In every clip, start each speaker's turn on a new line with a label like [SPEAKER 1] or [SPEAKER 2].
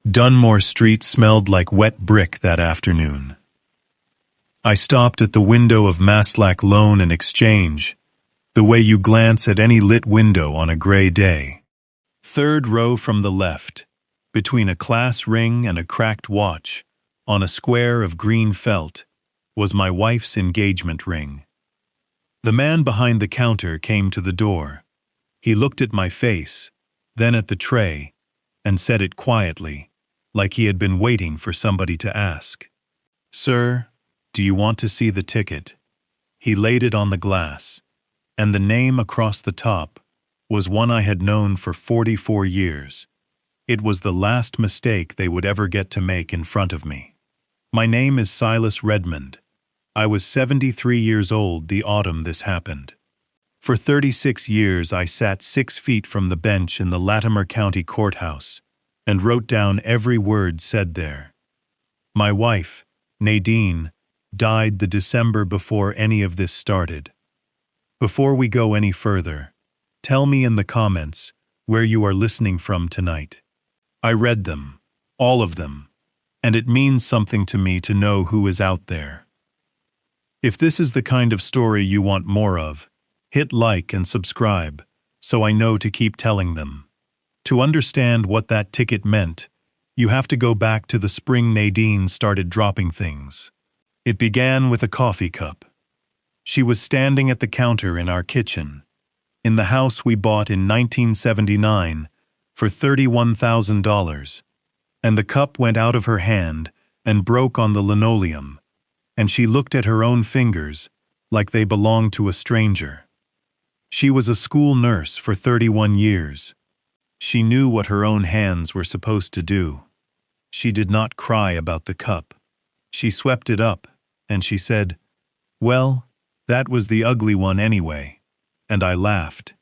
[SPEAKER 1] Dunmore Street smelled like wet brick that afternoon. I stopped at the window of Maslack Loan and Exchange, the way you glance at any lit window on a gray day. Third row from the left, between a class ring and a cracked watch, on a square of green felt, was my wife's engagement ring. The man behind the counter came to the door. He looked at my face, then at the tray, and said it quietly, like he had been waiting for somebody to ask. "Sir, do you want to see the ticket?" He laid it on the glass, and the name across the top was one I had known for 44 years. It was the last mistake they would ever get to make in front of me. My name is Silas Redmond. I was 73 years old the autumn this happened. For 36 years I sat 6 feet from the bench in the Latimer County Courthouse and wrote down every word said there. My wife, Nadine, died the December before any of this started. Before we go any further, tell me in the comments where you are listening from tonight. I read them, all of them, and it means something to me to know who is out there. If this is the kind of story you want more of, hit like and subscribe so I know to keep telling them. To understand what that ticket meant, you have to go back to the spring Nadine started dropping things. It began with a coffee cup. She was standing at the counter in our kitchen, in the house we bought in 1979 for $31,000, and the cup went out of her hand and broke on the linoleum, and she looked at her own fingers like they belonged to a stranger. She was a school nurse for 31 years. She knew what her own hands were supposed to do. She did not cry about the cup. She swept it up, and she said, "Well, that was the ugly one anyway." And I laughed,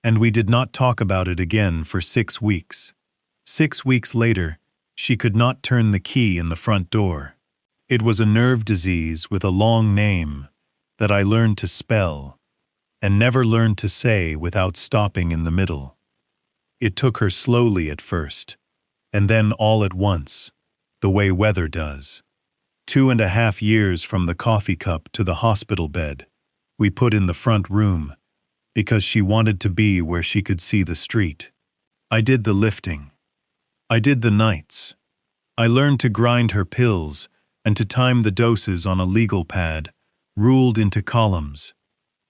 [SPEAKER 1] and we did not talk about it again for 6 weeks. 6 weeks later, she could not turn the key in the front door. It was a nerve disease with a long name that I learned to spell and never learned to say without stopping in the middle. It took her slowly at first, and then all at once, the way weather does. 2.5 years from the coffee cup to the hospital bed, we put in the front room, because she wanted to be where she could see the street. I did the lifting. I did the nights. I learned to grind her pills and to time the doses on a legal pad, ruled into columns.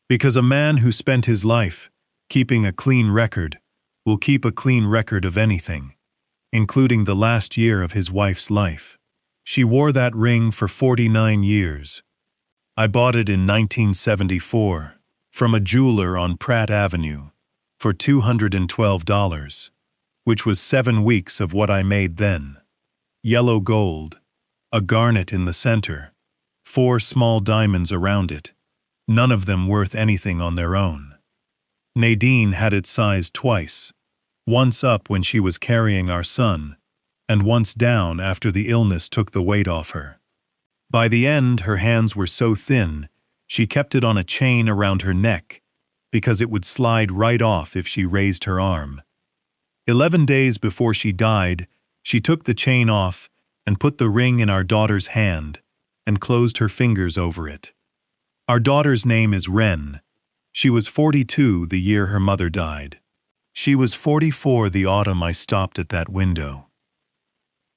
[SPEAKER 1] Because a man who spent his life keeping a clean record will keep a clean record of anything, including the last year of his wife's life. She wore that ring for 49 years. I bought it in 1974 from a jeweler on Pratt Avenue for $212, which was 7 weeks of what I made then. Yellow gold, a garnet in the center, 4 small diamonds around it, none of them worth anything on their own. Nadine had it sized twice, once up when she was carrying our son, and once down after the illness took the weight off her. By the end, her hands were so thin, she kept it on a chain around her neck, because it would slide right off if she raised her arm. 11 days before she died, she took the chain off and put the ring in our daughter's hand and closed her fingers over it. Our daughter's name is Wren. She was 42 the year her mother died. She was 44 the autumn I stopped at that window.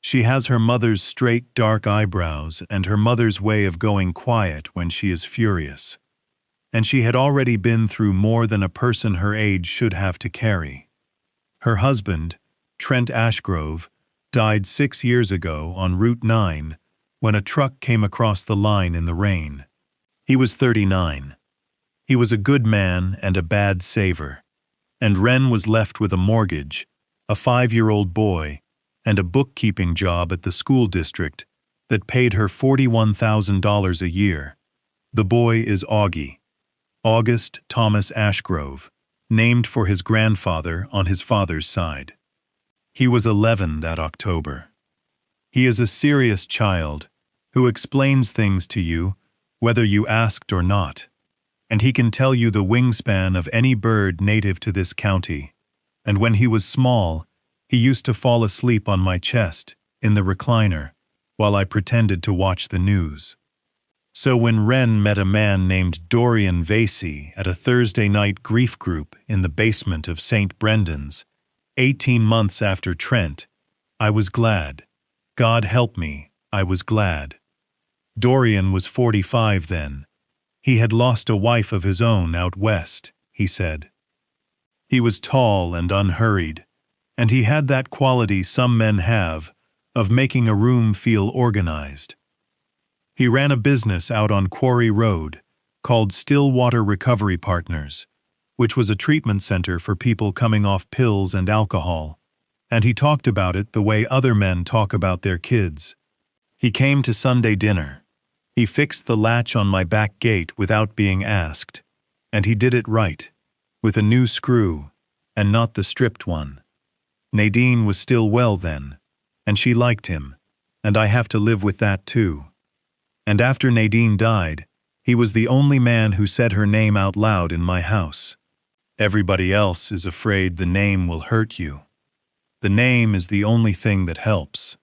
[SPEAKER 1] She has her mother's straight, dark eyebrows and her mother's way of going quiet when she is furious. And she had already been through more than a person her age should have to carry. Her husband, Trent Ashgrove, died 6 years ago on Route 9 when a truck came across the line in the rain. He was 39. He was a good man and a bad saver, and Wren was left with a mortgage, a 5-year-old boy, and a bookkeeping job at the school district that paid her $41,000 a year. The boy is Augie, August Thomas Ashgrove, named for his grandfather on his father's side. He was 11 that October. He is a serious child who explains things to you whether you asked or not, and he can tell you the wingspan of any bird native to this county, and when he was small, he used to fall asleep on my chest in the recliner, while I pretended to watch the news. So when Wren met a man named Dorian Vasey at a Thursday night grief group in the basement of St. Brendan's, 18 months after Trent, I was glad. God help me, I was glad. Dorian was 45 then. He had lost a wife of his own out west, he said. He was tall and unhurried, and he had that quality some men have of making a room feel organized. He ran a business out on Quarry Road called Stillwater Recovery Partners, which was a treatment center for people coming off pills and alcohol, and he talked about it the way other men talk about their kids. He came to Sunday dinner. He fixed the latch on my back gate without being asked, and he did it right, with a new screw, and not the stripped one. Nadine was still well then, and she liked him, and I have to live with that too. And after Nadine died, he was the only man who said her name out loud in my house. Everybody else is afraid the name will hurt you. The name is the only thing that helps.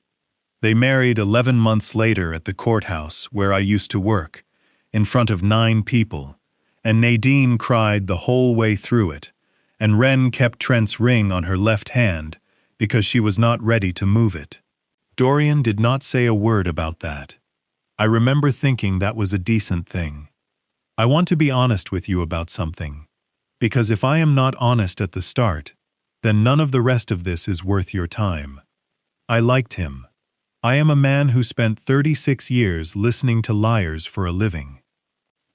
[SPEAKER 1] They married 11 months later at the courthouse where I used to work, in front of 9 people, and Nadine cried the whole way through it, and Wren kept Trent's ring on her left hand because she was not ready to move it. Dorian did not say a word about that. I remember thinking that was a decent thing. I want to be honest with you about something, because if I am not honest at the start, then none of the rest of this is worth your time. I liked him. I am a man who spent 36 years listening to liars for a living.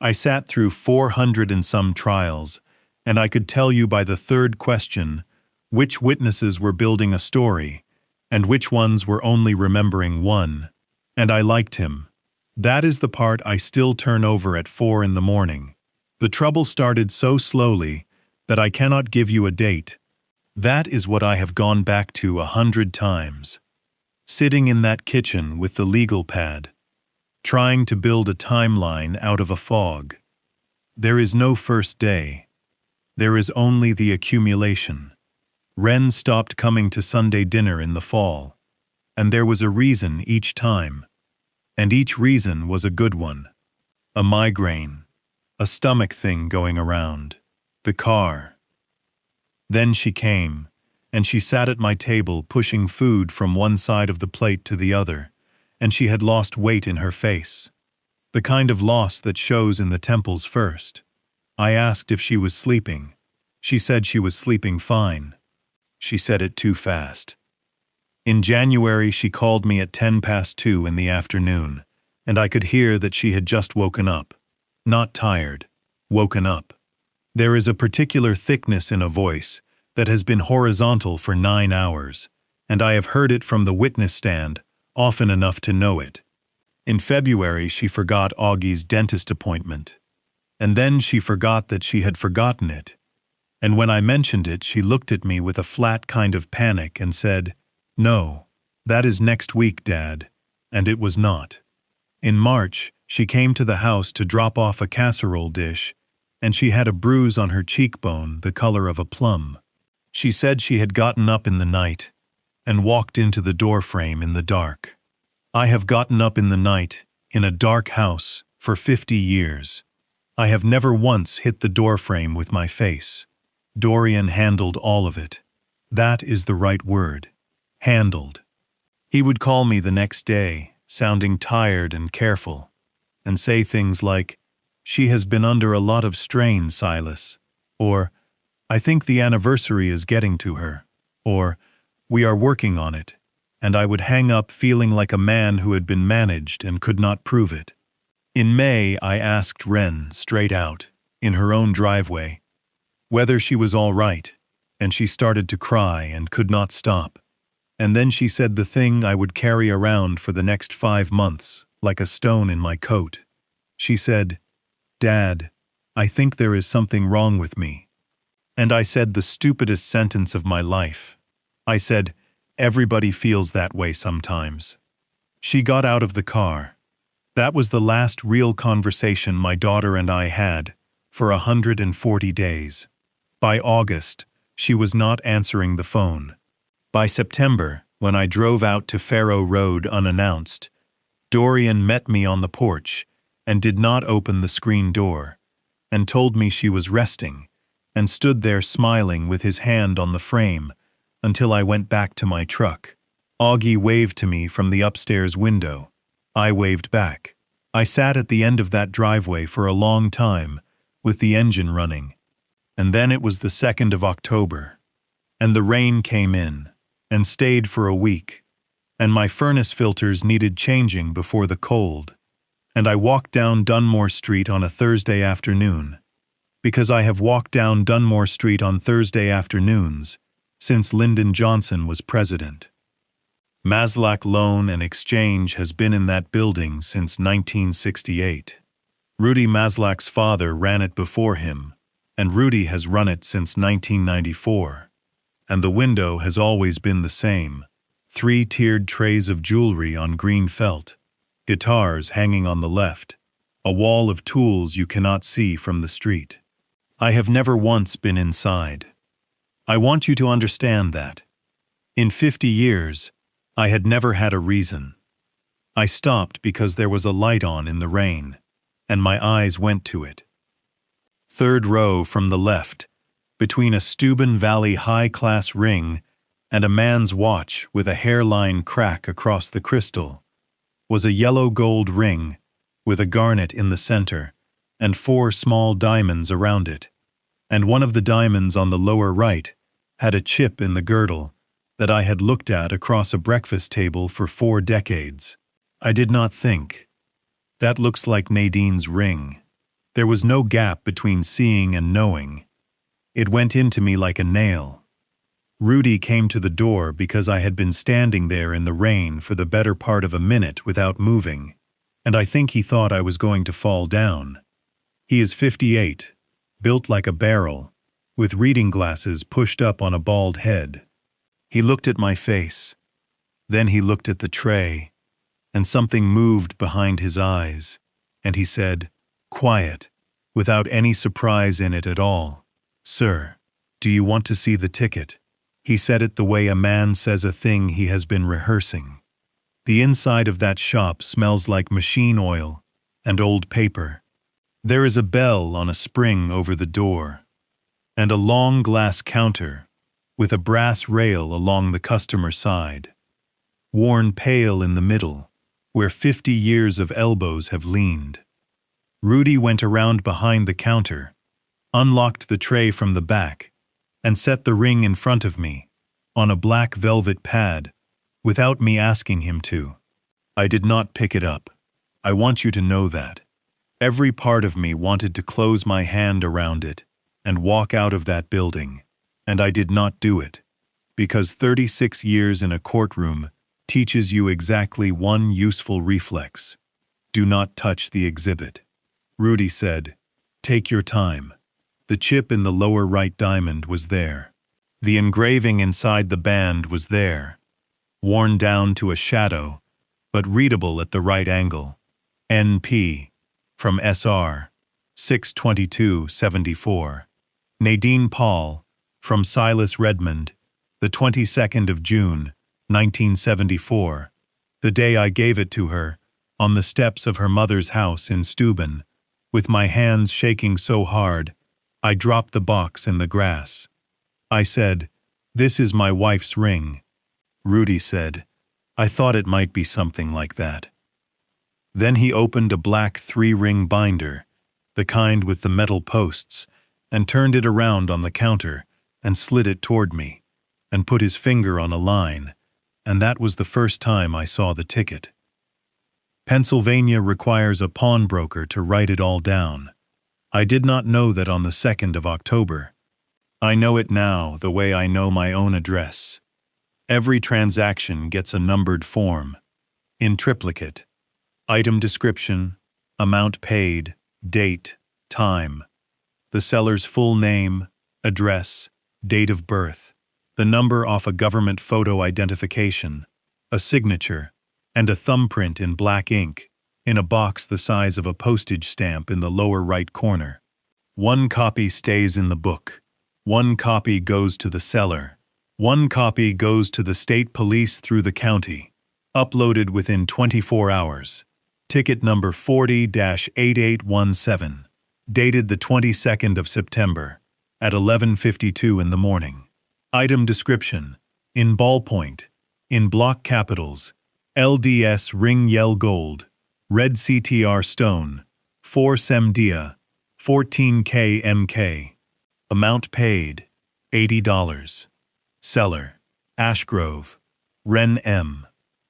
[SPEAKER 1] I sat through 400 and some trials, and I could tell you by the third question which witnesses were building a story and which ones were only remembering one, and I liked him. That is the part I still turn over at 4 in the morning. The trouble started so slowly that I cannot give you a date. That is what I have gone back to 100 times. Sitting in that kitchen with the legal pad, trying to build a timeline out of a fog. There is no first day. There is only the accumulation. Wren stopped coming to Sunday dinner in the fall, and there was a reason each time. And each reason was a good one. A migraine, a stomach thing going around, the car. Then she came, and she sat at my table pushing food from one side of the plate to the other, and she had lost weight in her face. The kind of loss that shows in the temples first. I asked if she was sleeping. She said she was sleeping fine. She said it too fast. In January, she called me at 2:10 in the afternoon, and I could hear that she had just woken up. Not tired, woken up. There is a particular thickness in a voice that has been horizontal for 9 hours, and I have heard it from the witness stand often enough to know it. In February, she forgot Augie's dentist appointment, and then she forgot that she had forgotten it. And when I mentioned it, she looked at me with a flat kind of panic and said, "No, that is next week, Dad," and it was not. In March, she came to the house to drop off a casserole dish, and she had a bruise on her cheekbone the color of a plum. She said she had gotten up in the night and walked into the doorframe in the dark. I have gotten up in the night in a dark house for 50 years. I have never once hit the doorframe with my face. Dorian handled all of it. That is the right word. Handled. He would call me the next day, sounding tired and careful, and say things like, "She has been under a lot of strain, Silas," or, "I think the anniversary is getting to her," or, "We are working on it," and I would hang up feeling like a man who had been managed and could not prove it. In May, I asked Wren straight out, in her own driveway, whether she was all right, and she started to cry and could not stop. And then she said the thing I would carry around for the next 5 months, like a stone in my coat. She said, "Dad, I think there is something wrong with me." And I said the stupidest sentence of my life. I said, "Everybody feels that way sometimes." She got out of the car. That was the last real conversation my daughter and I had for 140 days. By August, she was not answering the phone. By September, When I drove out to Faro Road unannounced, Dorian met me on the porch and did not open the screen door, and told me she was resting, and stood there smiling with his hand on the frame until I went back to my truck. Augie waved to me from the upstairs window. I waved back. I sat at the end of that driveway for a long time, with the engine running. And then it was the 2nd of October, and the rain came in, and stayed for a week, and my furnace filters needed changing before the cold, and I walked down Dunmore Street on a Thursday afternoon, because I have walked down Dunmore Street on Thursday afternoons since Lyndon Johnson was president. Maslack Loan and Exchange has been in that building since 1968. Rudy Maslack's father ran it before him, and Rudy has run it since 1994. And the window has always been the same, 3-tiered trays of jewelry on green felt, guitars hanging on the left, a wall of tools you cannot see from the street. I have never once been inside. I want you to understand that. In 50 years, I had never had a reason. I stopped because there was a light on in the rain, and my eyes went to it. 3rd row from the left, between a Steuben Valley high-class ring and a man's watch with a hairline crack across the crystal, was a yellow gold ring with a garnet in the center and 4 small diamonds around it, and one of the diamonds on the lower right had a chip in the girdle that I had looked at across a breakfast table for 4 decades. I did not think, that looks like Nadine's ring. There was no gap between seeing and knowing. It went into me like a nail. Rudy came to the door because I had been standing there in the rain for the better part of a minute without moving, and I think he thought I was going to fall down. He is 58, built like a barrel, with reading glasses pushed up on a bald head. He looked at my face. Then he looked at the tray, and something moved behind his eyes, and he said, quiet, without any surprise in it at all, "Sir, do you want to see the ticket?" He said it the way a man says a thing he has been rehearsing. The inside of that shop smells like machine oil and old paper. There is a bell on a spring over the door, and a long glass counter with a brass rail along the customer side, worn pale in the middle, where 50 years of elbows have leaned. Rudy went around behind the counter, unlocked the tray from the back, and set the ring in front of me, on a black velvet pad, without me asking him to. I did not pick it up. I want you to know that. Every part of me wanted to close my hand around it and walk out of that building, and I did not do it, because 36 years in a courtroom teaches you exactly one useful reflex. Do not touch the exhibit. Rudy said, "Take your time." The chip in the lower right diamond was there. The engraving inside the band was there, worn down to a shadow, but readable at the right angle. NP, from SR, 6/22/74. Nadine Paul, from Silas Redmond, the 22nd of June, 1974, the day I gave it to her, on the steps of her mother's house in Steuben, with my hands shaking so hard, I dropped the box in the grass. I said, "This is my wife's ring." Rudy said, "I thought it might be something like that." Then he opened a black 3-ring binder, the kind with the metal posts, and turned it around on the counter and slid it toward me, and put his finger on a line, and that was the first time I saw the ticket. Pennsylvania requires a pawnbroker to write it all down. I did not know that on the 2nd of October. I know it now the way I know my own address. Every transaction gets a numbered form, in triplicate. Item description, amount paid, date, time, the seller's full name, address, date of birth, the number off a government photo identification, a signature, and a thumbprint in black ink, in a box the size of a postage stamp in the lower right corner. 1 copy stays in the book. 1 copy goes to the seller. One copy goes to the state police through the county, uploaded within 24 hours. Ticket number 40-8817, dated the 22nd of September, at 11:52 in the morning. Item description, in ballpoint, in block capitals, LDS ring yell gold, red CTR stone, 4 semdia, 14K MK. Amount paid, $80. Seller, Ashgrove, Wren M.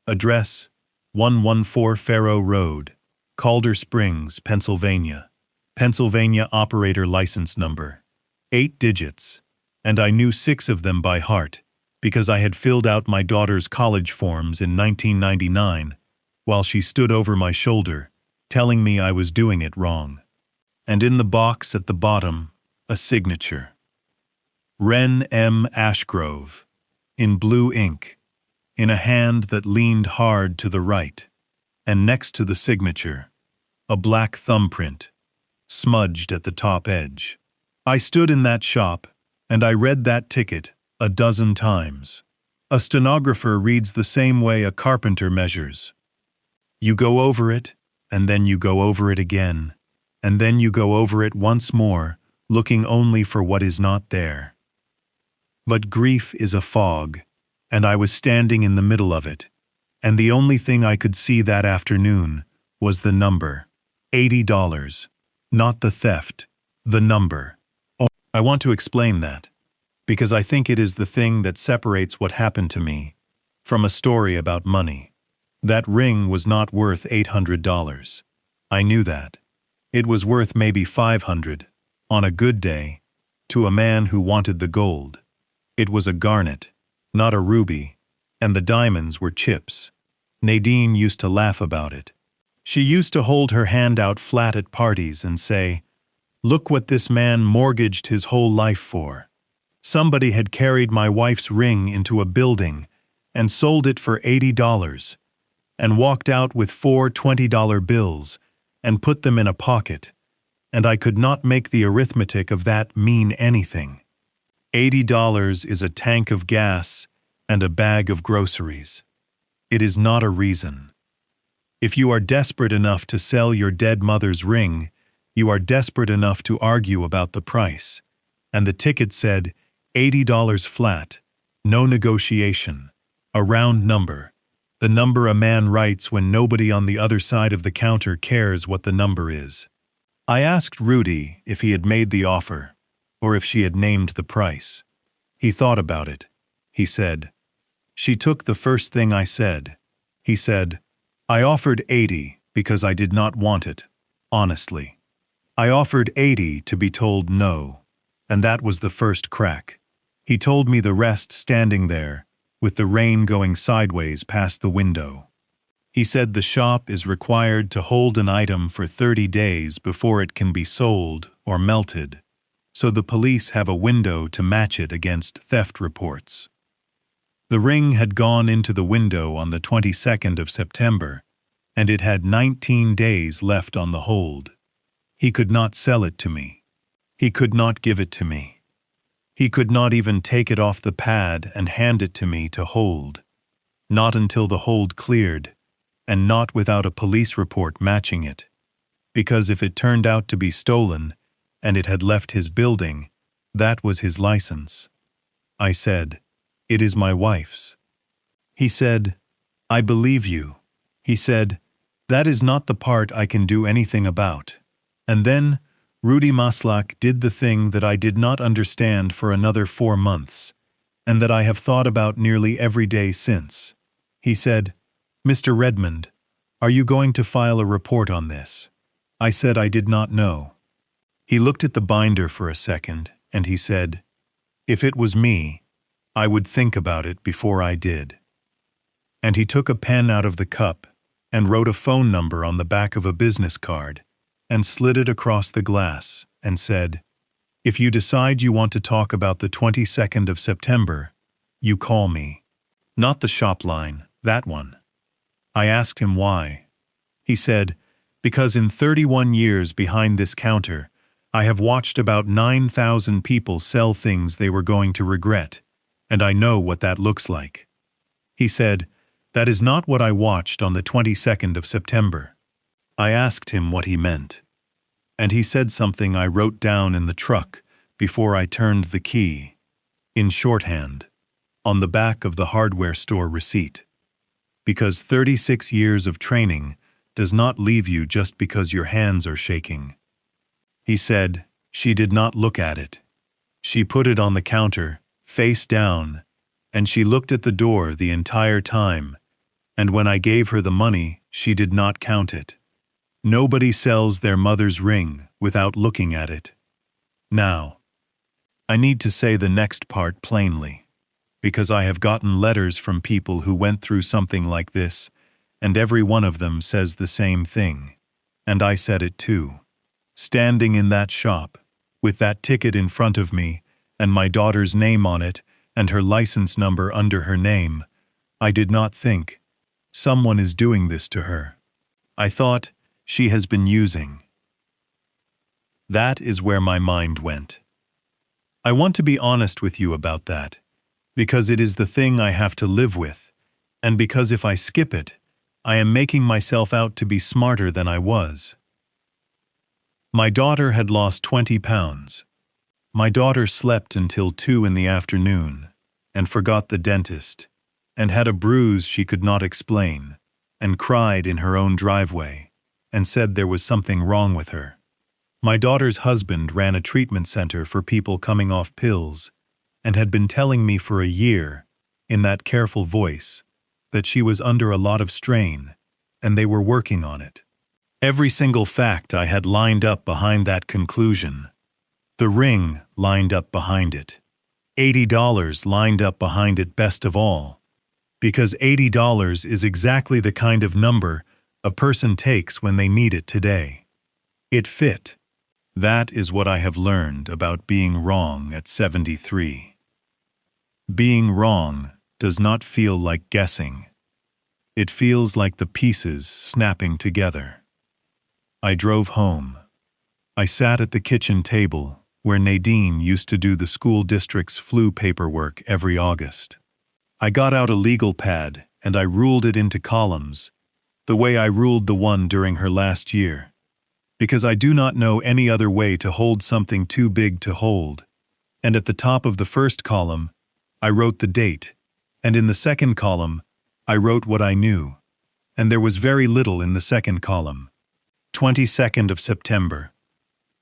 [SPEAKER 1] Address, 114 Faro Road, Calder Springs, Pennsylvania. Pennsylvania operator license number, 8 digits, and I knew 6 of them by heart, because I had filled out my daughter's college forms in 1999, while she stood over my shoulder, telling me I was doing it wrong. And in the box at the bottom, a signature. Wren M. Ashgrove, in blue ink, in a hand that leaned hard to the right, and next to the signature, a black thumbprint, smudged at the top edge. I stood in that shop, and I read that ticket a dozen times. A stenographer reads the same way a carpenter measures. You go over it, and then you go over it again, and then you go over it once more, looking only for what is not there. But grief is a fog, and I was standing in the middle of it, and the only thing I could see that afternoon was the number, $80, not the theft, the number. Oh, I want to explain that, because I think it is the thing that separates what happened to me from a story about money. That ring was not worth $800. I knew that. It was worth maybe $500, on a good day, to a man who wanted the gold. It was a garnet, not a ruby, and the diamonds were chips. Nadine used to laugh about it. She used to hold her hand out flat at parties and say, "Look what this man mortgaged his whole life for." Somebody had carried my wife's ring into a building and sold it for $80, and walked out with 4 $20 bills and put them in a pocket, and I could not make the arithmetic of that mean anything. $80 is a tank of gas and a bag of groceries. It is not a reason. If you are desperate enough to sell your dead mother's ring, you are desperate enough to argue about the price, and the ticket said $80 flat, no negotiation, a round number, the number a man writes when nobody on the other side of the counter cares what the number is. I asked Rudy if he had made the offer, or if she had named the price. He thought about it. He said, "She took the first thing I said." He said, "I offered 80 because I did not want it, honestly. I offered 80 to be told no, and that was the first crack." He told me the rest standing there, with the rain going sideways past the window. He said the shop is required to hold an item for 30 days before it can be sold or melted, so the police have a window to match it against theft reports. The ring had gone into the window on the 22nd of September, and it had 19 days left on the hold. He could not sell it to me. He could not give it to me. He could not even take it off the pad and hand it to me to hold. Not until the hold cleared, and not without a police report matching it. Because if it turned out to be stolen, and it had left his building, that was his license. I said, "It is my wife's." He said, "I believe you." He said, "That is not the part I can do anything about." And then Rudy Maslach did the thing that I did not understand for another 4 months, and that I have thought about nearly every day since. He said, "Mr. Redmond, are you going to file a report on this?" I said I did not know. He looked at the binder for a second, and he said, "If it was me, I would think about it before I did." And he took a pen out of the cup and wrote a phone number on the back of a business card and slid it across the glass and said, "If you decide you want to talk about the 22nd of September, you call me." Not the shop line, that one. I asked him why. He said, "Because in 31 years behind this counter, I have watched about 9,000 people sell things they were going to regret, and I know what that looks like." He said, "That is not what I watched on the 22nd of September." I asked him what he meant, and he said something I wrote down in the truck before I turned the key, in shorthand, on the back of the hardware store receipt. Because 36 years of training does not leave you just because your hands are shaking. He said, "She did not look at it. She put it on the counter, face down, and she looked at the door the entire time, and when I gave her the money, she did not count it. Nobody sells their mother's ring without looking at it." Now, I need to say the next part plainly, because I have gotten letters from people who went through something like this, and every one of them says the same thing, and I said it too. Standing in that shop, with that ticket in front of me, and my daughter's name on it, and her license number under her name, I did not think, someone is doing this to her. I thought, she has been using. That is where my mind went. I want to be honest with you about that, because it is the thing I have to live with, and because if I skip it, I am making myself out to be smarter than I was. My daughter had lost 20 pounds. My daughter slept until 2 in the afternoon, and forgot the dentist, and had a bruise she could not explain, and cried in her own driveway, and said there was something wrong with her. My daughter's husband ran a treatment center for people coming off pills, and had been telling me for a year, in that careful voice, that she was under a lot of strain, and they were working on it. Every single fact I had lined up behind that conclusion. The ring lined up behind it. $80 lined up behind it best of all, because $80 is exactly the kind of number a person takes when they need it today. It fit. That is what I have learned about being wrong at 73. Being wrong does not feel like guessing. It feels like the pieces snapping together. I drove home. I sat at the kitchen table where Nadine used to do the school district's flu paperwork every August. I got out a legal pad and I ruled it into columns, the way I ruled the one during her last year, because I do not know any other way to hold something too big to hold. And at the top of the first column, I wrote the date, and in the second column, I wrote what I knew, and there was very little in the second column. 22nd of September,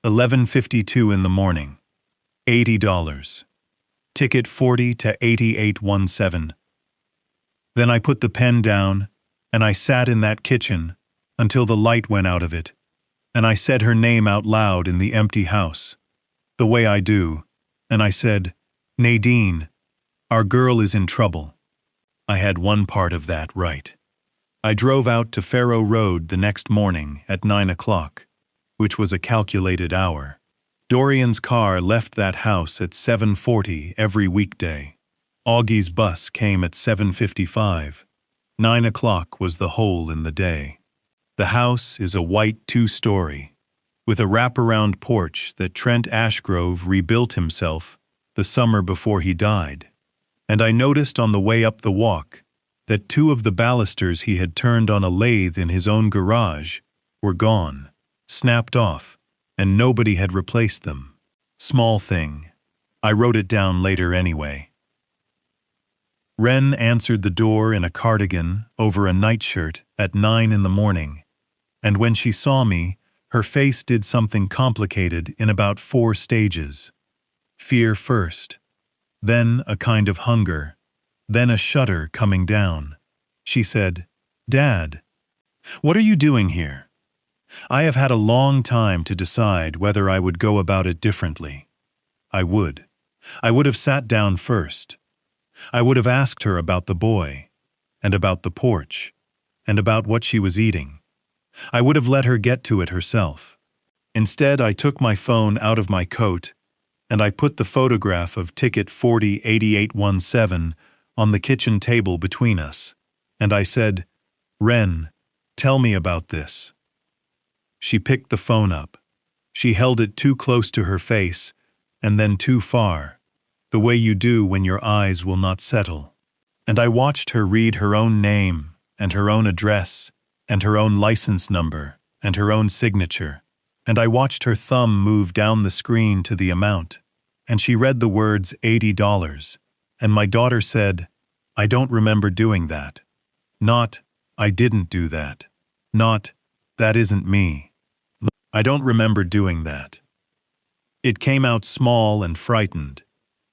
[SPEAKER 1] 11:52 in the morning, $80. Ticket 40 to 8817. Then I put the pen down, and I sat in that kitchen until the light went out of it, and I said her name out loud in the empty house, the way I do, and I said, "Nadine, our girl is in trouble." I had one part of that right. I drove out to Faro Road the next morning at 9 o'clock, which was a calculated hour. Dorian's car left that house at 7:40 every weekday. Augie's bus came at 7:55. 9 o'clock was the hole in the day. The house is a white 2-story, with a wraparound porch that Trent Ashgrove rebuilt himself the summer before he died. And I noticed on the way up the walk that 2 of the balusters he had turned on a lathe in his own garage were gone, snapped off, and nobody had replaced them. Small thing. I wrote it down later anyway. Wren answered the door in a cardigan over a nightshirt at 9 in the morning, and when she saw me, her face did something complicated in about 4 stages. Fear first, then a kind of hunger, then a shudder coming down. She said, "Dad, what are you doing here?" I have had a long time to decide whether I would go about it differently. I would. I would have sat down first. I would have asked her about the boy, and about the porch, and about what she was eating. I would have let her get to it herself. Instead, I took my phone out of my coat, and I put the photograph of ticket 408817 on the kitchen table between us, and I said, "Wren, tell me about this." She picked the phone up. She held it too close to her face, and then too far. the way you do when your eyes will not settle. And I watched her read her own name, and her own address, and her own license number, and her own signature, and I watched her thumb move down the screen to the amount, and she read the words $80, and my daughter said, "I don't remember doing that." Not, "I didn't do that." Not, "That isn't me." I don't remember doing that. It came out small and frightened,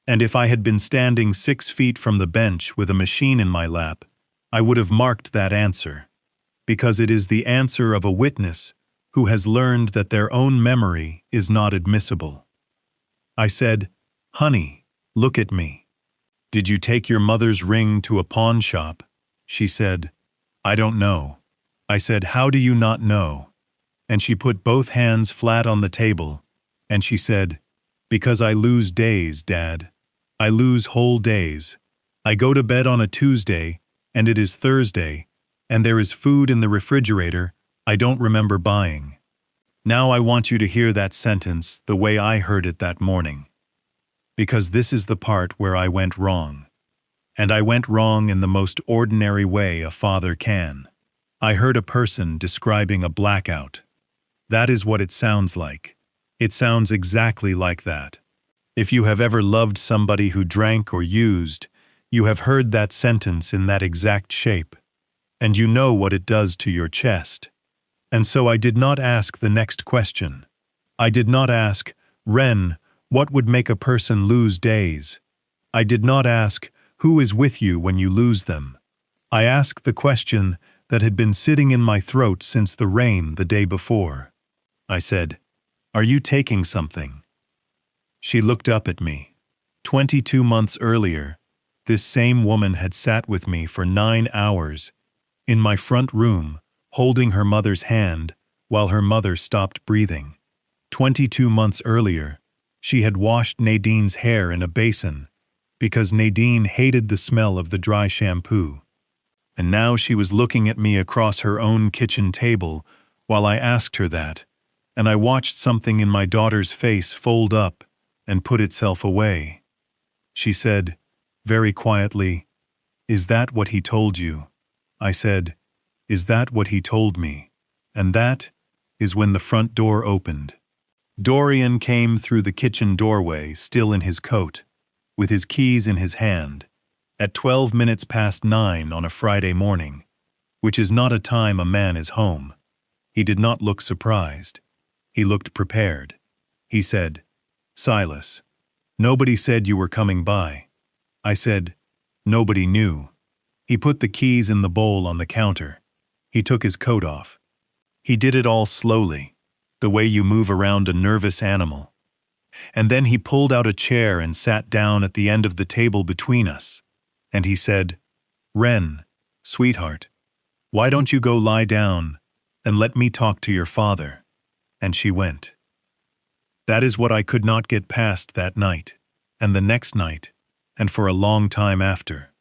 [SPEAKER 1] and if I had been standing 6 feet from the bench with a machine in my lap, I would have marked that answer, because it is the answer of a witness who has learned that their own memory is not admissible. I said, "Honey, look at me." "Did you take your mother's ring to a pawn shop?" She said, "I don't know." I said, "How do you not know?" And she put both hands flat on the table, and she said, "Because I lose days, Dad. I lose whole days. I go to bed on a Tuesday, and it is Thursday, and there is food in the refrigerator I don't remember buying." Now I want you to hear that sentence the way I heard it that morning, because this is the part where I went wrong. And I went wrong in the most ordinary way a father can. I heard a person describing a blackout. That is what it sounds like. It sounds exactly like that. If you have ever loved somebody who drank or used, you have heard that sentence in that exact shape, and you know what it does to your chest. And so I did not ask the next question. I did not ask, "Ren, what would make a person lose days?" I did not ask, "Who is with you when you lose them?" I asked the question that had been sitting in my throat since the rain the day before. I said, "Are you taking something?" She looked up at me. 22 months earlier, this same woman had sat with me for 9 hours in my front room, holding her mother's hand while her mother stopped breathing. 22 months earlier, she had washed Nadine's hair in a basin because Nadine hated the smell of the dry shampoo. And now she was looking at me across her own kitchen table while I asked her that, and I watched something in my daughter's face fold up and put itself away. She said, very quietly, "Is that what he told you?" I said, "Is that what he told me?" And that is when the front door opened. Dorian came through the kitchen doorway, still in his coat, with his keys in his hand, at 12 minutes past 9 on a Friday morning, which is not a time a man is home. He did not look surprised. He looked prepared. He said, "Silas, nobody said you were coming by." I said, "Nobody knew." He put the keys in the bowl on the counter. He took his coat off. He did it all slowly, the way you move around a nervous animal. And then he pulled out a chair and sat down at the end of the table between us. And he said, "Ren, sweetheart, why don't you go lie down and let me talk to your father?" And she went. That is what I could not get past that night, and the next night, and for a long time after.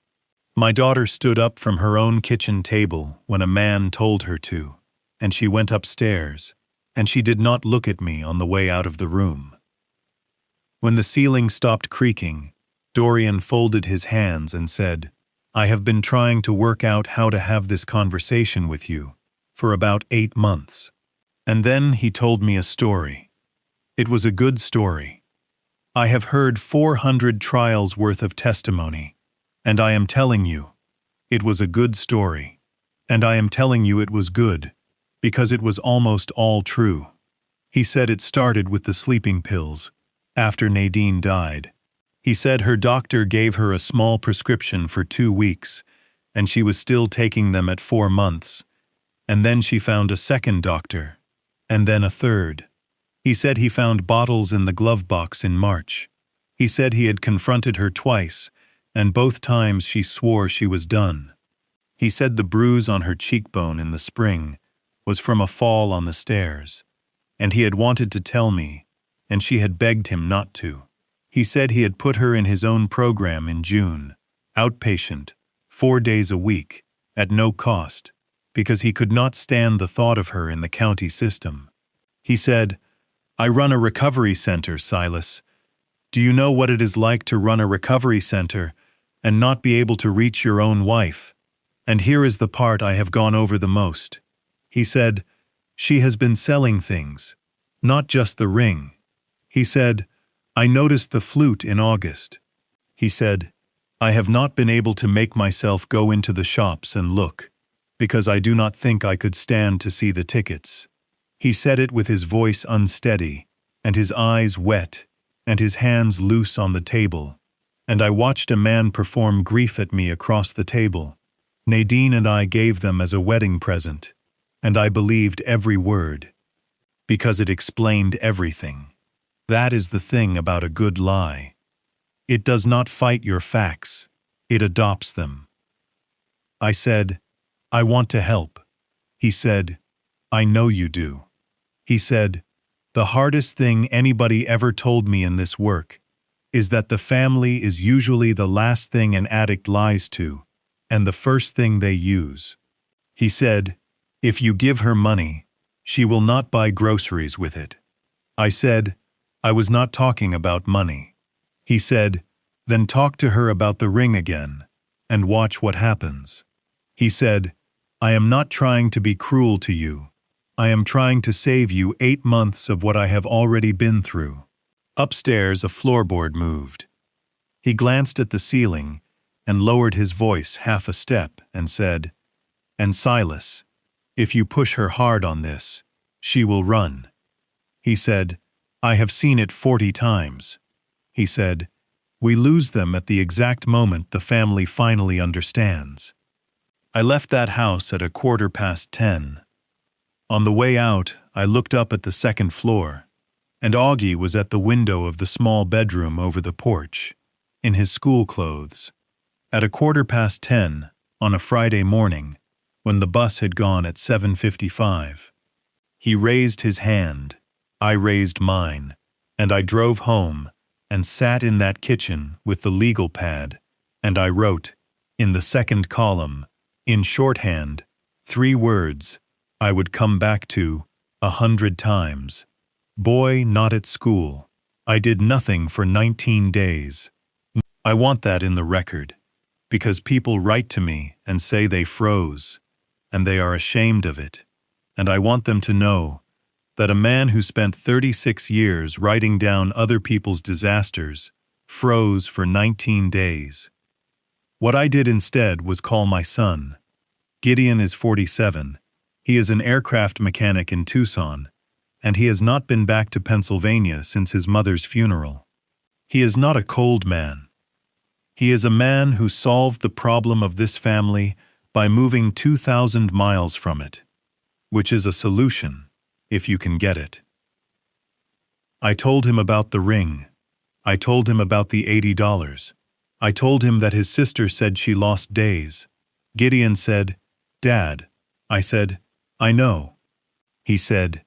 [SPEAKER 1] My daughter stood up from her own kitchen table when a man told her to, and she went upstairs, and she did not look at me on the way out of the room. When the ceiling stopped creaking, Dorian folded his hands and said, "I have been trying to work out how to have this conversation with you for about 8 months. And then he told me a story. It was a good story. I have heard 400 trials worth of testimony, and I am telling you, it was a good story. And I am telling you it was good, because it was almost all true." He said it started with the sleeping pills, after Nadine died. He said her doctor gave her a small prescription for 2 weeks, and she was still taking them at 4 months. And then she found a second doctor, and then a third. He said he found bottles in the glove box in March. He said he had confronted her twice, and both times she swore she was done. He said the bruise on her cheekbone in the spring was from a fall on the stairs, and he had wanted to tell me, and she had begged him not to. He said he had put her in his own program in June, outpatient, 4 days a week, at no cost, because he could not stand the thought of her in the county system. He said, "I run a recovery center, Silas. Do you know what it is like to run a recovery center and not be able to reach your own wife? And here is the part I have gone over the most. He said, she has been selling things, not just the ring. He said, I noticed the flute in August. He said, I have not been able to make myself go into the shops and look, because I do not think I could stand to see the tickets. He said it with his voice unsteady, and his eyes wet, and his hands loose on the table, and I watched a man perform grief at me across the table. Nadine and I gave them as a wedding present, and I believed every word, because it explained everything. That is the thing about a good lie. It does not fight your facts, it adopts them. I said, I want to help. He said, I know you do. He said, the hardest thing anybody ever told me in this work is that the family is usually the last thing an addict lies to, and the first thing they use. He said, if you give her money, she will not buy groceries with it. I said, I was not talking about money. He said, then talk to her about the ring again, and watch what happens. He said, I am not trying to be cruel to you. I am trying to save you 8 months of what I have already been through. Upstairs, a floorboard moved. He glanced at the ceiling and lowered his voice half a step and said, and Silas, if you push her hard on this, she will run. He said, I have seen it 40 times. He said, we lose them at the exact moment the family finally understands. I left that house at 10:15. On the way out, I looked up at the second floor, and Augie was at the window of the small bedroom over the porch, in his school clothes. At 10:15, on a Friday morning, when the bus had gone at 7:55, he raised his hand, I raised mine, and I drove home and sat in that kitchen with the legal pad, and I wrote, in the second column, in shorthand, 3 words, I would come back to 100 times. Boy not at school. I did nothing for 19 days. I want that in the record, because people write to me and say they froze, and they are ashamed of it, and I want them to know that a man who spent 36 years writing down other people's disasters froze for 19 days. What I did instead was call my son. Gideon is 47. He is an aircraft mechanic in Tucson, and he has not been back to Pennsylvania since his mother's funeral. He is not a cold man. He is a man who solved the problem of this family by moving 2,000 miles from it, which is a solution, if you can get it. I told him about the ring. I told him about the $80. I told him that his sister said she lost days. Gideon said, Dad. I said, I know. He said,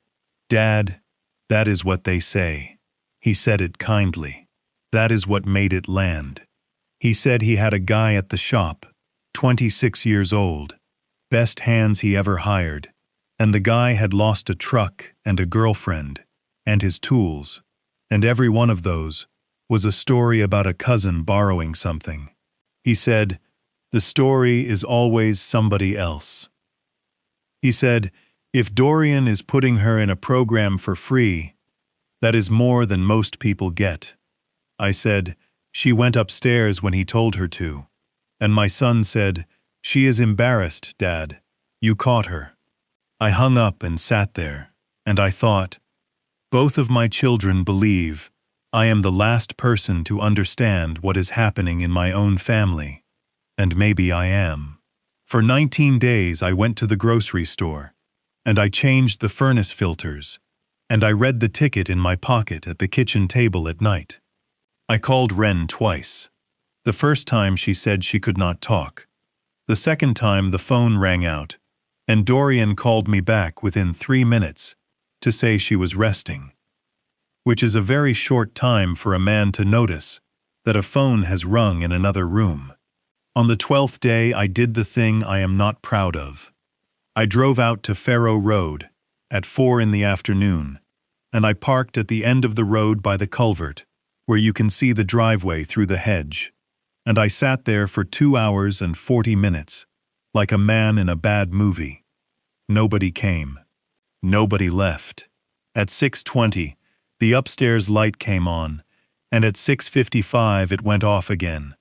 [SPEAKER 1] Dad, that is what they say. He said it kindly. That is what made it land. He said he had a guy at the shop, 26 years old, best hands he ever hired, and the guy had lost a truck and a girlfriend, and his tools, and every one of those was a story about a cousin borrowing something. He said, the story is always somebody else. He said, if Dorian is putting her in a program for free, that is more than most people get. I said, she went upstairs when he told her to. And my son said, she is embarrassed, Dad. You caught her. I hung up and sat there, and I thought, both of my children believe I am the last person to understand what is happening in my own family, and maybe I am. For 19 days I went to the grocery store, and I changed the furnace filters, and I read the ticket in my pocket at the kitchen table at night. I called Wren twice. The first time she said she could not talk. The second time the phone rang out, and Dorian called me back within 3 minutes to say she was resting, which is a very short time for a man to notice that a phone has rung in another room. On the 12th day, I did the thing I am not proud of. I drove out to Faro Road at 4 in the afternoon, and I parked at the end of the road by the culvert, where you can see the driveway through the hedge. And I sat there for 2 hours and 40 minutes, like a man in a bad movie. Nobody came. Nobody left. At 6:20, the upstairs light came on, and at 6:55 it went off again,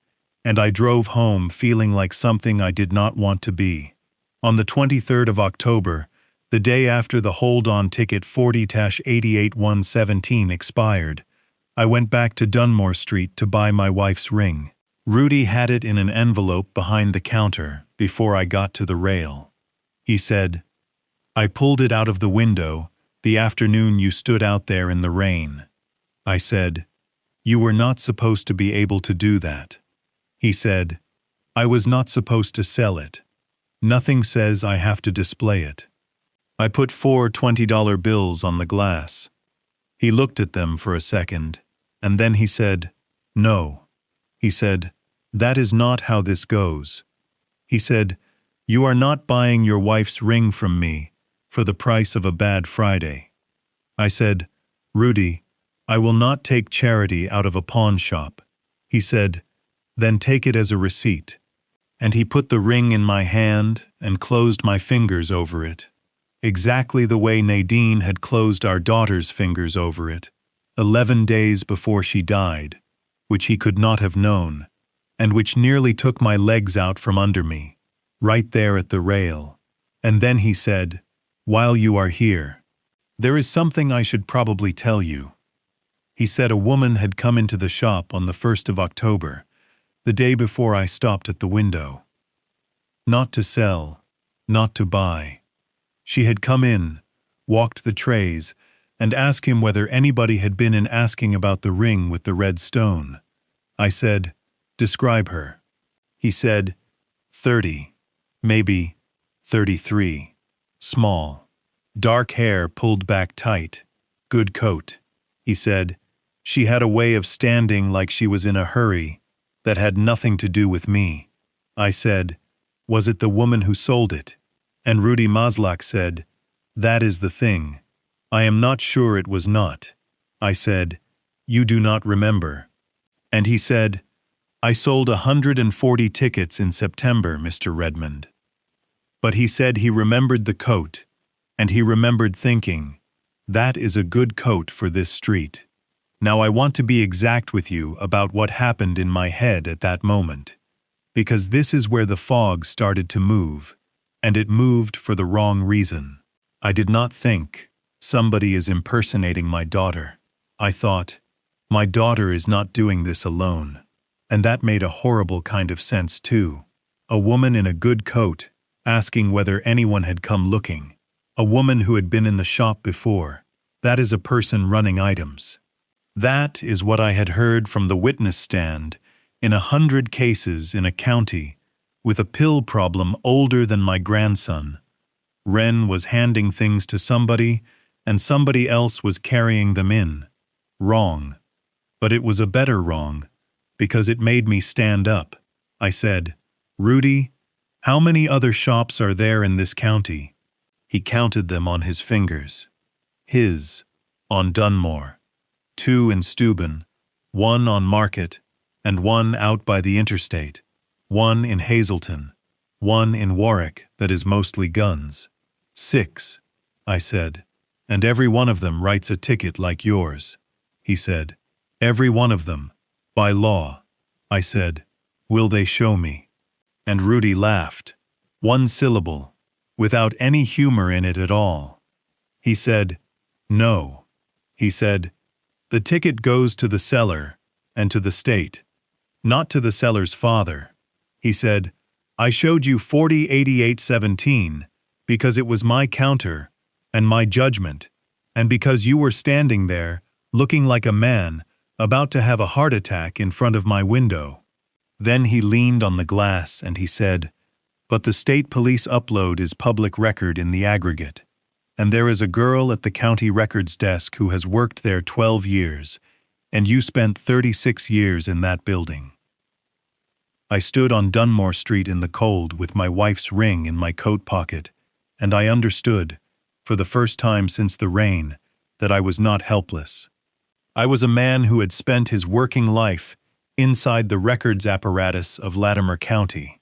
[SPEAKER 1] and I drove home feeling like something I did not want to be. On the 23rd of October, the day after the hold-on ticket 40-88117 expired, I went back to Dunmore Street to buy my wife's ring. Rudy had it in an envelope behind the counter before I got to the rail. He said, "I pulled it out of the window the afternoon you stood out there in the rain." I said, "You were not supposed to be able to do that." He said, "I was not supposed to sell it. Nothing says I have to display it." I put 4 $20 bills on the glass. He looked at them for a second, and then he said, "No." He said, "That is not how this goes." He said, "You are not buying your wife's ring from me for the price of a bad Friday." I said, "Rudy, I will not take charity out of a pawn shop." He said, "Then take it as a receipt." And he put the ring in my hand and closed my fingers over it, exactly the way Nadine had closed our daughter's fingers over it, 11 days before she died, which he could not have known, and which nearly took my legs out from under me, right there at the rail. And then he said, "While you are here, there is something I should probably tell you." He said a woman had come into the shop on the 1st of October, the day before I stopped at the window. Not to sell, not to buy. She had come in, walked the trays, and asked him whether anybody had been in asking about the ring with the red stone. I said, "Describe her." He said, 30, maybe 33, small, dark hair pulled back tight, good coat. He said, "She had a way of standing like she was in a hurry that had nothing to do with me." I said, "Was it the woman who sold it?" And Rudy Maslach said, "That is the thing. I am not sure it was not." I said, "You do not remember." And he said, "I sold 140 tickets in September, Mr. Redmond." But he said he remembered the coat, and he remembered thinking, "That is a good coat for this street." Now I want to be exact with you about what happened in my head at that moment, because this is where the fog started to move, and it moved for the wrong reason. I did not think, somebody is impersonating my daughter. I thought, my daughter is not doing this alone. And that made a horrible kind of sense too. A woman in a good coat, asking whether anyone had come looking. A woman who had been in the shop before. That is a person running items. That is what I had heard from the witness stand in 100 cases in a county with a pill problem older than my grandson. Wren was handing things to somebody, and somebody else was carrying them in. Wrong. But it was a better wrong, because it made me stand up. I said, "Rudy, how many other shops are there in this county?" He counted them on his fingers. His, on Dunmore. 2 in Steuben, 1 on Market, and 1 out by the interstate, 1 in Hazleton, 1 in Warwick that is mostly guns. 6, I said, and every one of them writes a ticket like yours. He said, "Every one of them, by law." I said, "Will they show me?" And Rudy laughed, 1 syllable, without any humor in it at all. He said, "No." He said, "The ticket goes to the seller and to the state, not to the seller's father." He said, "I showed you 408817 because it was my counter and my judgment, and because you were standing there, looking like a man, about to have a heart attack in front of my window." Then he leaned on the glass and he said, "But the state police upload is public record in the aggregate, and there is a girl at the county records desk who has worked there 12 years, and you spent 36 years in that building." I stood on Dunmore Street in the cold with my wife's ring in my coat pocket, and I understood, for the first time since the rain, that I was not helpless. I was a man who had spent his working life inside the records apparatus of Latimer County.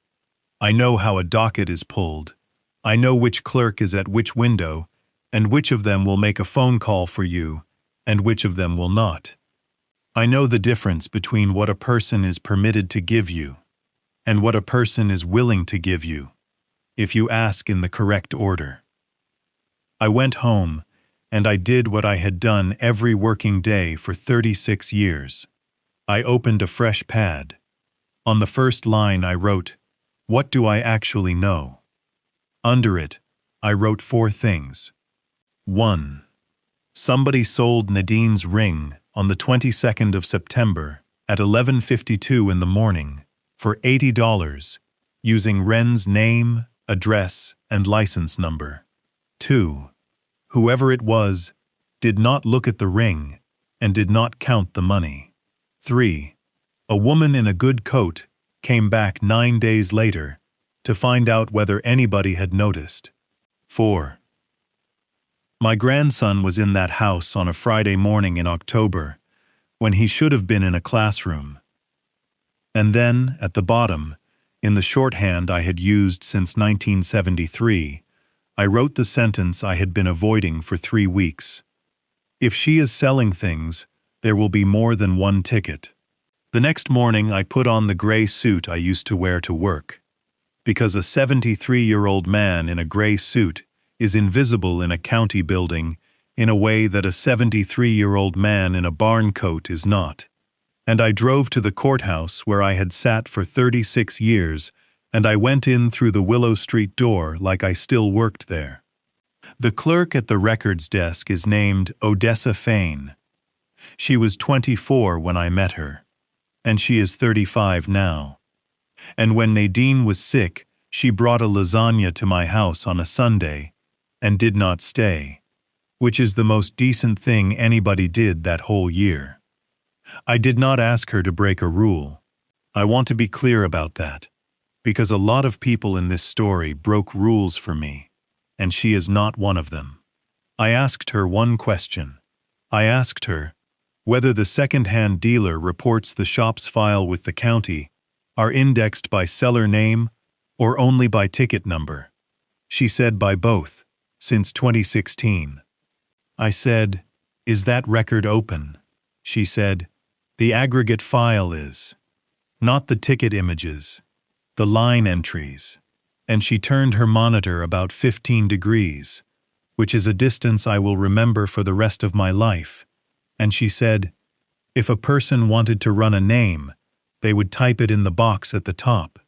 [SPEAKER 1] I know how a docket is pulled. I know which clerk is at which window, and which of them will make a phone call for you, and which of them will not. I know the difference between what a person is permitted to give you, and what a person is willing to give you, if you ask in the correct order. I went home, and I did what I had done every working day for 36 years. I opened a fresh pad. On the first line I wrote, "What do I actually know?" Under it, I wrote 4 things. 1. Somebody sold Nadine's ring on the 22nd of September at 11:52 in the morning for $80 using Wren's name, address, and license number. 2. Whoever it was did not look at the ring and did not count the money. 3. A woman in a good coat came back 9 days later to find out whether anybody had noticed. 4. My grandson was in that house on a Friday morning in October when he should have been in a classroom. And then, at the bottom, in the shorthand I had used since 1973, I wrote the sentence I had been avoiding for 3 weeks. If she is selling things, there will be more than one ticket. The next morning I put on the gray suit I used to wear to work, because a 73-year-old man in a gray suit is invisible in a county building in a way that a 73-year-old man in a barn coat is not. And I drove to the courthouse where I had sat for 36 years, and I went in through the Willow Street door like I still worked there. The clerk at the records desk is named Odessa Fain. She was 24 when I met her, and she is 35 now. And when Nadine was sick, she brought a lasagna to my house on a Sunday and did not stay, which is the most decent thing anybody did that whole year. I did not ask her to break a rule. I want to be clear about that, because a lot of people in this story broke rules for me, and she is not one of them. I asked her one question. I asked her whether the second-hand dealer reports the shop's file with the county are indexed by seller name or only by ticket number. She said by both, since 2016. I said, "Is that record open?" She said, "The aggregate file is. Not the ticket images, the line entries." And she turned her monitor about 15 degrees, which is a distance I will remember for the rest of my life. And she said, if a person wanted to run a name, they would type it in the box at the top.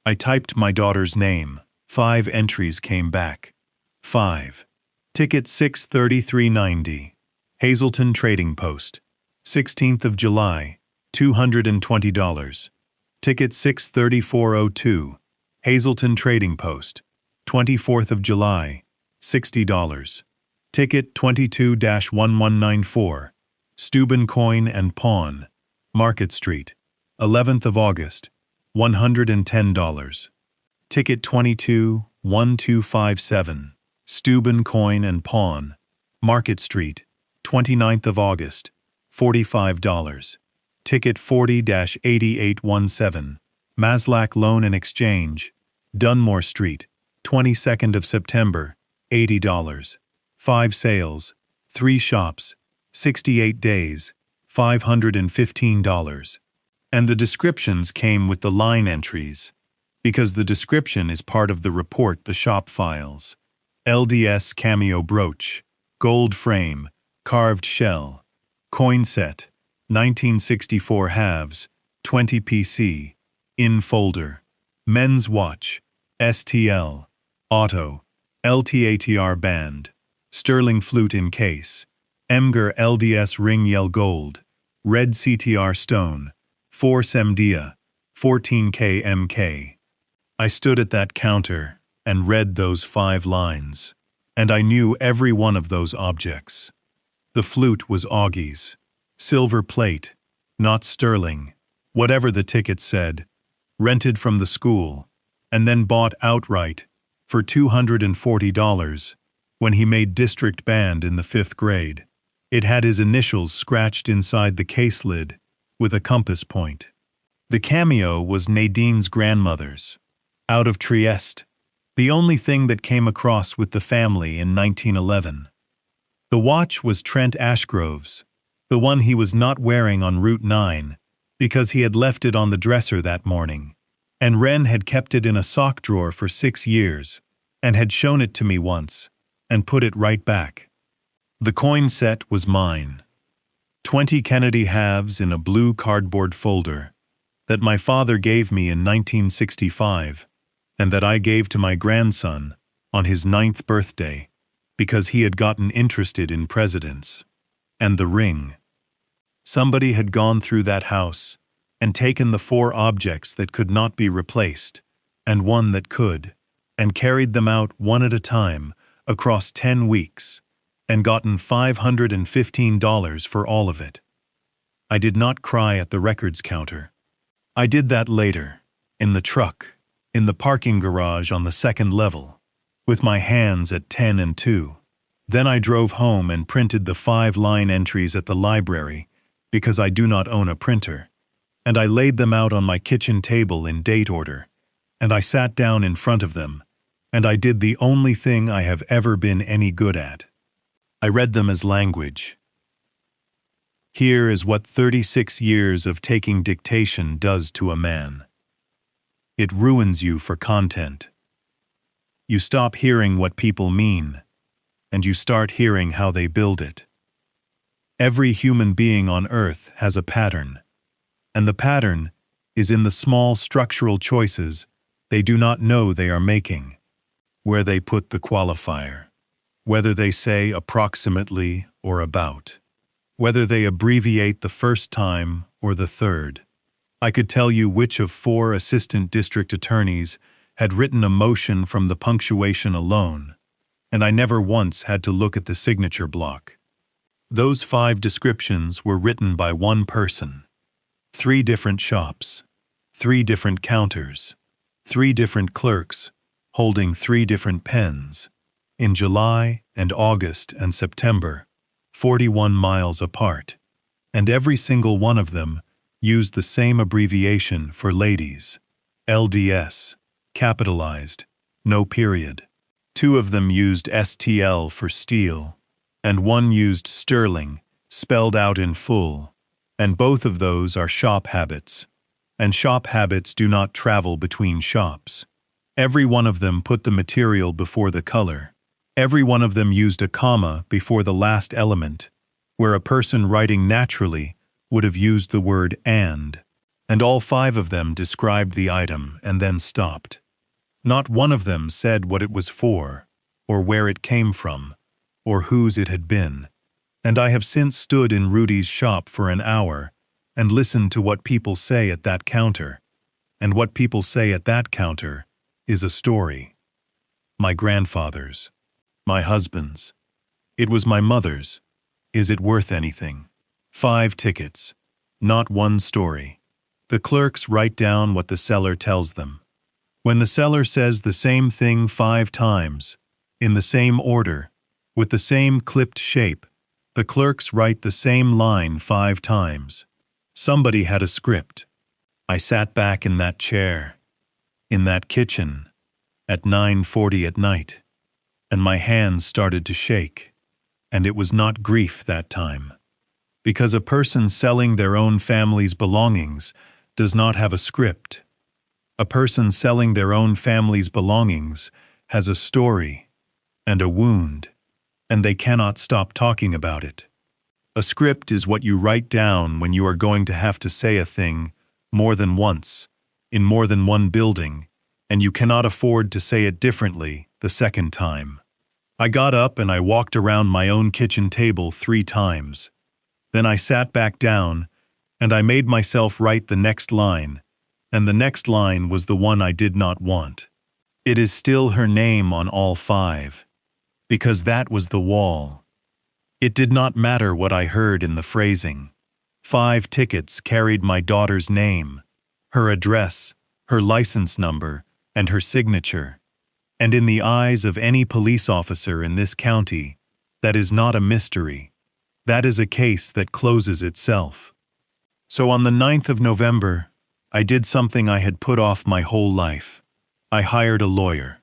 [SPEAKER 1] I typed my daughter's name. 5 entries came back. 5. Ticket 63390. Hazleton Trading Post. 16th of July, $220. Ticket 63402. Hazleton Trading Post. 24th of July, $60. Ticket 22-1194. Steuben Coin and Pawn. Market Street. 11th of August, $110. Ticket 22-1257. Steuben Coin and Pawn. Market Street. 29th of August, $45. Ticket 40-8817. Maslack Loan and Exchange. Dunmore Street. 22nd of September, $80. 5 sales, 3 shops, 68 days, $515. And the descriptions came with the line entries, because the description is part of the report the shop files. LDS cameo brooch, gold frame, carved shell, coin set, 1964 halves, 20 PC, in folder, men's watch, STL, auto, LTATR band, sterling flute in case, Emger LDS ring yell gold, red CTR stone, 4 Semdia, 14K MK. I stood at that counter and read those 5 lines, and I knew every one of those objects. The flute was Augie's, silver plate, not sterling, whatever the ticket said, rented from the school, and then bought outright for $240 when he made district band in the 5th grade. It had his initials scratched inside the case lid with a compass point. The cameo was Nadine's grandmother's, out of Trieste, the only thing that came across with the family in 1911. The watch was Trent Ashgrove's, the one he was not wearing on Route 9 because he had left it on the dresser that morning, and Wren had kept it in a sock drawer for 6 years and had shown it to me once and put it right back. The coin set was mine. 20 Kennedy halves in a blue cardboard folder that my father gave me in 1965 and that I gave to my grandson on his 9th birthday because he had gotten interested in presidents. And the ring. Somebody had gone through that house and taken the 4 objects that could not be replaced and one that could, and carried them out one at a time across 10 weeks and gotten $515 for all of it. I did not cry at the records counter. I did that later, in the truck, in the parking garage on the 2nd level, with my hands at 10 and 2. Then I drove home and printed the 5-line entries at the library because I do not own a printer, and I laid them out on my kitchen table in date order, and I sat down in front of them, and I did the only thing I have ever been any good at. I read them as language. Here is what 36 years of taking dictation does to a man. It ruins you for content. You stop hearing what people mean, and you start hearing how they build it. Every human being on earth has a pattern, and the pattern is in the small structural choices they do not know they are making, where they put the qualifier, whether they say approximately or about, whether they abbreviate the first time or the third. I could tell you which of 4 assistant district attorneys had written a motion from the punctuation alone, and I never once had to look at the signature block. Those 5 descriptions were written by one person. 3 different shops, 3 different counters, 3 different clerks holding 3 different pens, in July and August and September, 41 miles apart, and every single one of them used the same abbreviation for ladies, LDS, capitalized, no period. 2 of them used STL for steel, and 1 used sterling, spelled out in full, and both of those are shop habits, and shop habits do not travel between shops. Every one of them put the material before the color. Every one of them used a comma before the last element, where a person writing naturally would have used the word and all 5 of them described the item and then stopped. Not one of them said what it was for, or where it came from, or whose it had been, and I have since stood in Rudy's shop for an hour and listened to what people say at that counter, and what people say at that counter is a story. My grandfather's, my husband's, it was my mother's. Is it worth anything? 5 tickets, not one story. The clerks write down what the seller tells them. When the seller says the same thing 5 times, in the same order, with the same clipped shape, the clerks write the same line 5 times. Somebody had a script. I sat back in that chair, in that kitchen, at 9:40 at night, and my hands started to shake, and it was not grief that time, because a person selling their own family's belongings does not have a script. A person selling their own family's belongings has a story and a wound, and they cannot stop talking about it. A script is what you write down when you are going to have to say a thing more than once, in more than one building, and you cannot afford to say it differently the second time. I got up and I walked around my own kitchen table 3 times. Then I sat back down, and I made myself write the next line, and the next line was the one I did not want. It is still her name on all 5. Because that was the wall. It did not matter what I heard in the phrasing. 5 tickets carried my daughter's name, her address, her license number, and her signature. And in the eyes of any police officer in this county, that is not a mystery. That is a case that closes itself. So on the 9th of November, I did something I had put off my whole life. I hired a lawyer.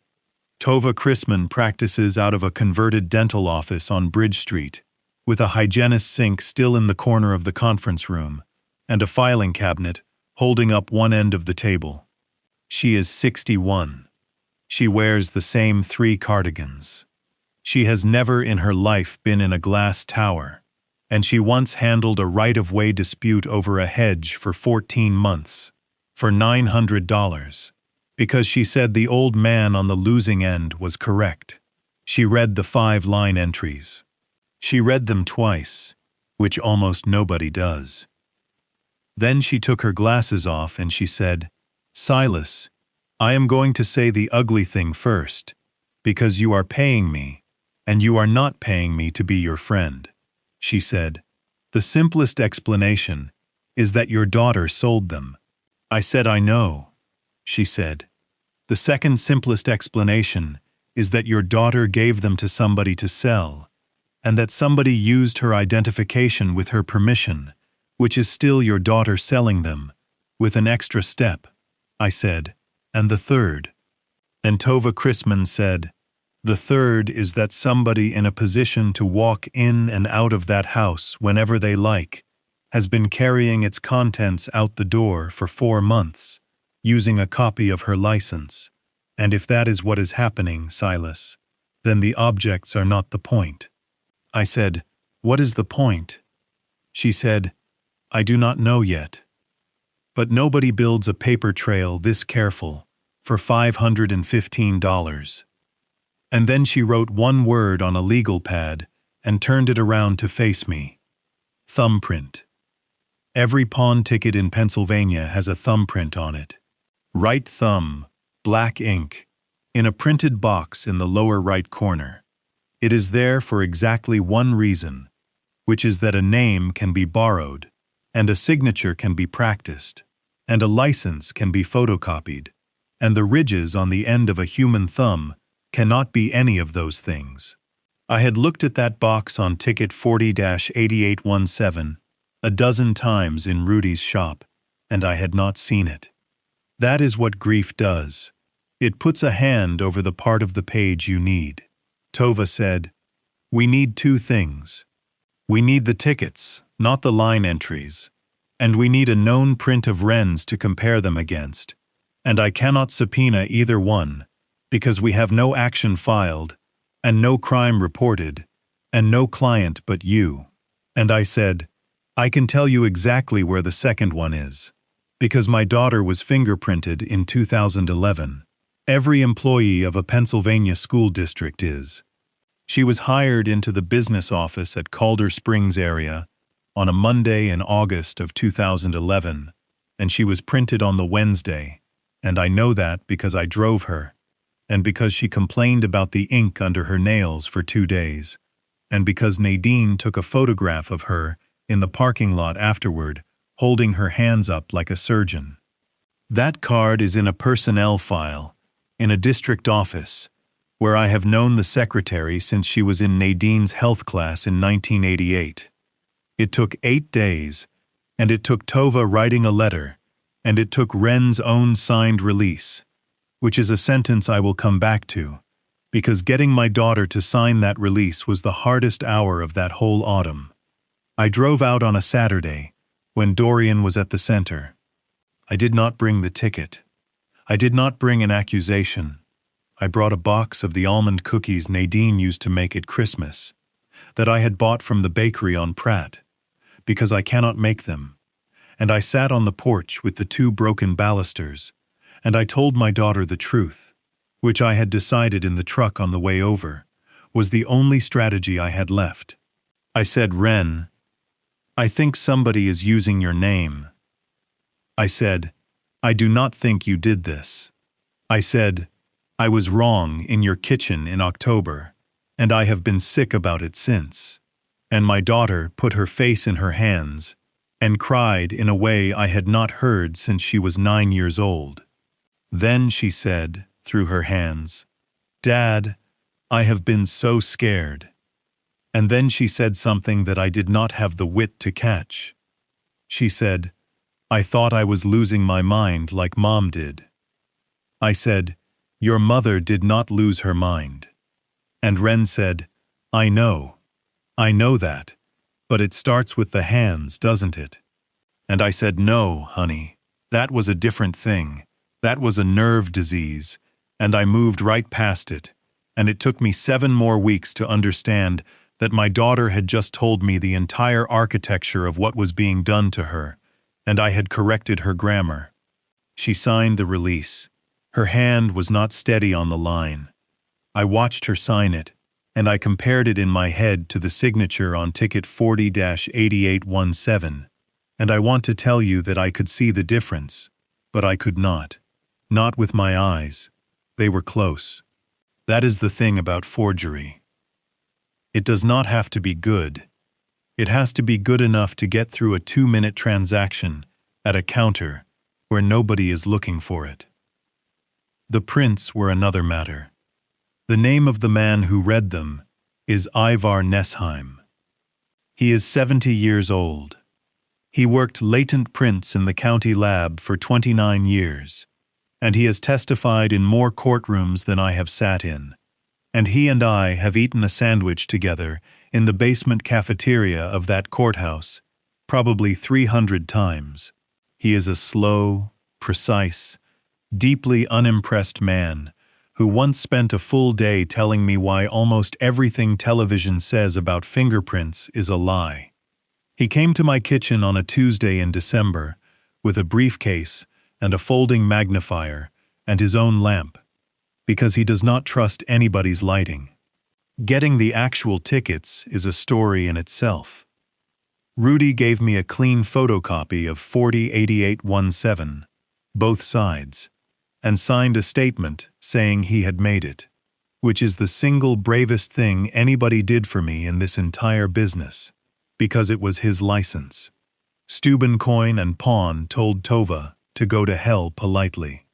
[SPEAKER 1] Tova Chrisman practices out of a converted dental office on Bridge Street, with a hygienist sink still in the corner of the conference room, and a filing cabinet holding up one end of the table. She is 61. She wears the same 3 cardigans. She has never in her life been in a glass tower, and she once handled a right-of-way dispute over a hedge for 14 months, for $900, because she said the old man on the losing end was correct. She read the 5-line entries. She read them twice, which almost nobody does. Then she took her glasses off and she said, "Silas, I am going to say the ugly thing first, because you are paying me, and you are not paying me to be your friend." She said, "The simplest explanation is that your daughter sold them." I said, "I know." She said, "The second simplest explanation is that your daughter gave them to somebody to sell, and that somebody used her identification with her permission, which is still your daughter selling them, with an extra step." I said, "And the third?" And Tova Chrisman said, "The third is that somebody in a position to walk in and out of that house whenever they like has been carrying its contents out the door for 4 months, using a copy of her license. And if that is what is happening, Silas, then the objects are not the point." I said, "What is the point?" She said, "I do not know yet. But nobody builds a paper trail this careful for $515. And then she wrote one word on a legal pad and turned it around to face me. Thumbprint. Every pawn ticket in Pennsylvania has a thumbprint on it. Right thumb, black ink, in a printed box in the lower right corner. It is there for exactly one reason, which is that a name can be borrowed, and a signature can be practiced, and a license can be photocopied, and the ridges on the end of a human thumb cannot be any of those things. I had looked at that box on ticket 40-8817 a dozen times in Rudy's shop, and I had not seen it. That is what grief does. It puts a hand over the part of the page you need. Tova said, "We need 2 things. We need the tickets, not the line entries, and we need a known print of Wren's to compare them against, and I cannot subpoena either one, because we have no action filed, and no crime reported, and no client but you." And I said, "I can tell you exactly where the second one is, because my daughter was fingerprinted in 2011. Every employee of a Pennsylvania school district is. She was hired into the business office at Calder Springs area on a Monday in August of 2011, and she was printed on the Wednesday, and I know that because I drove her, and because she complained about the ink under her nails for 2 days, and because Nadine took a photograph of her in the parking lot afterward, holding her hands up like a surgeon. That card is in a personnel file, in a district office, where I have known the secretary since she was in Nadine's health class in 1988. It took 8 days, and it took Tova writing a letter, and it took Wren's own signed release, which is a sentence I will come back to, because getting my daughter to sign that release was the hardest hour of that whole autumn. I drove out on a Saturday, when Dorian was at the center. I did not bring the ticket. I did not bring an accusation. I brought a box of the almond cookies Nadine used to make at Christmas, that I had bought from the bakery on Pratt, because I cannot make them, and I sat on the porch with the 2 broken balusters, and I told my daughter the truth, which I had decided in the truck on the way over, was the only strategy I had left. I said, "Wren, I think somebody is using your name." I said, "I do not think you did this." I said, "I was wrong in your kitchen in October, and I have been sick about it since." And my daughter put her face in her hands and cried in a way I had not heard since she was 9 years old. Then she said, through her hands, "Dad, I have been so scared." And then she said something that I did not have the wit to catch. She said, "I thought I was losing my mind like Mom did." I said, "Your mother did not lose her mind." And Ren said, I know that, but it starts with the hands, doesn't it?" And I said, "No, honey, that was a different thing. That was a nerve disease, and I moved right past it, and it took me 7 more weeks to understand that my daughter had just told me the entire architecture of what was being done to her, and I had corrected her grammar." She signed the release. Her hand was not steady on the line. I watched her sign it, and I compared it in my head to the signature on ticket 40-8817, and I want to tell you that I could see the difference, but I could not. Not with my eyes. They were close. That is the thing about forgery. It does not have to be good. It has to be good enough to get through a 2-minute transaction at a counter where nobody is looking for it. The prints were another matter. The name of the man who read them is Ivar Nesheim. He is 70 years old. He worked latent prints in the county lab for 29 years, and he has testified in more courtrooms than I have sat in, and he and I have eaten a sandwich together in the basement cafeteria of that courthouse probably 300 times. He is a slow, precise, deeply unimpressed man who once spent a full day telling me why almost everything television says about fingerprints is a lie. He came to my kitchen on a Tuesday in December with a briefcase and a folding magnifier and his own lamp, because he does not trust anybody's lighting. Getting the actual tickets is a story in itself. Rudy gave me a clean photocopy of 408817, both sides, and signed a statement saying he had made it, which is the single bravest thing anybody did for me in this entire business, because it was his license. Stubencoin and Pawn told Tova to go to hell politely.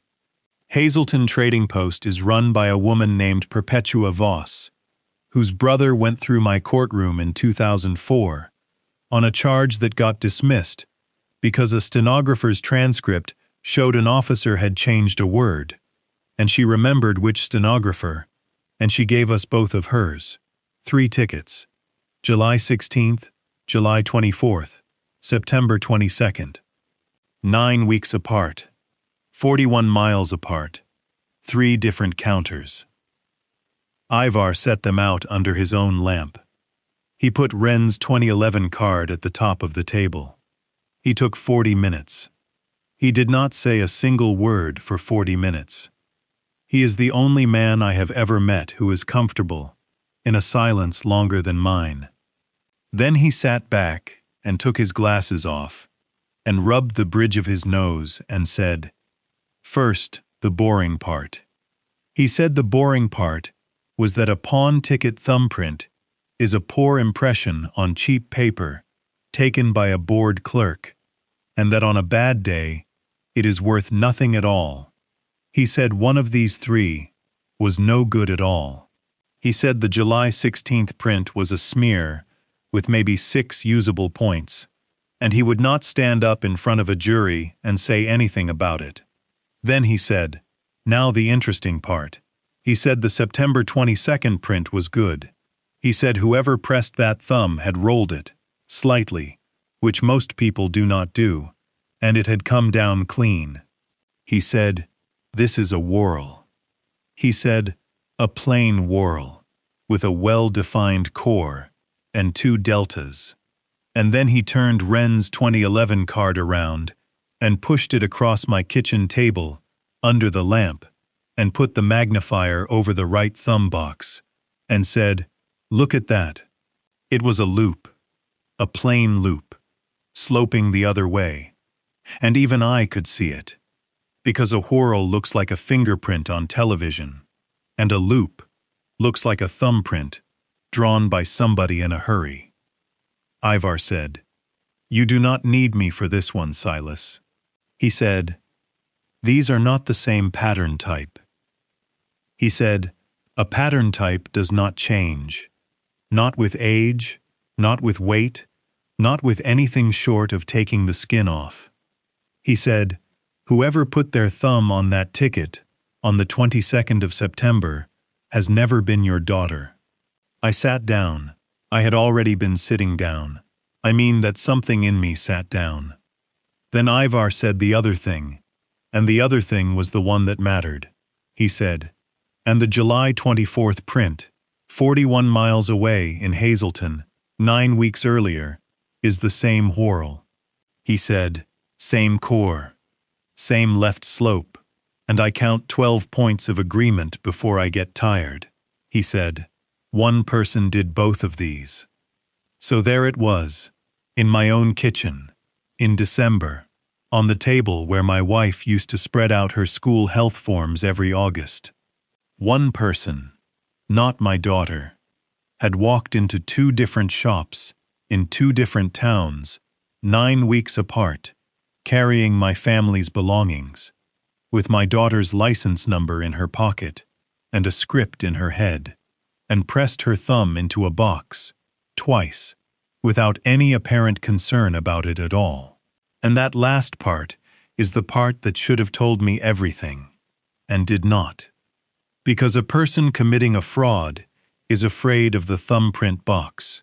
[SPEAKER 1] Hazelton Trading Post is run by a woman named Perpetua Voss, whose brother went through my courtroom in 2004 on a charge that got dismissed because a stenographer's transcript showed an officer had changed a word, and she remembered which stenographer, and she gave us both of hers. 3 tickets. July 16th, July 24th, September 22nd. 9 weeks apart. 41 miles apart. 3 different counters. Ivar set them out under his own lamp. He put Ren's 2011 card at the top of the table. He took 40 minutes. He did not say a single word for 40 minutes. He is the only man I have ever met who is comfortable in a silence longer than mine. Then he sat back and took his glasses off and rubbed the bridge of his nose and said, "First, the boring part." He said the boring part was that a pawn ticket thumbprint is a poor impression on cheap paper taken by a bored clerk, and that on a bad day, it is worth nothing at all. He said one of these 3 was no good at all. He said the July 16th print was a smear with maybe 6 usable points, and he would not stand up in front of a jury and say anything about it. Then he said, now the interesting part. He said the September 22nd print was good. He said whoever pressed that thumb had rolled it, slightly, which most people do not do, and it had come down clean. He said, this is a whorl. He said, a plain whorl, with a well-defined core and 2 deltas. And then he turned Ren's 2011 card around and pushed it across my kitchen table, under the lamp, and put the magnifier over the right thumb box, and said, look at that. It was a loop, a plain loop, sloping the other way. And even I could see it, because a whorl looks like a fingerprint on television, and a loop looks like a thumbprint drawn by somebody in a hurry. Ivar said, you do not need me for this one, Silas. He said, these are not the same pattern type. He said, a pattern type does not change. Not with age, not with weight, not with anything short of taking the skin off. He said, "Whoever put their thumb on that ticket on the 22nd of September has never been your daughter." I sat down. I had already been sitting down. I mean that something in me sat down. Then Ivar said the other thing, and the other thing was the one that mattered. He said, "And the July 24th print, 41 miles away in Hazleton, 9 weeks earlier, is the same whorl." He said, "Same core, same left slope, and I count 12 points of agreement before I get tired." He said, "One person did both of these." So there it was, in my own kitchen, in December, on the table where my wife used to spread out her school health forms every August. One person, not my daughter, had walked into 2 different shops, in 2 different towns, 9 weeks apart, carrying my family's belongings, with my daughter's license number in her pocket and a script in her head, and pressed her thumb into a box, twice, without any apparent concern about it at all. And that last part is the part that should have told me everything, and did not. Because a person committing a fraud is afraid of the thumbprint box.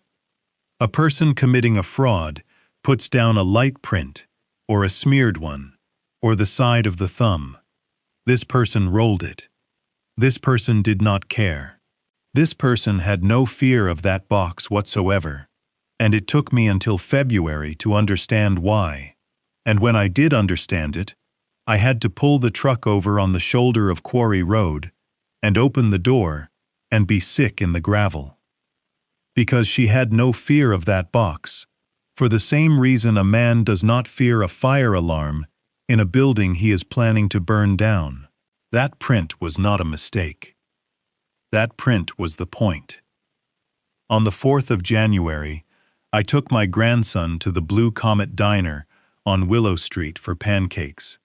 [SPEAKER 1] A person committing a fraud puts down a light print, or a smeared one, or the side of the thumb. This person rolled it. This person did not care. This person had no fear of that box whatsoever, and it took me until February to understand why. And when I did understand it, I had to pull the truck over on the shoulder of Quarry Road and open the door and be sick in the gravel. Because she had no fear of that box, for the same reason a man does not fear a fire alarm in a building he is planning to burn down. That print was not a mistake. That print was the point. On the 4th of January, I took my grandson to the Blue Comet Diner on Willow Street for pancakes,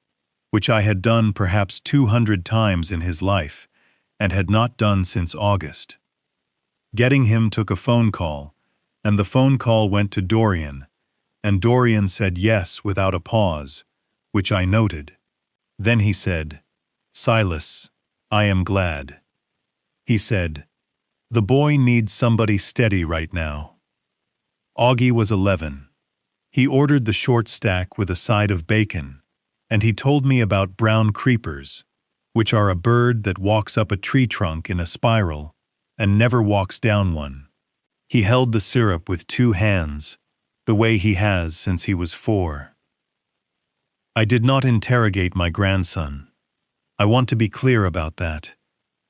[SPEAKER 1] which I had done perhaps 200 times in his life and had not done since August. Getting him took a phone call, and the phone call went to Dorian, and Dorian said yes without a pause, which I noted. Then he said, "Silas, I am glad." He said, "The boy needs somebody steady right now." Augie was 11. He ordered the short stack with a side of bacon, and he told me about brown creepers, which are a bird that walks up a tree trunk in a spiral and never walks down one. He held the syrup with 2 hands, the way he has since he was 4. I did not interrogate my grandson. I want to be clear about that,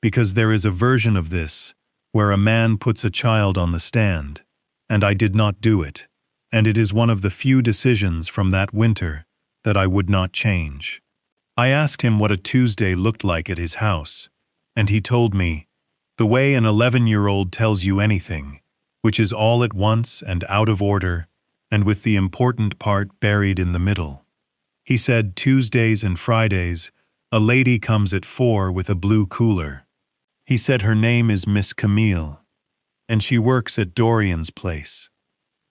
[SPEAKER 1] because there is a version of this where a man puts a child on the stand, and I did not do it, and it is one of the few decisions from that winter that I would not change. I asked him what a Tuesday looked like at his house, and he told me, the way an 11-year-old tells you anything, which is all at once and out of order, and with the important part buried in the middle. He said Tuesdays and Fridays, a lady comes at 4 with a blue cooler. He said her name is Miss Camille, and she works at Dorian's place.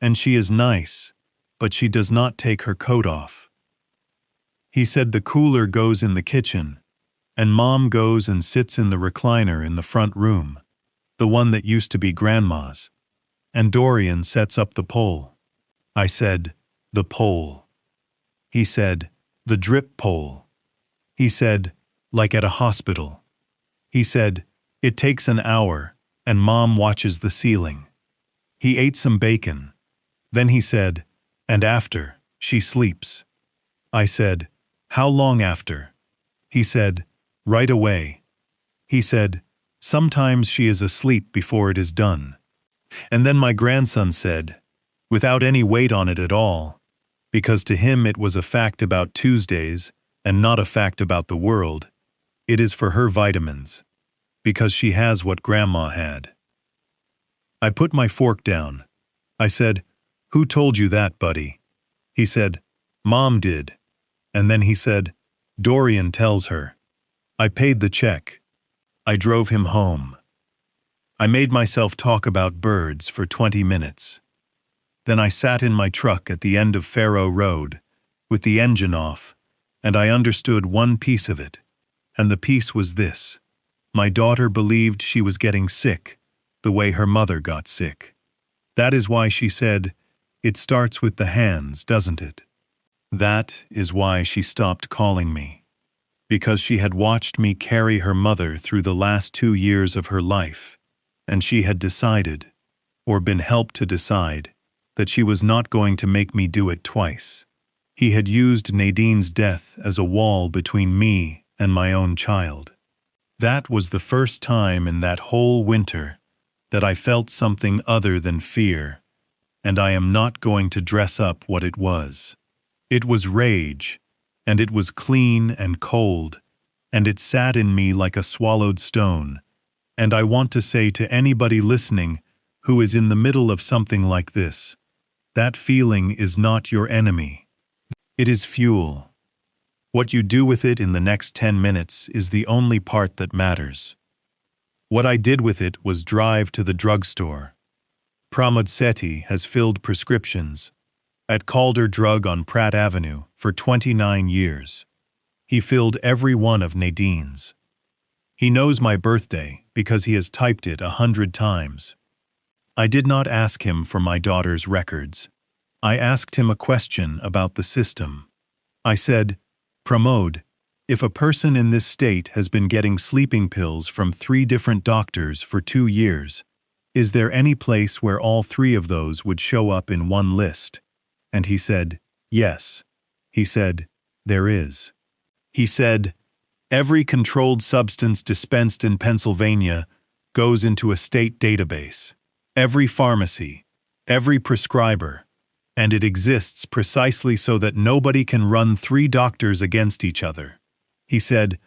[SPEAKER 1] And she is nice, but she does not take her coat off. He said the cooler goes in the kitchen, and Mom goes and sits in the recliner in the front room, the one that used to be Grandma's, and Dorian sets up the pole. I said, "The pole." He said, "The drip pole." He said, "Like at a hospital." He said, "It takes an hour, and Mom watches the ceiling." He ate some bacon. Then he said, "And after, she sleeps." I said, "How long after?" He said, "Right away." He said, "Sometimes she is asleep before it is done." And then my grandson said, without any weight on it at all, because to him it was a fact about Tuesdays and not a fact about the world, "It is for her vitamins, because she has what Grandma had." I put my fork down. I said, "Who told you that, buddy?" He said, "Mom did." And then he said, "Dorian tells her." I paid the check. I drove him home. I made myself talk about birds for 20 minutes. Then I sat in my truck at the end of Faro Road, with the engine off, and I understood one piece of it, and the piece was this. My daughter believed she was getting sick, the way her mother got sick. That is why she said, "It starts with the hands, doesn't it?" That is why she stopped calling me. Because she had watched me carry her mother through the last 2 years of her life, and she had decided, or been helped to decide, that she was not going to make me do it twice. He had used Nadine's death as a wall between me and my own child. That was the first time in that whole winter that I felt something other than fear, and I am not going to dress up what it was. It was rage, and it was clean and cold, and it sat in me like a swallowed stone, and I want to say to anybody listening who is in the middle of something like this, that feeling is not your enemy. It is fuel. What you do with it in the next 10 minutes is the only part that matters. What I did with it was drive to the drugstore. Pramod Sethi has filled prescriptions at Calder Drug on Pratt Avenue for 29 years. He filled every one of Nadine's. He knows my birthday because he has typed it 100 times. I did not ask him for my daughter's records. I asked him a question about the system. I said, "Pramod, if a person in this state has been getting sleeping pills from 3 different doctors for 2 years, is there any place where all 3 of those would show up in one list?" And he said, "Yes." He said, "There is." He said, "Every controlled substance dispensed in Pennsylvania goes into a state database. Every pharmacy, every prescriber, and it exists precisely so that nobody can run 3 doctors against each other." He said,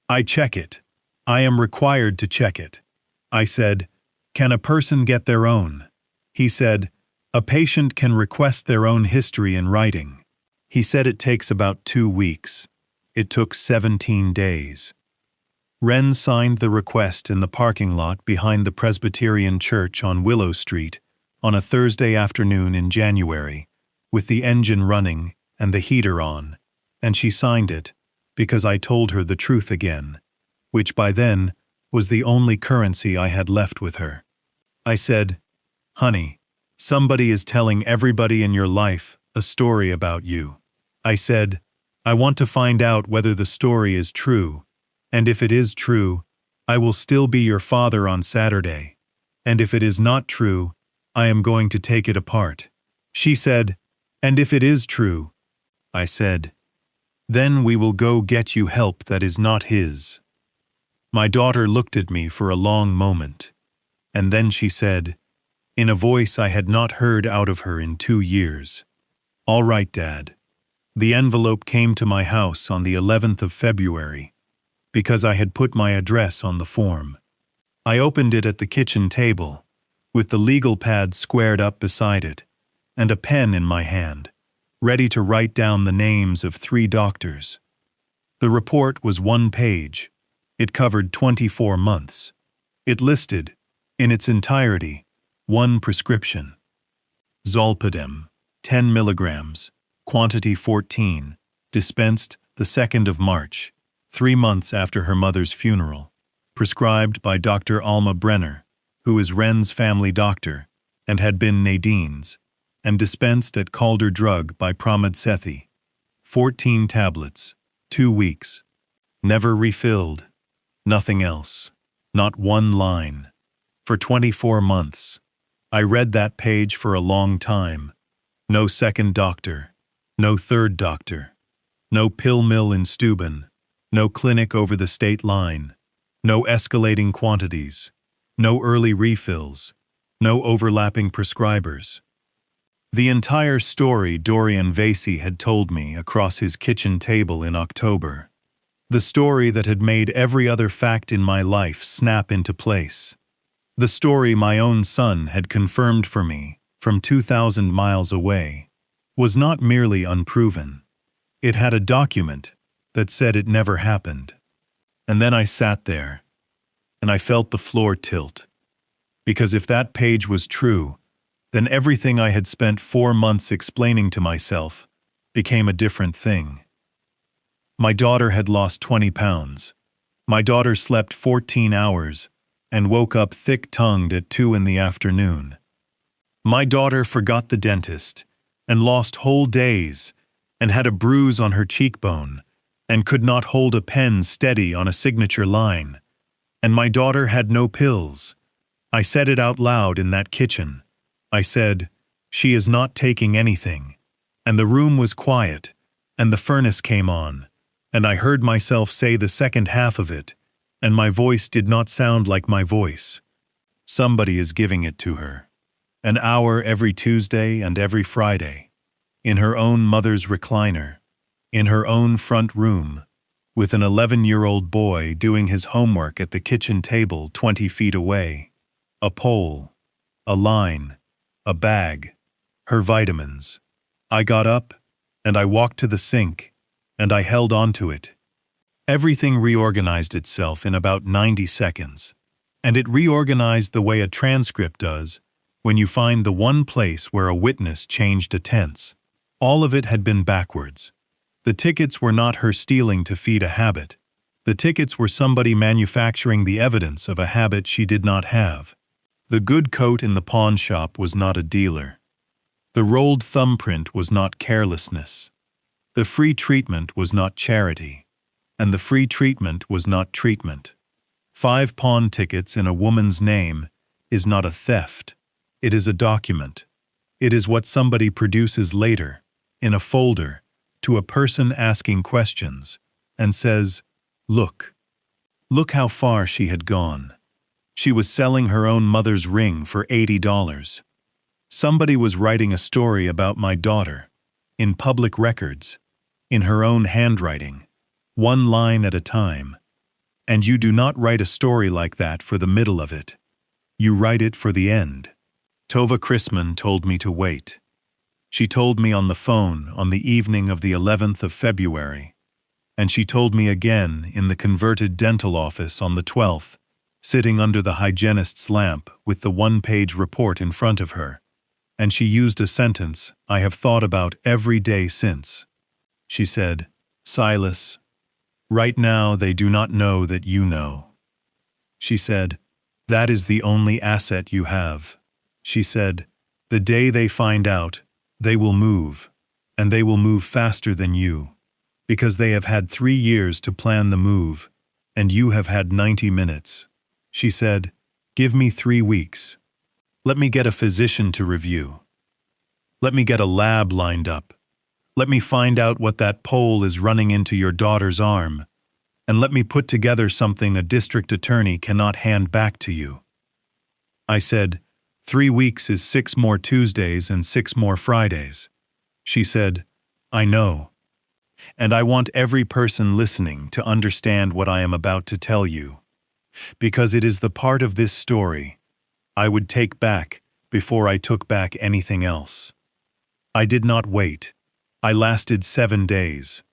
[SPEAKER 1] "I check it. I am required to check it." I said, "Can a person get their own?" He said, "A patient can request their own history in writing." He said it takes about 2 weeks. It took 17 days. Wren signed the request in the parking lot behind the Presbyterian Church on Willow Street on a Thursday afternoon in January, with the engine running and the heater on, and she signed it because I told her the truth again, which by then was the only currency I had left with her. I said, "Honey, somebody is telling everybody in your life a story about you." I said, "I want to find out whether the story is true, and if it is true, I will still be your father on Saturday, and if it is not true, I am going to take it apart." She said, "And if it is true?" I said, "Then we will go get you help that is not his." My daughter looked at me for a long moment, and then she said, in a voice I had not heard out of her in 2 years, "All right, Dad." The envelope came to my house on the 11th of February, because I had put my address on the form. I opened it at the kitchen table, with the legal pad squared up beside it, and a pen in my hand, ready to write down the names of 3 doctors. The report was 1 page. It covered 24 months. It listed, in its entirety, 1 prescription. Zolpidem, 10 milligrams, quantity 14, dispensed the 2nd of March, 3 months after her mother's funeral, prescribed by Dr. Alma Brenner, who is Wren's family doctor, and had been Nadine's, and dispensed at Calder Drug by Pramod Sethi. 14 tablets, 2 weeks. Never refilled. Nothing else. Not 1 line. For 24 months. I read that page for a long time. No second doctor. No third doctor. No pill mill in Steuben. No clinic over the state line. No escalating quantities. No early refills. No overlapping prescribers. The entire story Dorian Vasey had told me across his kitchen table in October. The story that had made every other fact in my life snap into place. The story my own son had confirmed for me from 2,000 miles away was not merely unproven. It had a document that said it never happened. And then I sat there, and I felt the floor tilt. because if that page was true, then everything I had spent 4 months explaining to myself became a different thing. My daughter had lost 20 pounds. My daughter slept 14 hours and woke up thick-tongued at 2 in the afternoon. My daughter forgot the dentist and lost whole days and had a bruise on her cheekbone and could not hold a pen steady on a signature line. And my daughter had no pills. I said it out loud in that kitchen. I said, "She is not taking anything." And the room was quiet, and the furnace came on, and I heard myself say the second half of it, and my voice did not sound like my voice. Somebody is giving it to her. An hour every Tuesday and every Friday, in her own mother's recliner, in her own front room, with an 11-year-old boy doing his homework at the kitchen table 20 feet away. A pole, a line, a bag, her vitamins. I got up, and I walked to the sink, and I held onto it. Everything reorganized itself in about 90 seconds, and it reorganized the way a transcript does when you find the one place where a witness changed a tense. All of it had been backwards. The tickets were not her stealing to feed a habit. The tickets were somebody manufacturing the evidence of a habit she did not have. The good coat in the pawn shop was not a dealer. The rolled thumbprint was not carelessness. The free treatment was not charity. And the free treatment was not treatment. 5 pawn tickets in a woman's name is not a theft. It is a document. It is what somebody produces later, in a folder, to a person asking questions, and says, "Look. Look how far she had gone. She was selling her own mother's ring for $80. Somebody was writing a story about my daughter, in public records, in her own handwriting, one line at a time. And you do not write a story like that for the middle of it. You write it for the end." Tova Chrisman told me to wait. She told me on the phone on the evening of the 11th of February, and she told me again in the converted dental office on the 12th, sitting under the hygienist's lamp with the one-page report in front of her, and she used a sentence I have thought about every day since. She said, "Silas, right now they do not know that you know." She said, "That is the only asset you have." She said, "The day they find out, they will move, and they will move faster than you, because they have had 3 years to plan the move, and you have had 90 minutes. She said, "Give me 3 weeks. Let me get a physician to review. Let me get a lab lined up. Let me find out what that pole is running into your daughter's arm, and let me put together something a district attorney cannot hand back to you." I said, 3 weeks is 6 more Tuesdays and 6 more Fridays. She said, "I know. And I want every person listening to understand what I am about to tell you, because it is the part of this story I would take back before I took back anything else. I did not wait. I lasted 7 days.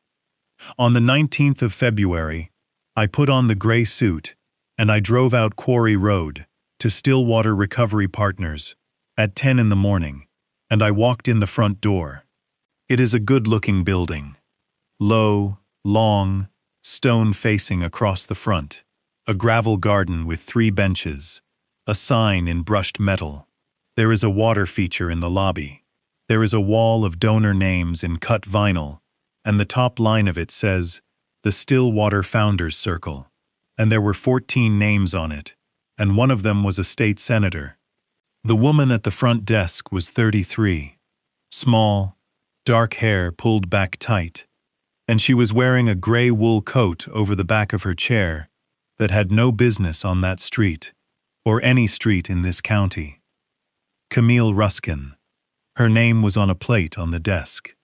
[SPEAKER 1] On the 19th of February, I put on the gray suit, and I drove out Quarry Road to Stillwater Recovery Partners at 10 in the morning, and I walked in the front door. It is a good-looking building. Low, long, stone facing across the front, a gravel garden with 3 benches, a sign in brushed metal. There is a water feature in the lobby. There is a wall of donor names in cut vinyl, and the top line of it says, "The Stillwater Founders Circle," and there were 14 names on it, and one of them was a state senator. The woman at the front desk was 33, small, dark hair pulled back tight, and she was wearing a gray wool coat over the back of her chair that had no business on that street, or any street in this county. Camille Ruskin. Her name was on a plate on the desk.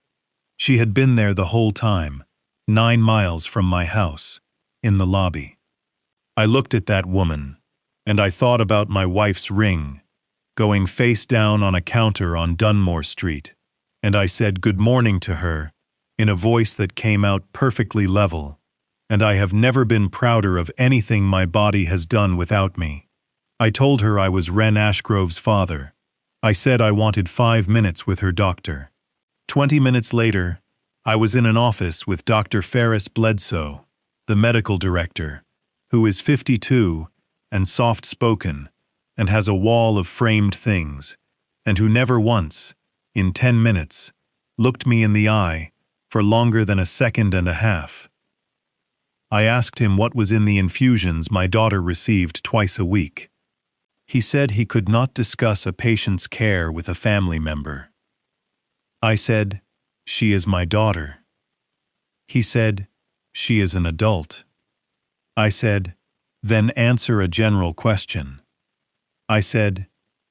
[SPEAKER 1] She had been there the whole time, 9 miles from my house, in the lobby. I looked at that woman, and I thought about my wife's ring, going face down on a counter on Dunmore Street, and I said good morning to her, in a voice that came out perfectly level, and I have never been prouder of anything my body has done without me. I told her I was Wren Ashgrove's father. I said I wanted 5 minutes with her doctor. 20 minutes later, I was in an office with Dr. Ferris Bledsoe, the medical director, who is 52 and soft-spoken and has a wall of framed things, and who never once, in 10 minutes, looked me in the eye for longer than a second and a half. I asked him what was in the infusions my daughter received twice a week. He said he could not discuss a patient's care with a family member. I said, "She is my daughter." He said, "She is an adult." I said, "Then answer a general question." I said,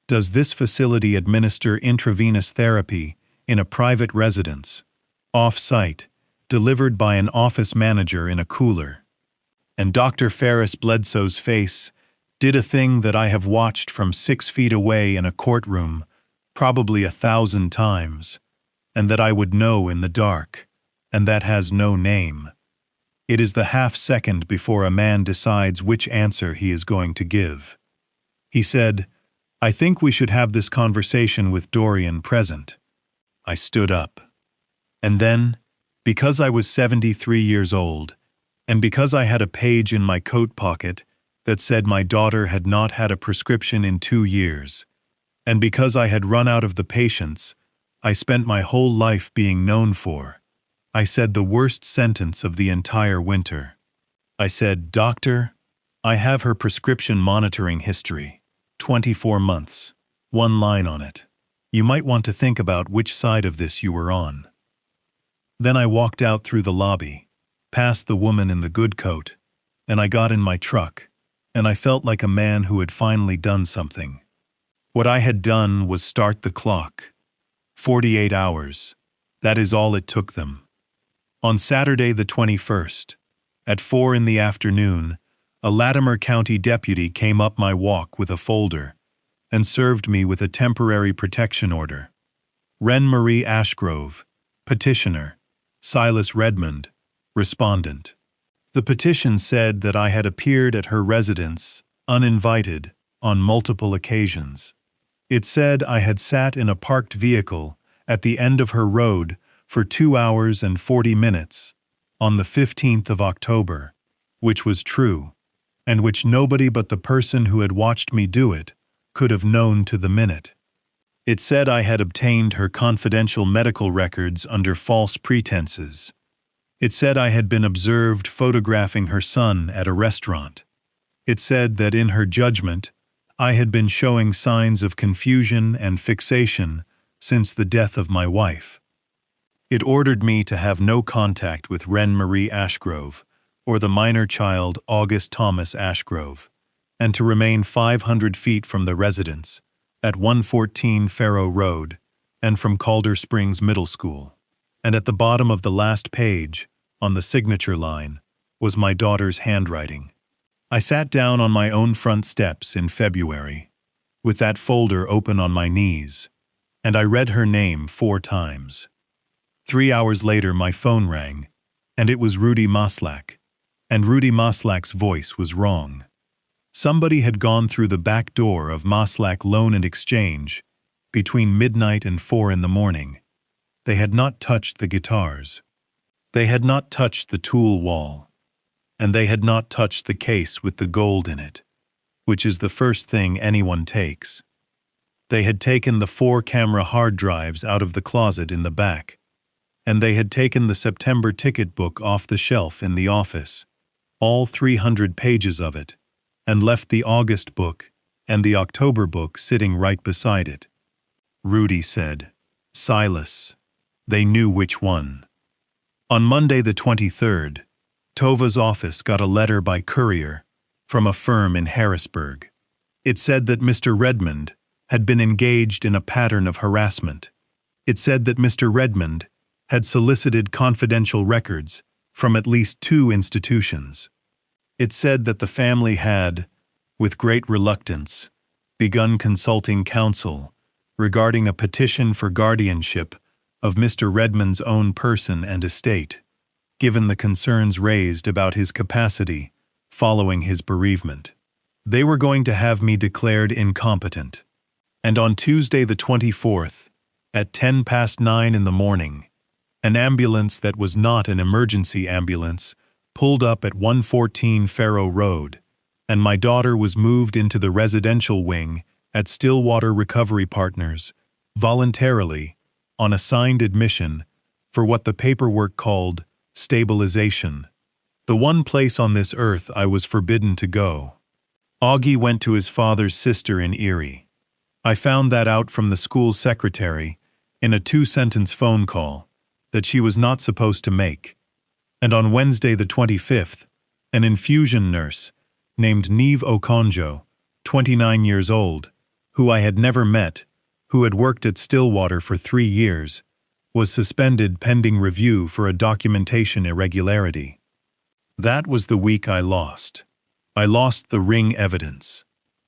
[SPEAKER 1] "Does this facility administer intravenous therapy in a private residence, off-site, delivered by an office manager in a cooler?" And Dr. Ferris Bledsoe's face did a thing that I have watched from 6 feet away in a courtroom probably 1,000 times, and that I would know in the dark, and that has no name. It is the half-second before a man decides which answer he is going to give. He said, "I think we should have this conversation with Dorian present." I stood up. And then, because I was 73 years old, and because I had a page in my coat pocket that said my daughter had not had a prescription in 2 years, and because I had run out of the patients I spent my whole life being known for, I said the worst sentence of the entire winter. I said, "Doctor, I have her prescription monitoring history, 24 months, 1 line on it. You might want to think about which side of this you were on." Then I walked out through the lobby, past the woman in the good coat, and I got in my truck, and I felt like a man who had finally done something. What I had done was start the clock. 48 hours. That is all it took them. On Saturday the 21st, at 4 in the afternoon, a Latimer County deputy came up my walk with a folder and served me with a temporary protection order. Wren Marie Ashgrove, petitioner. Silas Redmond, respondent. The petition said that I had appeared at her residence, uninvited, on multiple occasions. It said I had sat in a parked vehicle at the end of her road for 2 hours and 40 minutes on the 15th of October, which was true, and which nobody but the person who had watched me do it could have known to the minute. It said I had obtained her confidential medical records under false pretenses. It said I had been observed photographing her son at a restaurant. It said that in her judgment, I had been showing signs of confusion and fixation since the death of my wife. It ordered me to have no contact with Wren Marie Ashgrove or the minor child August Thomas Ashgrove, and to remain 500 feet from the residence at 114 Faro Road and from Calder Springs Middle School. And at the bottom of the last page, on the signature line, was my daughter's handwriting. I sat down on my own front steps in February, with that folder open on my knees, and I read her name 4 times. 3 hours later my phone rang, and it was Rudy Maslach, and Rudy Maslach's voice was wrong. Somebody had gone through the back door of Maslach Loan and Exchange between midnight and 4 in the morning. They had not touched the guitars. They had not touched the tool wall. And they had not touched the case with the gold in it, which is the first thing anyone takes. They had taken the 4-camera hard drives out of the closet in the back, and they had taken the September ticket book off the shelf in the office, all 300 pages of it, and left the August book and the October book sitting right beside it. Rudy said, "Silas." They knew which one. On Monday the 23rd, Tova's office got a letter by courier from a firm in Harrisburg. It said that Mr. Redmond had been engaged in a pattern of harassment. It said that Mr. Redmond had solicited confidential records from at least 2 institutions. It said that the family had, with great reluctance, begun consulting counsel regarding a petition for guardianship of Mr. Redmond's own person and estate, given the concerns raised about his capacity following his bereavement. They were going to have me declared incompetent. And on Tuesday the 24th, at 9:10 in the morning, an ambulance that was not an emergency ambulance pulled up at 114 Faro Road, and my daughter was moved into the residential wing at Stillwater Recovery Partners, voluntarily, on assigned admission, for what the paperwork called stabilization, the one place on this earth I was forbidden to go. Augie went to his father's sister in Erie. I found that out from the school secretary in a 2-sentence phone call that she was not supposed to make. And on Wednesday the 25th, an infusion nurse named Neve Okonjo, 29 years old, who I had never met, who had worked at Stillwater for 3 years, was suspended pending review for a documentation irregularity. That was the week I lost. I lost the ring evidence,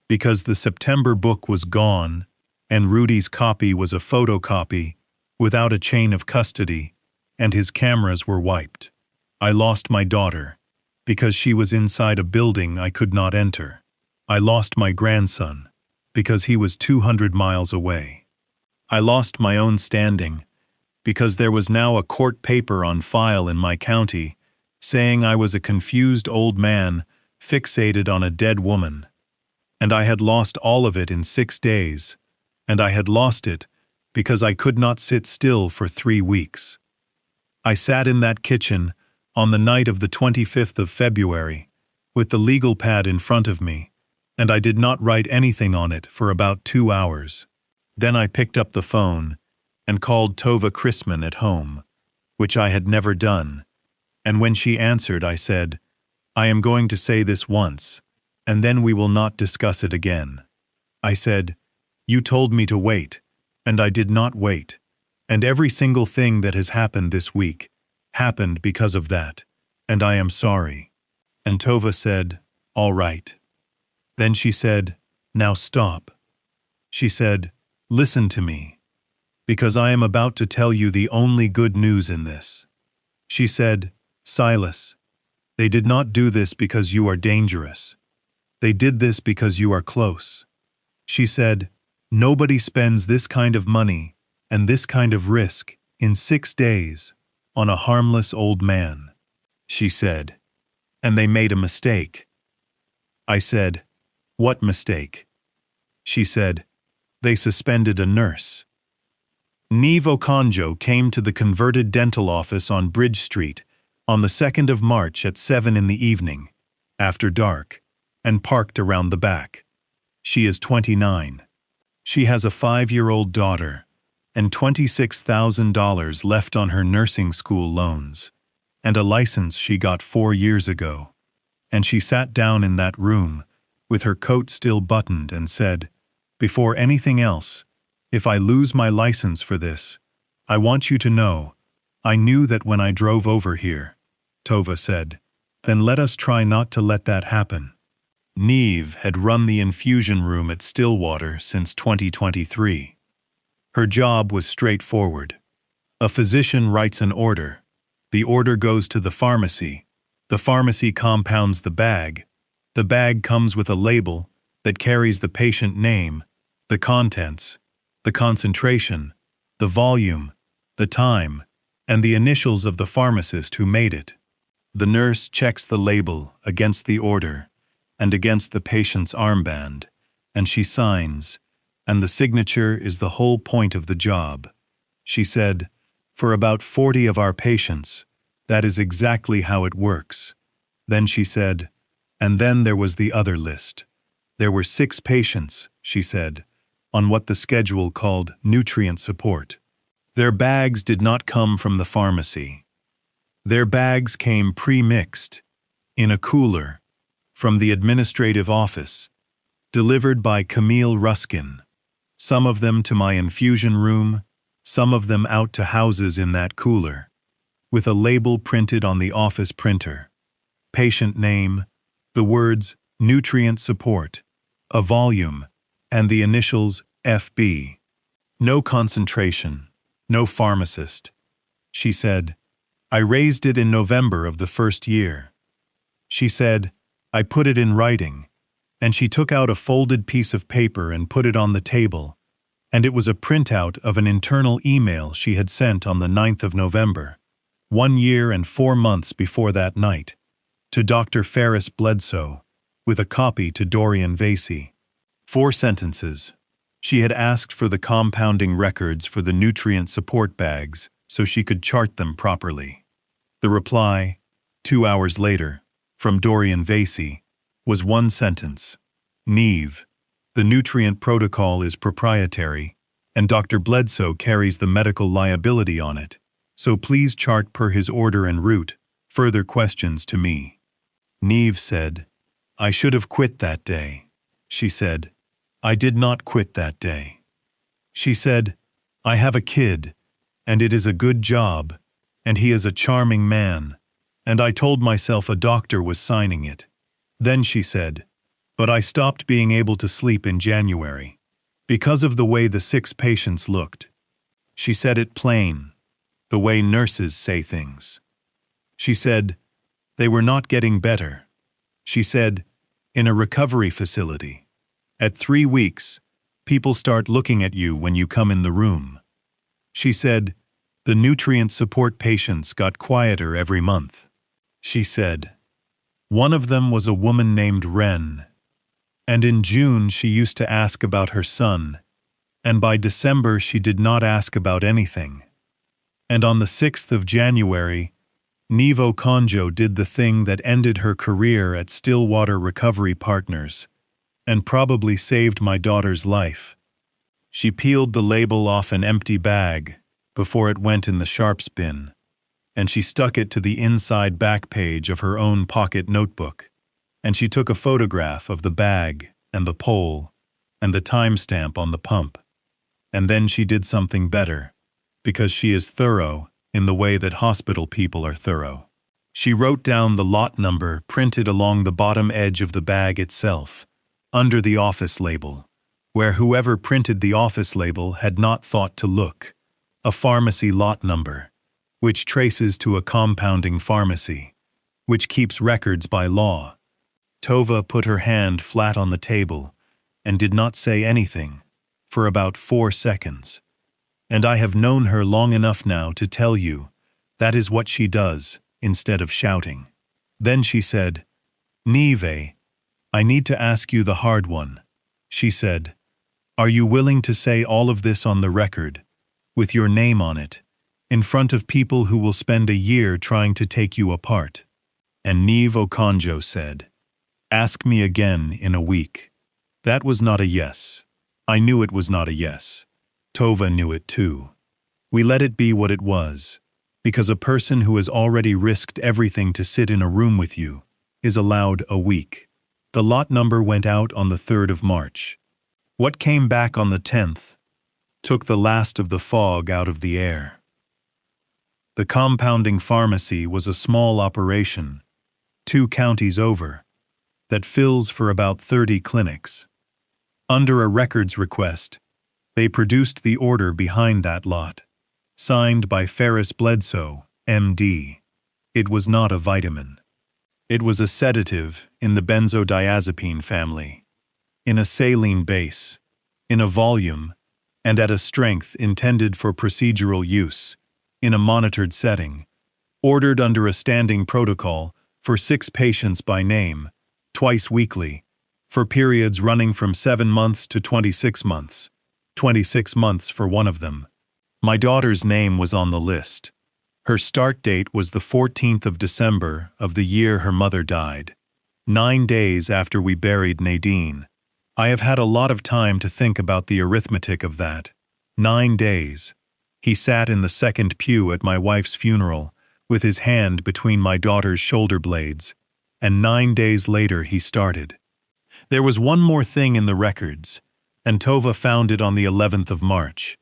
[SPEAKER 1] because the September book was gone, and Rudy's copy was a photocopy, without a chain of custody, and his cameras were wiped. I lost my daughter, because she was inside a building I could not enter. I lost my grandson, because he was 200 miles away. I lost my own standing, because there was now a court paper on file in my county saying I was a confused old man fixated on a dead woman. And I had lost all of it in 6 days, and I had lost it because I could not sit still for 3 weeks. I sat in that kitchen on the night of the 25th of February, with the legal pad in front of me, and I did not write anything on it for about 2 hours. Then I picked up the phone and called Tova Chrisman at home, which I had never done, and when she answered I said, "I am going to say this once, and then we will not discuss it again." I said, "You told me to wait, and I did not wait, and every single thing that has happened this week happened because of that, and I am sorry." And Tova said, "All right." Then she said, "Now stop." She said, "Listen to me, because I am about to tell you the only good news in this." She said, "Silas, they did not do this because you are dangerous. They did this because you are close." She said, "Nobody spends this kind of money and this kind of risk in 6 days on a harmless old man." She said, "And they made a mistake." I said, "What mistake?" She said, "They suspended a nurse." Neve Okonjo came to the converted dental office on Bridge Street on the 2nd of March at 7 in the evening, after dark, and parked around the back. She is 29. She has a 5-year-old daughter and $26,000 left on her nursing school loans, and a license she got 4 years ago. And she sat down in that room, with her coat still buttoned, and said, "Before anything else, if I lose my license for this, I want you to know, I knew that when I drove over here." Tova said, "Then let us try not to let that happen." Neve had run the infusion room at Stillwater since 2023. Her job was straightforward. A physician writes an order. The order goes to the pharmacy. The pharmacy compounds the bag. The bag comes with a label that carries the patient name, the contents, the concentration, the volume, the time, and the initials of the pharmacist who made it. The nurse checks the label against the order and against the patient's armband, and she signs, and the signature is the whole point of the job. She said, "For about 40 of our patients, that is exactly how it works." Then she said, "And then there was the other list. There were 6 patients," she said, on what the schedule called nutrient support. Their bags did not come from the pharmacy. Their bags came pre-mixed, in a cooler, from the administrative office, delivered by Camille Ruskin, some of them to my infusion room, some of them out to houses in that cooler, with a label printed on the office printer, patient name, the words nutrient support, a volume, and the initials FB. No concentration, no pharmacist. She said, "I raised it in November of the first year." She said, "I put it in writing, and she took out a folded piece of paper and put it on the table, and it was a printout of an internal email she had sent on the 9th of November, 1 year and 4 months before that night, to Dr. Ferris Bledsoe, with a copy to Dorian Vasey. 4 sentences. She had asked for the compounding records for the nutrient support bags so she could chart them properly. The reply, 2 hours later, from Dorian Vasey, was 1 sentence. Neve, the nutrient protocol is proprietary, and Dr. Bledsoe carries the medical liability on it, so please chart per his order en route. Further questions to me. Neve said, I should have quit that day. She said, I did not quit that day. She said, I have a kid, and it is a good job, and he is a charming man, and I told myself a doctor was signing it. Then she said, but I stopped being able to sleep in January, because of the way the 6 patients looked. She said it plain, the way nurses say things. She said, they were not getting better. She said, in a recovery facility, at 3 weeks, people start looking at you when you come in the room. She said, the nutrient support patients got quieter every month. She said, one of them was a woman named Wren, and in June she used to ask about her son, and by December she did not ask about anything. And on the 6th of January, Neve Okonjo did the thing that ended her career at Stillwater Recovery Partners, and probably saved my daughter's life. She peeled the label off an empty bag before it went in the sharps bin, and she stuck it to the inside back page of her own pocket notebook, and she took a photograph of the bag and the pole and the timestamp on the pump. And then she did something better, because she is thorough in the way that hospital people are thorough. She wrote down the lot number printed along the bottom edge of the bag itself, under the office label, where whoever printed the office label had not thought to look, a pharmacy lot number, which traces to a compounding pharmacy, which keeps records by law. Tova put her hand flat on the table and did not say anything for about 4 seconds. And I have known her long enough now to tell you that is what she does instead of shouting. Then she said, Neve, I need to ask you the hard one. She said, are you willing to say all of this on the record, with your name on it, in front of people who will spend a year trying to take you apart? And Neve Okonjo said, ask me again in a week. That was not a yes. I knew it was not a yes. Tova knew it too. We let it be what it was, because a person who has already risked everything to sit in a room with you is allowed a week. The lot number went out on the 3rd of March. What came back on the 10th took the last of the fog out of the air. The compounding pharmacy was a small operation, 2 counties over, that fills for about 30 clinics. Under a records request, they produced the order behind that lot, signed by Ferris Bledsoe, MD. It was not a vitamin. It was a sedative in the benzodiazepine family, in a saline base, in a volume, and at a strength intended for procedural use, in a monitored setting, ordered under a standing protocol for 6 patients by name, twice weekly, for periods running from 7 months to 26 months, 26 months for one of them. My daughter's name was on the list. Her start date was the 14th of December of the year her mother died, 9 days after we buried Nadine. I have had a lot of time to think about the arithmetic of that. 9 days. He sat in the second pew at my wife's funeral, with his hand between my daughter's shoulder blades, and 9 days later he started. There was one more thing in the records, and Tova found it on the 11th of March,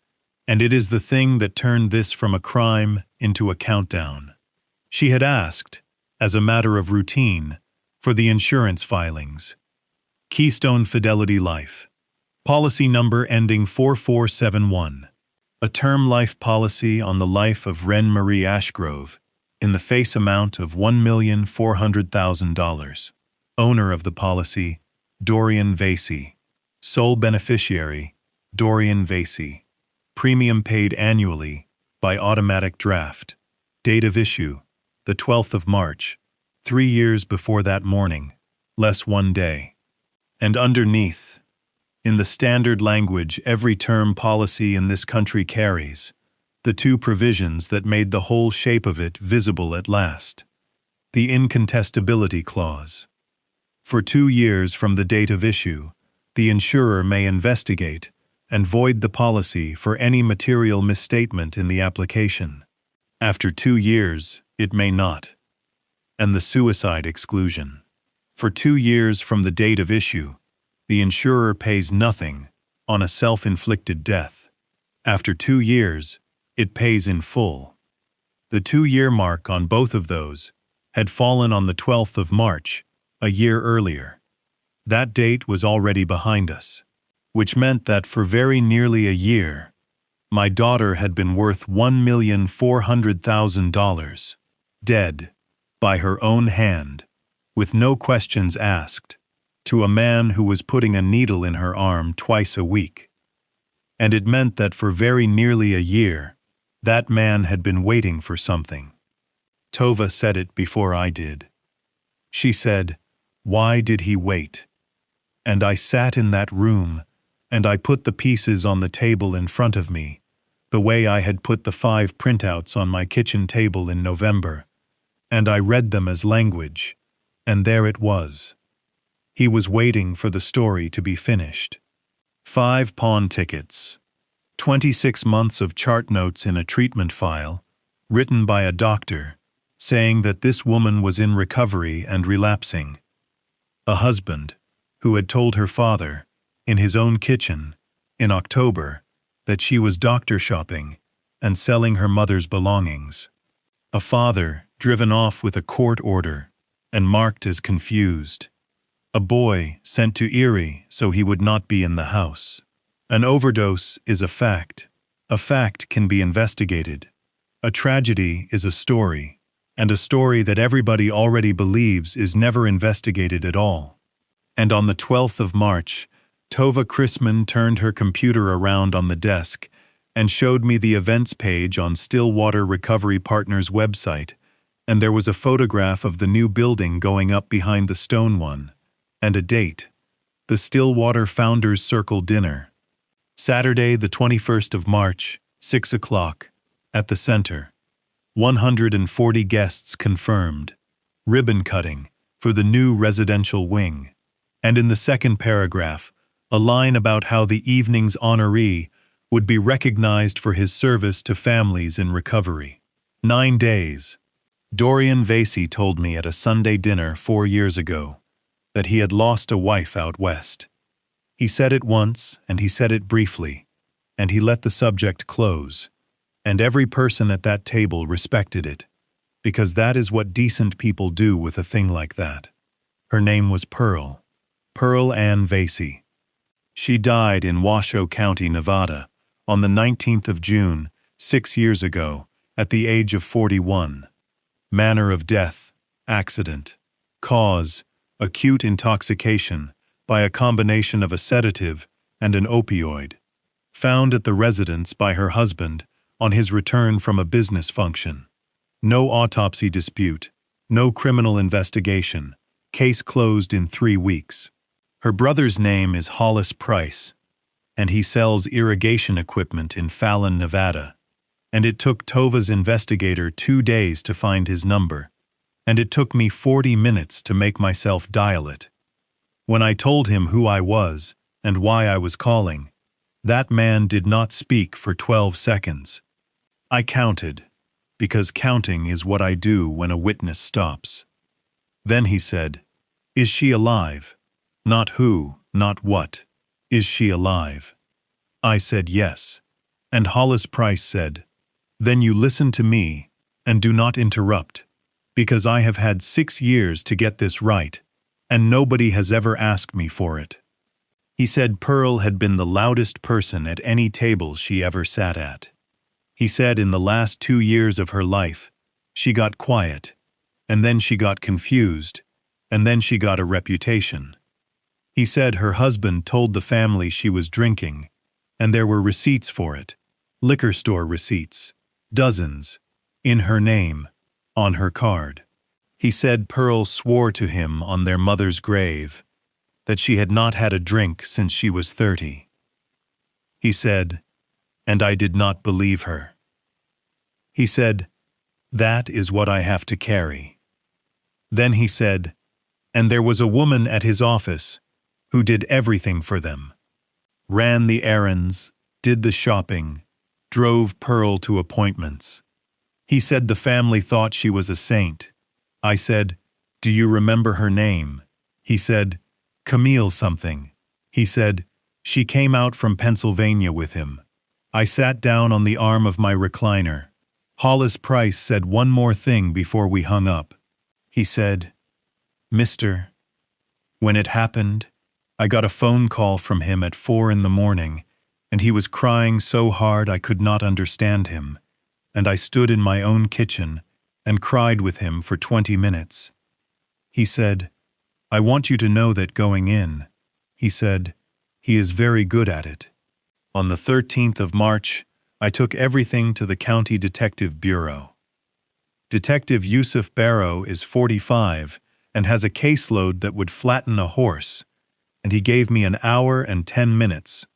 [SPEAKER 1] and it is the thing that turned this from a crime into a countdown. She had asked, as a matter of routine, for the insurance filings. Keystone Fidelity Life. Policy number ending 4471. A term life policy on the life of Wren Marie Ashgrove, in the face amount of $1,400,000. Owner of the policy, Dorian Vasey. Sole beneficiary, Dorian Vasey. Premium paid annually, by automatic draft. Date of issue, the 12th of March, 3 years before that morning, less 1 day. And underneath, in the standard language every term policy in this country carries, the two provisions that made the whole shape of it visible at last. The incontestability clause. For 2 years from the date of issue, the insurer may investigate and void the policy for any material misstatement in the application. After 2 years, it may not. And the suicide exclusion. For 2 years from the date of issue, the insurer pays nothing on a self-inflicted death. After 2 years, it pays in full. The 2-year mark on both of those had fallen on the 12th of March, a year earlier. That date was already behind us, which meant that for very nearly a year, my daughter had been worth $1,400,000, dead, by her own hand, with no questions asked, to a man who was putting a needle in her arm twice a week. And it meant that for very nearly a year, that man had been waiting for something. Tova said it before I did. She said, "Why did he wait?" And I sat in that room, and I put the pieces on the table in front of me, the way I had put the 5 printouts on my kitchen table in November, and I read them as language, and there it was. He was waiting for the story to be finished. 5 pawn tickets. 26 months of chart notes in a treatment file, written by a doctor, saying that this woman was in recovery and relapsing. A husband, who had told her father, in his own kitchen, in October, that she was doctor shopping and selling her mother's belongings. A father driven off with a court order and marked as confused. A boy sent to Erie so he would not be in the house. An overdose is a fact. A fact can be investigated. A tragedy is a story, and a story that everybody already believes is never investigated at all. And on the 12th of March, Tova Chrisman turned her computer around on the desk and showed me the events page on Stillwater Recovery Partners' website, and there was a photograph of the new building going up behind the stone one, and a date, the Stillwater Founders Circle dinner. Saturday, the 21st of March, 6 o'clock, at the center. 140 guests confirmed. Ribbon cutting for the new residential wing. And in the second paragraph, a line about how the evening's honoree would be recognized for his service to families in recovery. 9 days. Dorian Vasey told me at a Sunday dinner 4 years ago that he had lost a wife out west. He said it once, and he said it briefly, and he let the subject close, and every person at that table respected it, because that is what decent people do with a thing like that. Her name was Pearl Ann Vasey. She died in Washoe County, Nevada, on the 19th of June, 6 years ago, at the age of 41. Manner of death, accident. Cause, acute intoxication, by a combination of a sedative and an opioid. Found at the residence by her husband on his return from a business function. No autopsy dispute, no criminal investigation, case closed in 3 weeks. Her brother's name is Hollis Price, and he sells irrigation equipment in Fallon, Nevada. And it took Tova's investigator 2 days to find his number, and it took me 40 minutes to make myself dial it. When I told him who I was and why I was calling, that man did not speak for 12 seconds. I counted, because counting is what I do when a witness stops. Then he said, "Is she alive? Not who, not what. Is she alive?" I said yes, and Hollis Price said, "Then you listen to me and do not interrupt, because I have had 6 years to get this right, and nobody has ever asked me for it." He said Pearl had been the loudest person at any table she ever sat at. He said in the last 2 years of her life, she got quiet, and then she got confused, and then she got a reputation. He said her husband told the family she was drinking, and there were receipts for it, liquor store receipts, dozens, in her name, on her card. He said Pearl swore to him on their mother's grave that she had not had a drink since she was 30. He said, and I did not believe her. He said, that is what I have to carry. Then he said, and there was a woman at his office who did everything for them, ran the errands, did the shopping, drove Pearl to appointments. He said the family thought she was a saint. I said, do you remember her name? He said, Camille something. He said, she came out from Pennsylvania with him. I sat down on the arm of my recliner. Hollis Price said one more thing before we hung up. He said, Mister, when it happened, I got a phone call from him at 4 a.m, and he was crying so hard I could not understand him, and I stood in my own kitchen and cried with him for 20 minutes. He said, I want you to know that going in, he said, he is very good at it. On the 13th of March, I took everything to the County Detective Bureau. Detective Yusuf Barrow is 45 and has a caseload that would flatten a horse, and he gave me an hour and 10 minutes,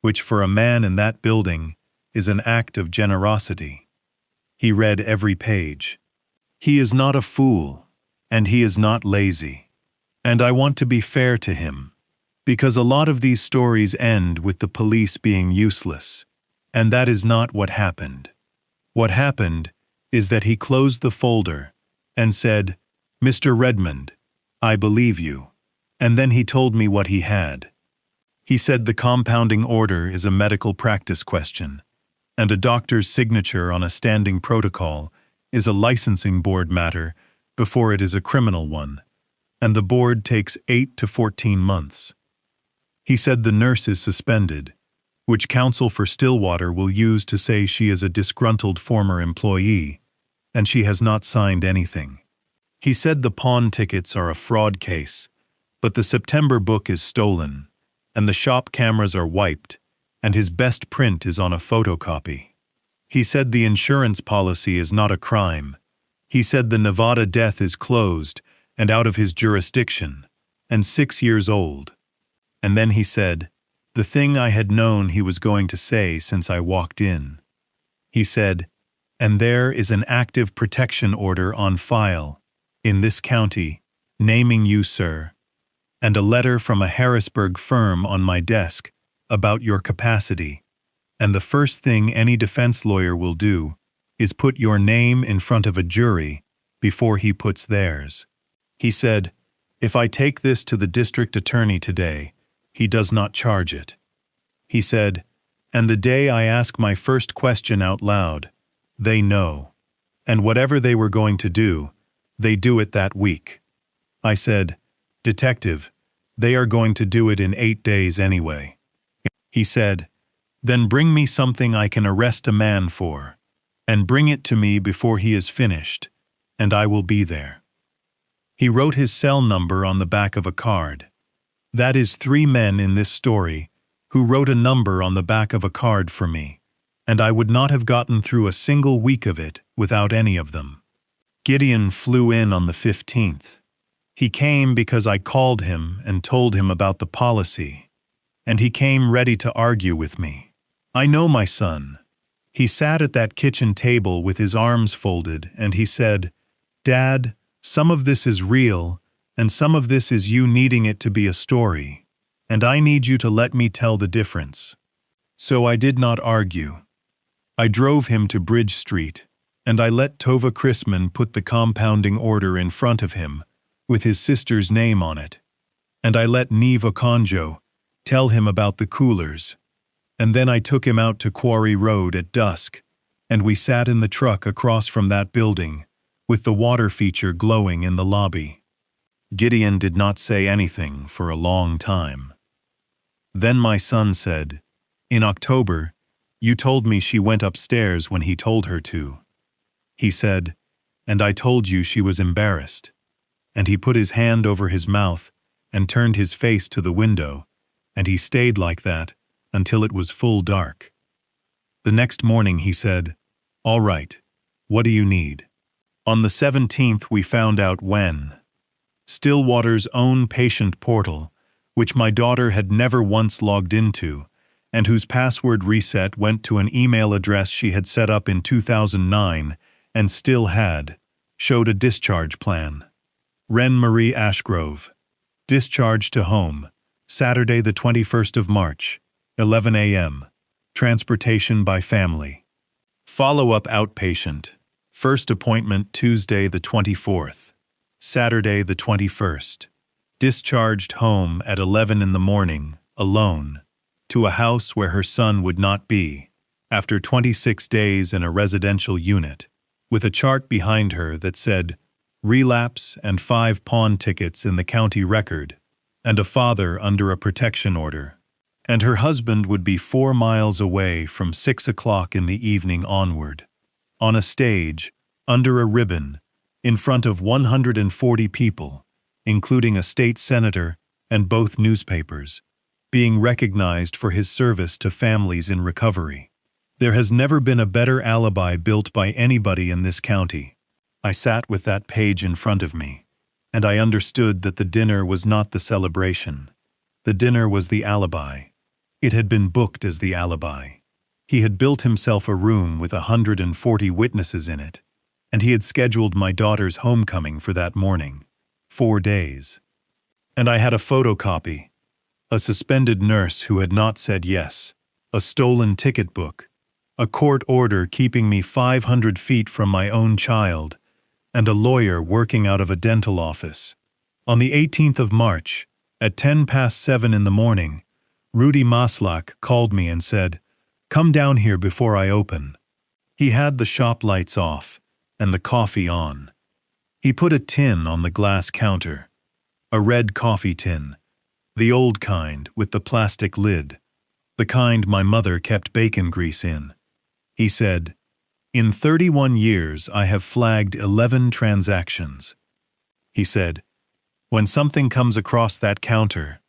[SPEAKER 1] which for a man in that building is an act of generosity. He read every page. He is not a fool, and he is not lazy. And I want to be fair to him, because a lot of these stories end with the police being useless, and that is not what happened. What happened is that he closed the folder and said, Mr. Redmond, I believe you, and then he told me what he had. He said the compounding order is a medical practice question, and a doctor's signature on a standing protocol is a licensing board matter before it is a criminal one, and the board takes 8 to 14 months. He said the nurse is suspended, which counsel for Stillwater will use to say she is a disgruntled former employee, and she has not signed anything. He said the pawn tickets are a fraud case, but the September book is stolen, and the shop cameras are wiped, and his best print is on a photocopy. He said the insurance policy is not a crime. He said the Nevada death is closed and out of his jurisdiction, and 6 years old. And then he said, the thing I had known he was going to say since I walked in. He said, and there is an active protection order on file, in this county, naming you, sir, and a letter from a Harrisburg firm on my desk about your capacity, and the first thing any defense lawyer will do is put your name in front of a jury before he puts theirs. He said, if I take this to the district attorney today, he does not charge it. He said, and the day I ask my first question out loud, they know, and whatever they were going to do, they do it that week. I said, Detective, they are going to do it in 8 days anyway. He said, then bring me something I can arrest a man for, and bring it to me before he is finished, and I will be there. He wrote his cell number on the back of a card. That is 3 men in this story who wrote a number on the back of a card for me, and I would not have gotten through a single week of it without any of them. Gideon flew in on the 15th. He came because I called him and told him about the policy, and he came ready to argue with me. I know my son. He sat at that kitchen table with his arms folded, and he said, Dad, some of this is real, and some of this is you needing it to be a story, and I need you to let me tell the difference. So I did not argue. I drove him to Bridge Street, and I let Tova Chrisman put the compounding order in front of him, with his sister's name on it, and I let Neve Okonjo tell him about the coolers, and then I took him out to Quarry Road at dusk, and we sat in the truck across from that building, with the water feature glowing in the lobby. Gideon did not say anything for a long time. Then my son said, in October, you told me she went upstairs when he told her to. He said, and I told you she was embarrassed. And he put his hand over his mouth and turned his face to the window, and he stayed like that until it was full dark. The next morning he said, "All right, what do you need?" On the 17th we found out when. Stillwater's own patient portal, which my daughter had never once logged into, and whose password reset went to an email address she had set up in 2009 and still had, showed a discharge plan. Ren Marie Ashgrove. Discharge to home, Saturday the 21st of March, 11 a.m. Transportation by family. Follow-up outpatient. First appointment Tuesday the 24th. Saturday the 21st. Discharged home at 11 in the morning, alone, to a house where her son would not be, after 26 days in a residential unit, with a chart behind her that said, relapse and 5 pawn tickets in the county record, and a father under a protection order. And her husband would be 4 miles away from 6 o'clock in the evening onward, on a stage, under a ribbon, in front of 140 people, including a state senator and both newspapers, being recognized for his service to families in recovery. There has never been a better alibi built by anybody in this county. I sat with that page in front of me, and I understood that the dinner was not the celebration. The dinner was the alibi. It had been booked as the alibi. He had built himself a room with 140 witnesses in it, and he had scheduled my daughter's homecoming for that morning, 4 days. And I had a photocopy, a suspended nurse who had not said yes, a stolen ticket book, a court order keeping me 500 feet from my own child, and a lawyer working out of a dental office. On the 18th of March, at 7:10 in the morning, Rudy Maslach called me and said, "Come down here before I open." He had the shop lights off and the coffee on. He put a tin on the glass counter, a red coffee tin, the old kind with the plastic lid, the kind my mother kept bacon grease in. He said, "In 31 years I have flagged 11 transactions." He said, "When something comes across that counter,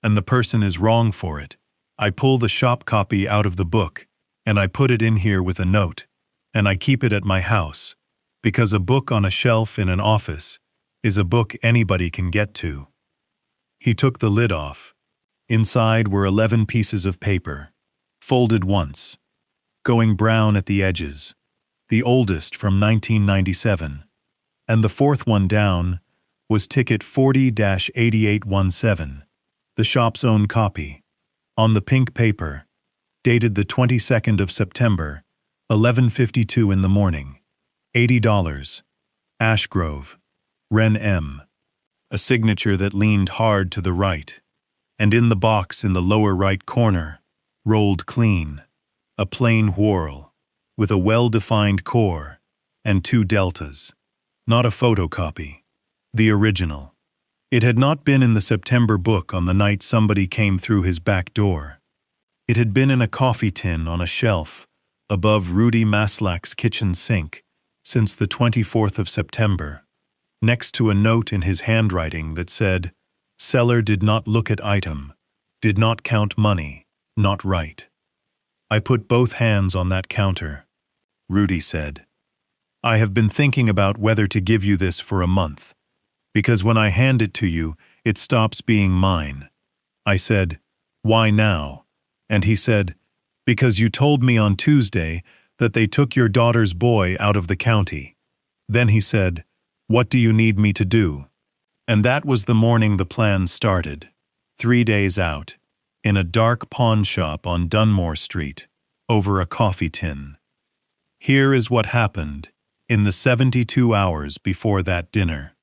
[SPEAKER 1] and the person is wrong for it, I pull the shop copy out of the book, and I put it in here with a note, and I keep it at my house, because a book on a shelf in an office is a book anybody can get to." He took the lid off. Inside were 11 pieces of paper, folded once, going brown at the edges, the oldest from 1997, and the fourth one down was ticket 40-8817, the shop's own copy, on the pink paper, dated the 22nd of September, 11:52 in the morning, $80, Ashgrove, Ren M. A signature that leaned hard to the right, and in the box in the lower right corner, rolled clean, a plain whorl, with a well-defined core and 2 deltas. Not a photocopy. The original. It had not been in the September book on the night somebody came through his back door. It had been in a coffee tin on a shelf above Rudy Maslach's kitchen sink since the 24th of September, next to a note in his handwriting that said, "Seller did not look at item, did not count money, not right." I put both hands on that counter. Rudy said, "I have been thinking about whether to give you this for a month, because when I hand it to you, it stops being mine." I said, "Why now?" And he said, "Because you told me on Tuesday that they took your daughter's boy out of the county." Then he said, "What do you need me to do?" And that was the morning the plan started, 3 days out, in a dark pawn shop on Dunmore Street, over a coffee tin. Here is what happened in the 72 hours before that dinner.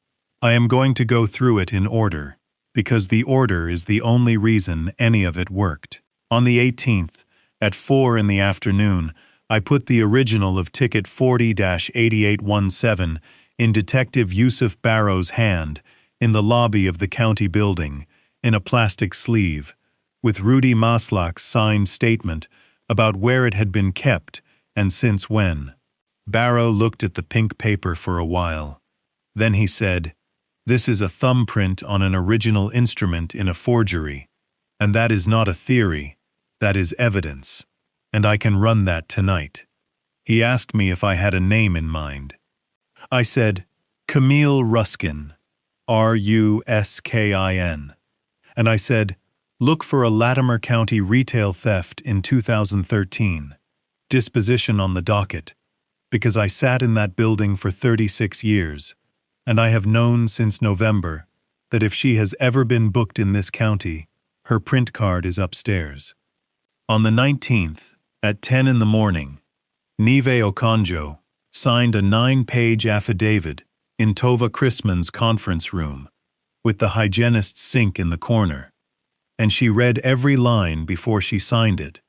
[SPEAKER 1] I am going to go through it in order, because the order is the only reason any of it worked. On the 18th, at 4 in the afternoon, I put the original of ticket 40-8817 in Detective Yusuf Barrow's hand in the lobby of the county building, in a plastic sleeve, with Rudy Maslach's signed statement about where it had been kept and since when. Barrow looked at the pink paper for a while. Then he said, This is a thumbprint on an original instrument in a forgery, and that is not a theory, that is evidence, and I can run that tonight. He asked me if I had a name in mind. I said, Camille Ruskin, Ruskin. And I said, look for a Latimer County retail theft in 2013. Disposition on the docket, because I sat in that building for 36 years, and I have known since November that if she has ever been booked in this county, her print card is upstairs. On the 19th, at 10 in the morning, Neve Okonjo signed a 9-page affidavit in Tova Chrisman's conference room, with the hygienist's sink in the corner, and she read every line before she signed it,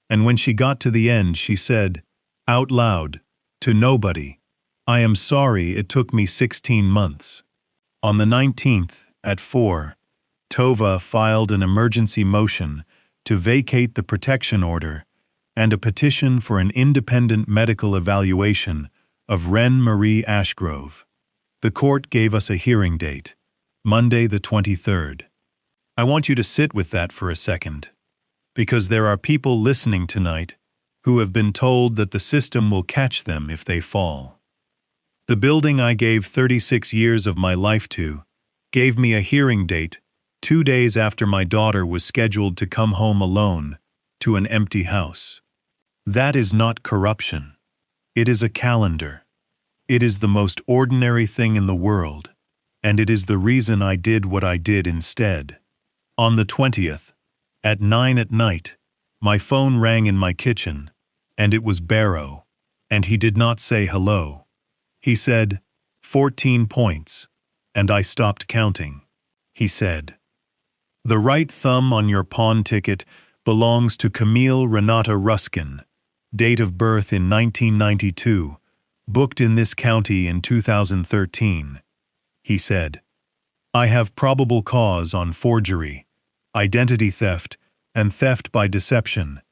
[SPEAKER 1] and when she got to the end she said, out loud, to nobody, I am sorry it took me 16 months. On the 19th, at 4, Tova filed an emergency motion to vacate the protection order and a petition for an independent medical evaluation of Ren Marie Ashgrove. The court gave us a hearing date, Monday the 23rd. I want you to sit with that for a second, because there are people listening tonight who have been told that the system will catch them if they fall. The building I gave 36 years of my life to gave me a hearing date 2 days after my daughter was scheduled to come home alone to an empty house. That is not corruption. It is a calendar. It is the most ordinary thing in the world, and it is the reason I did what I did instead. On the 20th, at 9 at night, my phone rang in my kitchen, and it was Barrow, and he did not say hello. He said, 14 points, and I stopped counting. He said, the right thumb on your pawn ticket belongs to Camille Renata Ruskin, date of birth in 1992, booked in this county in 2013. He said, I have probable cause on forgery, identity theft, and theft by deception,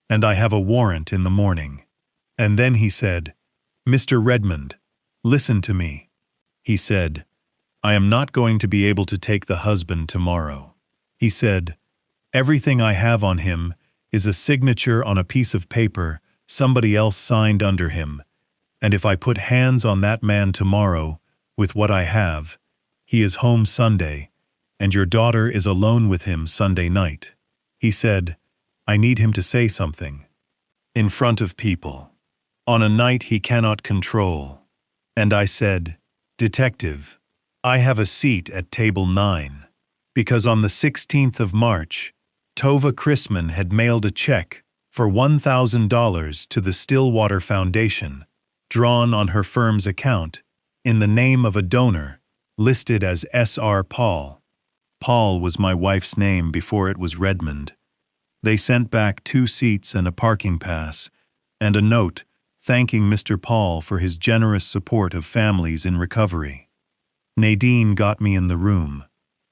[SPEAKER 1] and I have a warrant in the morning. And then he said, Mr. Redmond, listen to me. He said, I am not going to be able to take the husband tomorrow. He said, everything I have on him is a signature on a piece of paper somebody else signed under him, and if I put hands on that man tomorrow with what I have, he is home Sunday, and your daughter is alone with him Sunday night. He said, I need him to say something. In front of people. On a night he cannot control. And I said, Detective, I have a seat at table 9, because on the 16th of March, Tova Chrisman had mailed a check for $1,000 to the Stillwater Foundation, drawn on her firm's account, in the name of a donor, listed as S.R. Paul. Paul was my wife's name before it was Redmond. They sent back 2 seats and a parking pass, and a note thanking Mr. Paul for his generous support of families in recovery. Nadine got me in the room.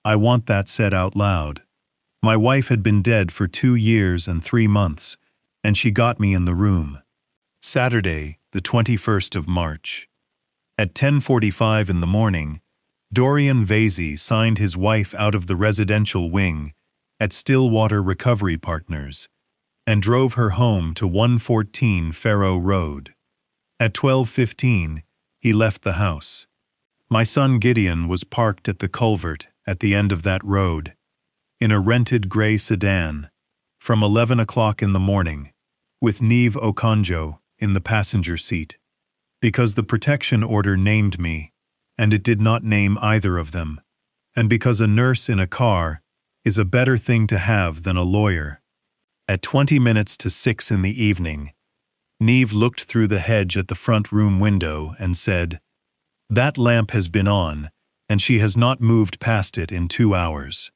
[SPEAKER 1] I want that said out loud. My wife had been dead for 2 years and 3 months, and she got me in the room. Saturday, the 21st of March. At 10:45 in the morning, Dorian Vasey signed his wife out of the residential wing at Stillwater Recovery Partners and drove her home to 114 Farrow Road. At 12:15, he left the house. My son Gideon was parked at the culvert at the end of that road, in a rented gray sedan, from 11 o'clock in the morning, with Neve Okonjo in the passenger seat, because the protection order named me, and it did not name either of them, and because a nurse in a car is a better thing to have than a lawyer. At 20 minutes to 6 in the evening, Neve looked through the hedge at the front room window and said, That lamp has been on, and she has not moved past it in 2 hours.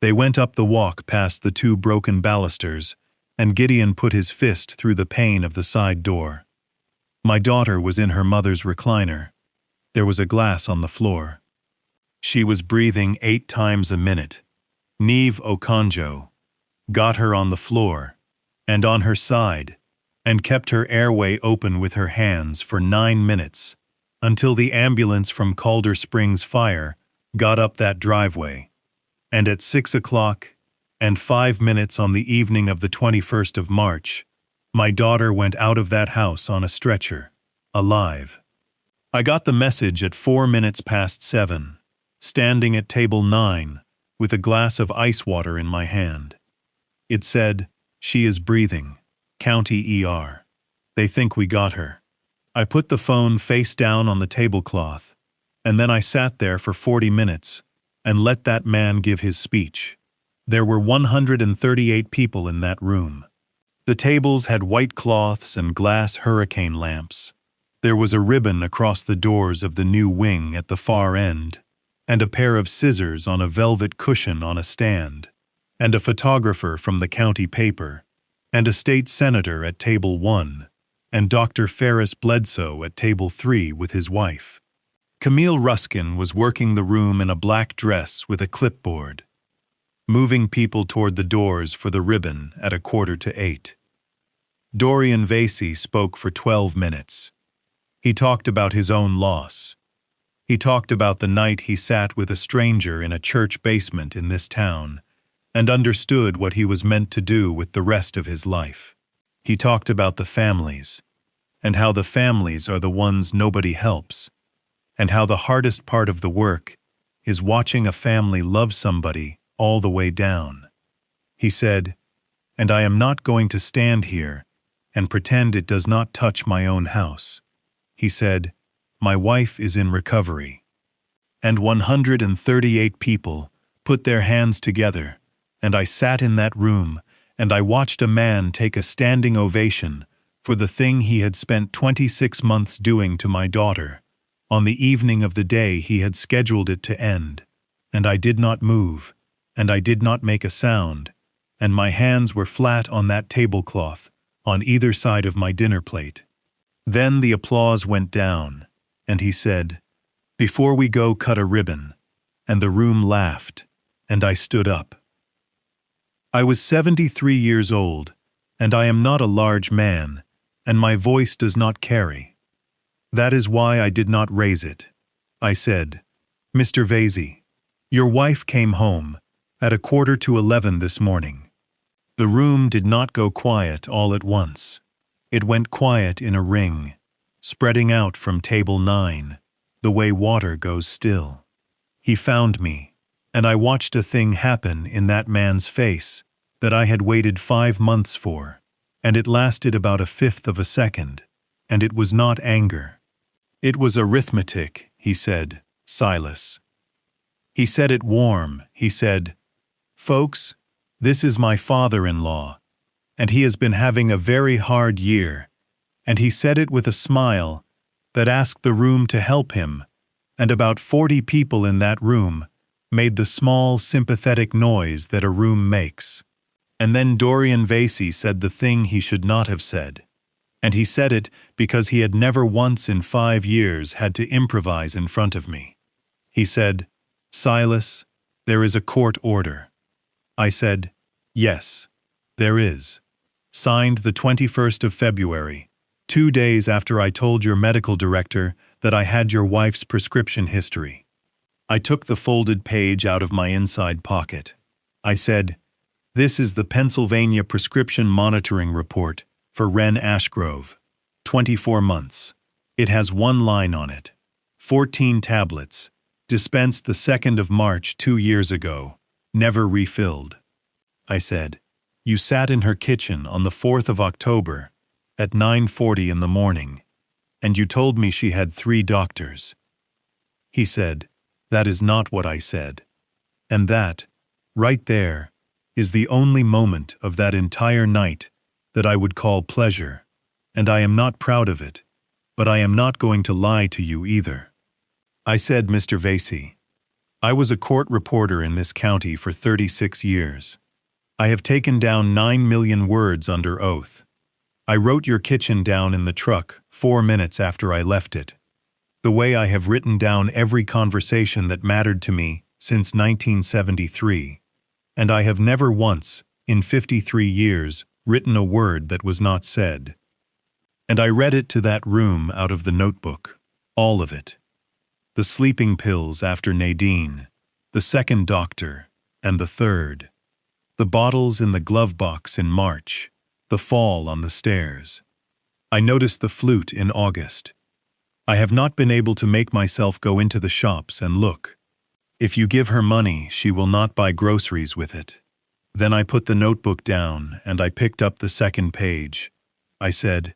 [SPEAKER 1] They went up the walk past the 2 broken balusters, and Gideon put his fist through the pane of the side door. My daughter was in her mother's recliner. There was a glass on the floor. She was breathing 8 times a minute. Neve Okonjo got her on the floor and on her side and kept her airway open with her hands for 9 minutes, until the ambulance from Calder Springs Fire got up that driveway, and at 6:00 and 5 minutes on the evening of the 21st of March, my daughter went out of that house on a stretcher, alive. I got the message at 4 minutes past 7, standing at table 9 with a glass of ice water in my hand. It said, "She is breathing. County ER. They think we got her." I put the phone face down on the tablecloth, and then I sat there for 40 minutes and let that man give his speech. There were 138 people in that room. The tables had white cloths and glass hurricane lamps. There was a ribbon across the doors of the new wing at the far end, and a pair of scissors on a velvet cushion on a stand, and a photographer from the county paper, and a state senator at table 1, and Dr. Ferris Bledsoe at table 3 with his wife. Camille Ruskin was working the room in a black dress with a clipboard, moving people toward the doors for the ribbon at 7:45. Dorian Vasey spoke for 12 minutes. He talked about his own loss. He talked about the night he sat with a stranger in a church basement in this town and understood what he was meant to do with the rest of his life. He talked about the families, and how the families are the ones nobody helps, and how the hardest part of the work is watching a family love somebody all the way down. He said, "And I am not going to stand here and pretend it does not touch my own house." He said, "My wife is in recovery." And 138 people put their hands together, and I sat in that room and I watched a man take a standing ovation for the thing he had spent 26 months doing to my daughter on the evening of the day he had scheduled it to end, and I did not move, and I did not make a sound, and my hands were flat on that tablecloth on either side of my dinner plate. Then the applause went down, and he said, "Before we go, cut a ribbon," and the room laughed, and I stood up. I was 73 years old, and I am not a large man, and my voice does not carry. That is why I did not raise it. I said, "Mr. Vasey, your wife came home at 11:15 this morning." The room did not go quiet all at once. It went quiet in a ring, spreading out from table 9, the way water goes still. He found me, and I watched a thing happen in that man's face that I had waited 5 months for, and it lasted about 1/5 of a second, and it was not anger. It was arithmetic, he said, "Silas." He said it warm. He said, "Folks, this is my father-in-law, and he has been having a very hard year," and he said it with a smile that asked the room to help him, and about 40 people in that room made the small, sympathetic noise that a room makes. And then Dorian Vasey said the thing he should not have said, and he said it because he had never once in 5 years had to improvise in front of me. He said, "Silas, there is a court order." I said, "Yes, there is. Signed the 21st of February, 2 days after I told your medical director that I had your wife's prescription history." I took the folded page out of my inside pocket. I said, "This is the Pennsylvania Prescription Monitoring Report for Wren Ashgrove, 24 months. It has one line on it. 14 tablets, dispensed the 2nd of March 2 years ago, never refilled." I said, "You sat in her kitchen on the 4th of October at 9:40 in the morning, and you told me she had 3 doctors." He said, "That is not what I said." And that, right there, is the only moment of that entire night that I would call pleasure, and I am not proud of it, but I am not going to lie to you either. I said, "Mr. Vasey, I was a court reporter in this county for 36 years. I have taken down 9 million words under oath. I wrote your kitchen down in the truck 4 minutes after I left it, the way I have written down every conversation that mattered to me since 1973, and I have never once, in 53 years, written a word that was not said. And I read it to that room out of the notebook, All of it. The sleeping pills after Nadine, the second doctor, and the third. The bottles in the glove box in March, the fall on the stairs. I noticed the flute in August. I have not been able to make myself go into the shops and look. If you give her money, she will not buy groceries with it. Then I put the notebook down and I picked up the second page. I said,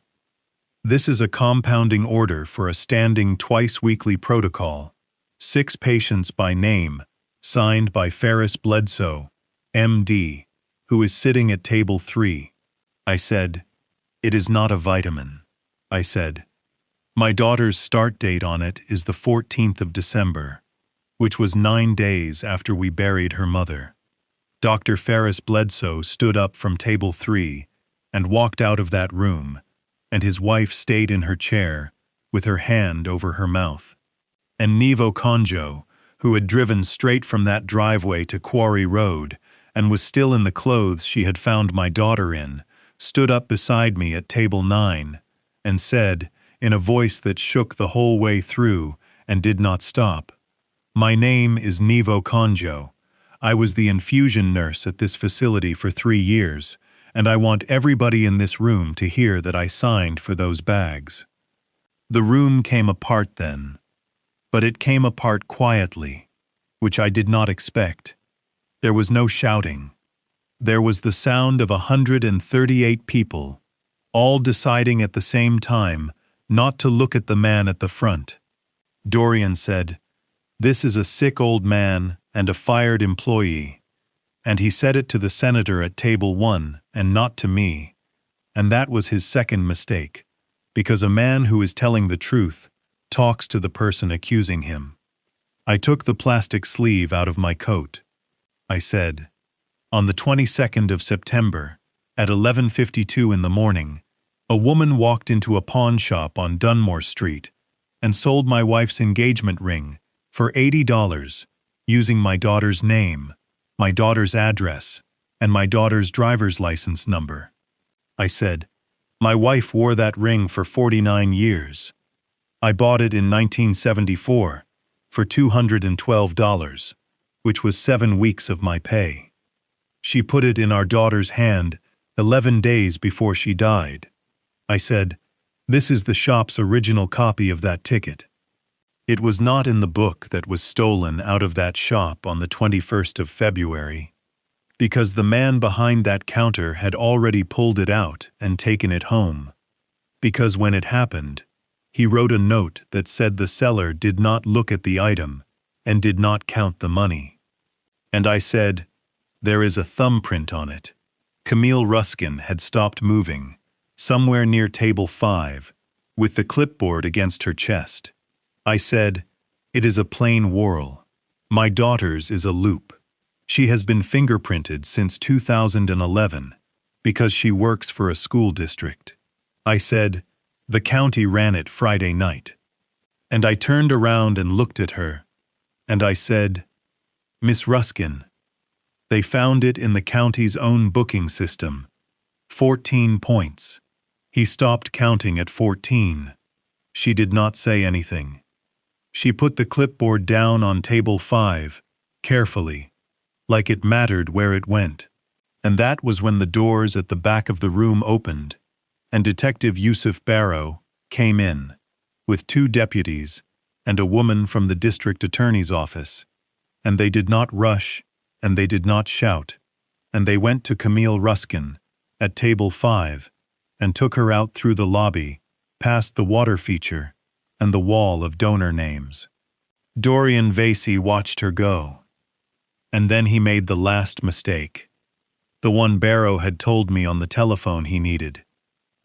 [SPEAKER 1] "This is a compounding order for a standing twice-weekly protocol. 6 patients by name, signed by Ferris Bledsoe, M.D., who is sitting at table 3. I said, "It is not a vitamin." I said, "My daughter's start date on it is the 14th of December, which was 9 days after we buried her mother." Dr. Ferris Bledsoe stood up from table 3 and walked out of that room, and his wife stayed in her chair with her hand over her mouth. And Nevo Conjo, who had driven straight from that driveway to Quarry Road and was still in the clothes she had found my daughter in, stood up beside me at table 9 and said, in a voice that shook the whole way through and did not stop, "My name is Nevo Conjo. I was the infusion nurse at this facility for 3 years, and I want everybody in this room to hear that I signed for those bags." The room came apart then, but it came apart quietly, which I did not expect. There was no shouting. There was the sound of 138 people, all deciding at the same time not to look at the man at the front. Dorian said, "This is a sick old man and a fired employee," and he said it to the senator at table 1 and not to me, and that was his second mistake, because a man who is telling the truth talks to the person accusing him. I took the plastic sleeve out of my coat. I said, "On the 22nd of September, at 11:52 in the morning, a woman walked into a pawn shop on Dunmore Street and sold my wife's engagement ring for $80, using my daughter's name, my daughter's address, and my daughter's driver's license number." I said, "My wife wore that ring for 49 years. I bought it in 1974 for $212, which was 7 weeks of my pay. She put it in our daughter's hand 11 days before she died." I said, "This is the shop's original copy of that ticket. It was not in the book that was stolen out of that shop on the 21st of February, because the man behind that counter had already pulled it out and taken it home, because when it happened, he wrote a note that said the seller did not look at the item and did not count the money." And I said, "There is a thumbprint on it." Camille Ruskin had stopped moving, somewhere near table 5, with the clipboard against her chest. I said, "It is a plain whorl. My daughter's is a loop. She has been fingerprinted since 2011 because she works for a school district." I said, "The county ran it Friday night." And I turned around and looked at her, and I said, "Miss Ruskin, they found it in the county's own booking system. 14 points." He stopped counting at 14. She did not say anything. She put the clipboard down on table 5, carefully, like it mattered where it went. And that was when the doors at the back of the room opened, and Detective Yusuf Barrow came in, with 2 deputies and a woman from the district attorney's office, and they did not rush, and they did not shout, and they went to Camille Ruskin at table 5 and took her out through the lobby, past the water feature and the wall of donor names. Dorian Vasey watched her go. And then he made the last mistake, the one Barrow had told me on the telephone he needed,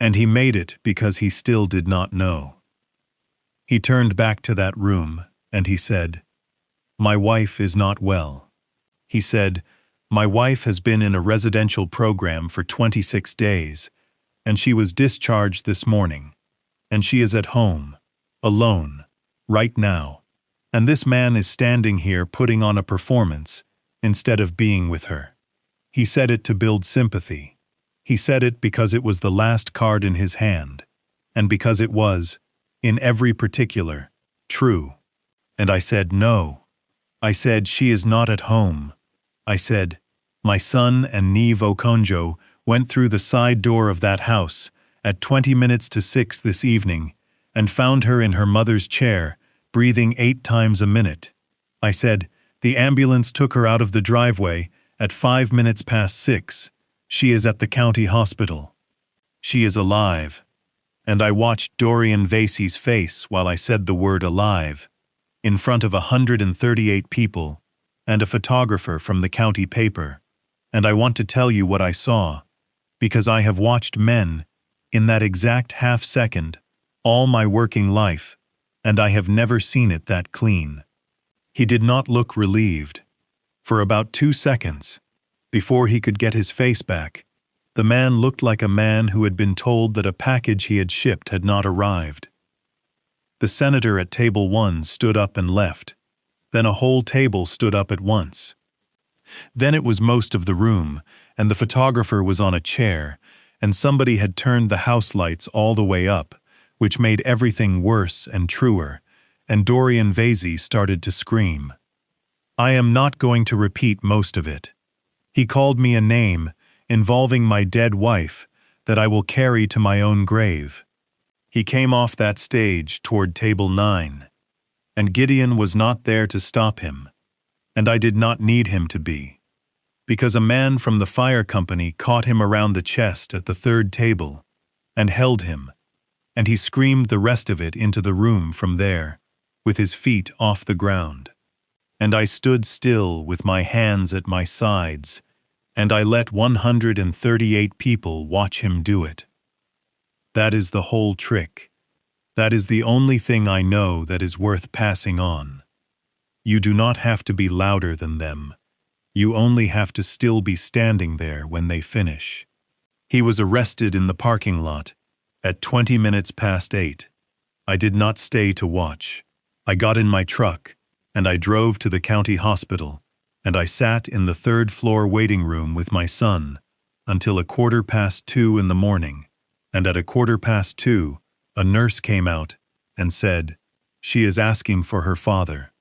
[SPEAKER 1] and he made it because he still did not know. He turned back to that room, and he said, "My wife is not well." He said, "My wife has been in a residential program for 26 days, and she was discharged this morning, and she is at home, alone, right now, and this man is standing here putting on a performance instead of being with her." He said it to build sympathy. He said it because it was the last card in his hand, and because it was, in every particular, true? And I said, no. I said, she is not at home. I said, my son and Neve Okonjo went through the side door of that house at 20 minutes to 6 this evening and found her in her mother's chair, breathing 8 times a minute. I said, the ambulance took her out of the driveway at 5 minutes past 6. She is at the county hospital. She is alive. And I watched Dorian Vasey's face while I said the word alive, in front of 138 people and a photographer from the county paper. And I want to tell you what I saw, because I have watched men, in that exact half second, all my working life, and I have never seen it that clean. He did not look relieved. For about 2 seconds, before he could get his face back, the man looked like a man who had been told that a package he had shipped had not arrived. The senator at table 1 stood up and left. Then a whole table stood up at once. Then it was most of the room, and the photographer was on a chair, and somebody had turned the house lights all the way up, which made everything worse and truer, and Dorian Vasey started to scream. I am not going to repeat most of it. He called me a name involving my dead wife that I will carry to my own grave. He came off that stage toward table 9, and Gideon was not there to stop him, and I did not need him to be, because a man from the fire company caught him around the chest at the 3rd table and held him, and he screamed the rest of it into the room from there, with his feet off the ground. And I stood still with my hands at my sides, and I let 138 people watch him do it. That is the whole trick. That is the only thing I know that is worth passing on. You do not have to be louder than them. You only have to still be standing there when they finish. He was arrested in the parking lot at 20 minutes past 8. I did not stay to watch. I got in my truck, and I drove to the county hospital, and I sat in the 3rd floor waiting room with my son until 2:15 in the morning, and at 2:15, a nurse came out and said, she is asking for her father.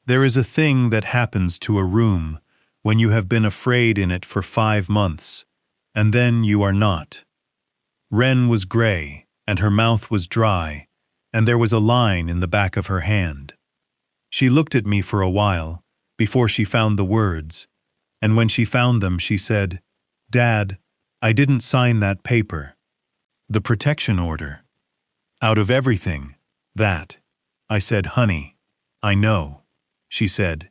[SPEAKER 1] There is a thing that happens to a room when you have been afraid in it for 5 months, and then you are not. Wren was gray, and her mouth was dry, and there was a line in the back of her hand. She looked at me for a while, before she found the words, and when she found them she said, Dad, I didn't sign that paper. The protection order. Out of everything, that. I said, honey, I know. She said,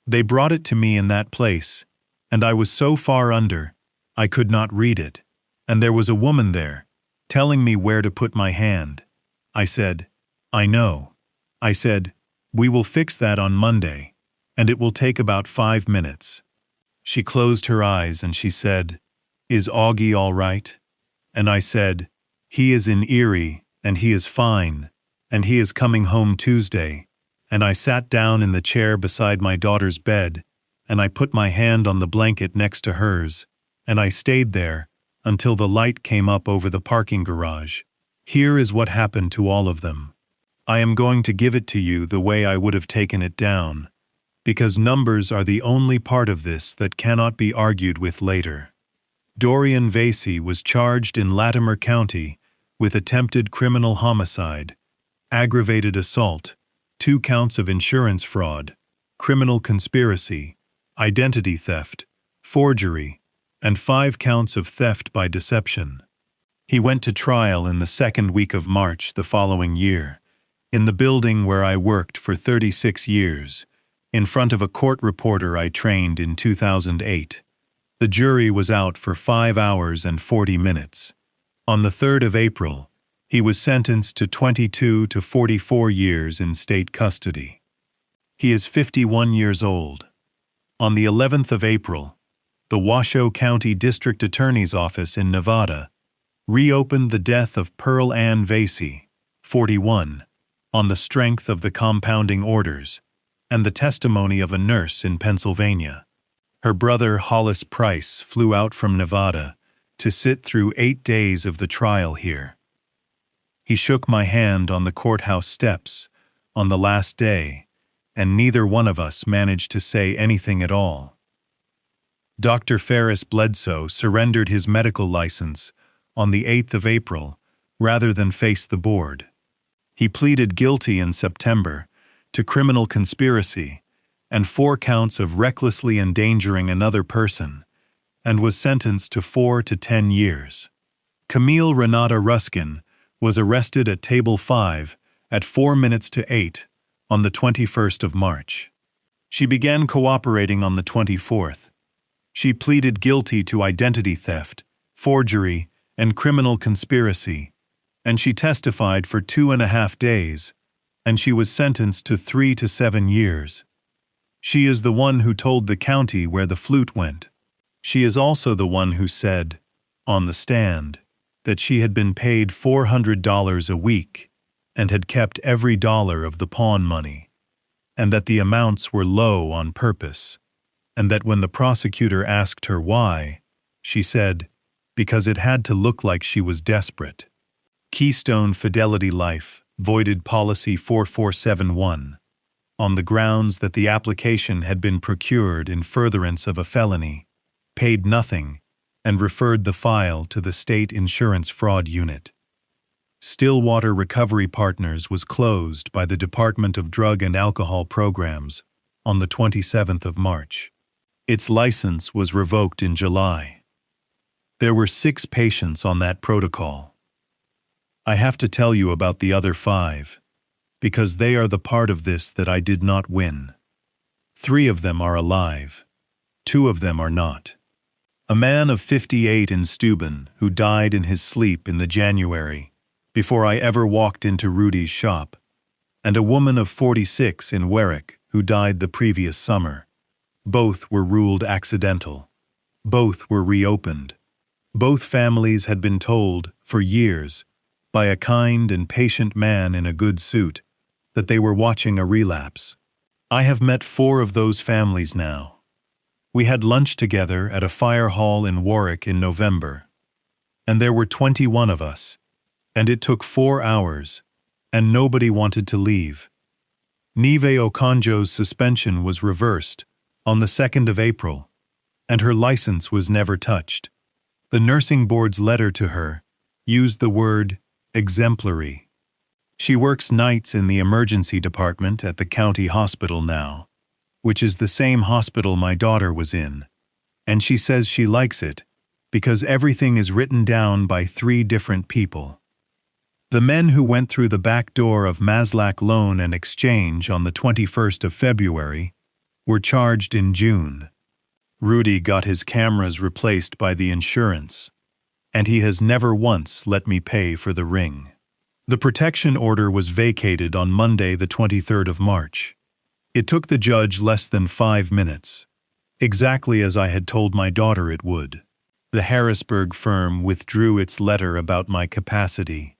[SPEAKER 1] they brought it to me in that place, and I was so far under, I could not read it, and there was a woman there, telling me where to put my hand. I said, I know. I said, we will fix that on Monday, and it will take about 5 minutes. She closed her eyes and she said, is Augie all right? And I said, he is in Erie, and he is fine, and he is coming home Tuesday. And I sat down in the chair beside my daughter's bed, and I put my hand on the blanket next to hers, and I stayed there until the light came up over the parking garage. Here is what happened to all of them. I am going to give it to you the way I would have taken it down, because numbers are the only part of this that cannot be argued with later. Dorian Vasey was charged in Latimer County with attempted criminal homicide, aggravated assault, 2 counts of insurance fraud, criminal conspiracy, identity theft, forgery, and 5 counts of theft by deception. He went to trial in the 2nd week of March the following year, in the building where I worked for 36 years, in front of a court reporter I trained in 2008. The jury was out for 5 hours and 40 minutes. On the 3rd of April, he was sentenced to 22 to 44 years in state custody. He is 51 years old. On the 11th of April, the Washoe County District Attorney's Office in Nevada reopened the death of Pearl Ann Vasey, 41, on the strength of the compounding orders and the testimony of a nurse in Pennsylvania. Her brother Hollis Price flew out from Nevada to sit through 8 days of the trial here. He shook my hand on the courthouse steps on the last day, and neither one of us managed to say anything at all. Dr. Ferris Bledsoe surrendered his medical license on the 8th of April rather than face the board. He pleaded guilty in September to criminal conspiracy and 4 counts of recklessly endangering another person, and was sentenced to 4 to 10 years. Camille Renata Ruskin was arrested at Table 5 at 4 minutes to 8 on the 21st of March. She began cooperating on the 24th. She pleaded guilty to identity theft, forgery, and criminal conspiracy, and she testified for 2.5 days, and she was sentenced to 3 to 7 years. She is the one who told the county where the flute went. She is also the one who said, on the stand, that she had been paid $400 a week and had kept every dollar of the pawn money, and that the amounts were low on purpose, and that when the prosecutor asked her why, she said, because it had to look like she was desperate. Keystone Fidelity Life voided Policy 4471 on the grounds that the application had been procured in furtherance of a felony, paid nothing, and referred the file to the State Insurance Fraud Unit. Stillwater Recovery Partners was closed by the Department of Drug and Alcohol Programs on the 27th of March. Its license was revoked in July. There were 6 patients on that protocol. I have to tell you about the other 5, because they are the part of this that I did not win. 3 of them are alive. 2 of them are not. A man of 58 in Steuben who died in his sleep in the January, before I ever walked into Rudy's shop, and a woman of 46 in Warwick who died the previous summer. Both were ruled accidental. Both were reopened. Both families had been told, for years, by a kind and patient man in a good suit, that they were watching a relapse. I have met 4 of those families now. We had lunch together at a fire hall in Warwick in November, and there were 21 of us, and it took 4 hours, and nobody wanted to leave. Nive Okonjo's suspension was reversed on the 2nd of April, and her license was never touched. The nursing board's letter to her used the word exemplary. She works nights in the emergency department at the county hospital now, which is the same hospital my daughter was in, and she says she likes it because everything is written down by 3 different people. The men who went through the back door of Maslack Loan and Exchange on the 21st of February were charged in June. Rudy got his cameras replaced by the insurance, and he has never once let me pay for the ring. The protection order was vacated on Monday the 23rd of March. It took the judge less than 5 minutes, exactly as I had told my daughter it would. The Harrisburg firm withdrew its letter about my capacity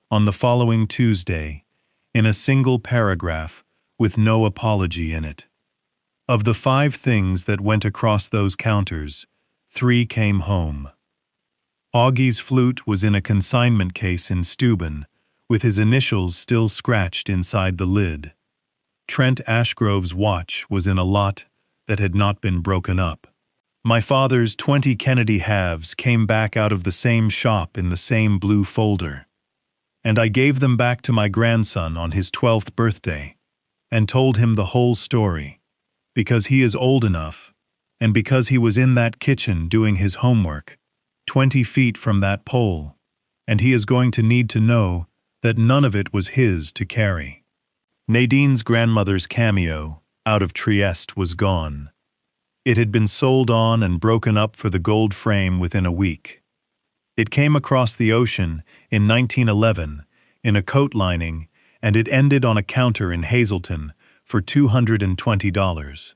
[SPEAKER 1] on the following Tuesday in a single paragraph with no apology in it. Of the 5 things that went across those counters, 3 came home. Augie's flute was in a consignment case in Steuben, with his initials still scratched inside the lid. Trent Ashgrove's watch was in a lot that had not been broken up. My father's 20 Kennedy halves came back out of the same shop in the same blue folder, and I gave them back to my grandson on his 12th birthday and told him the whole story, because he is old enough, and because he was in that kitchen doing his homework, 20 feet from that pole, and he is going to need to know that none of it was his to carry. Nadine's grandmother's cameo, out of Trieste, was gone. It had been sold on and broken up for the gold frame within a week. It came across the ocean in 1911 in a coat lining, and it ended on a counter in Hazleton for $220.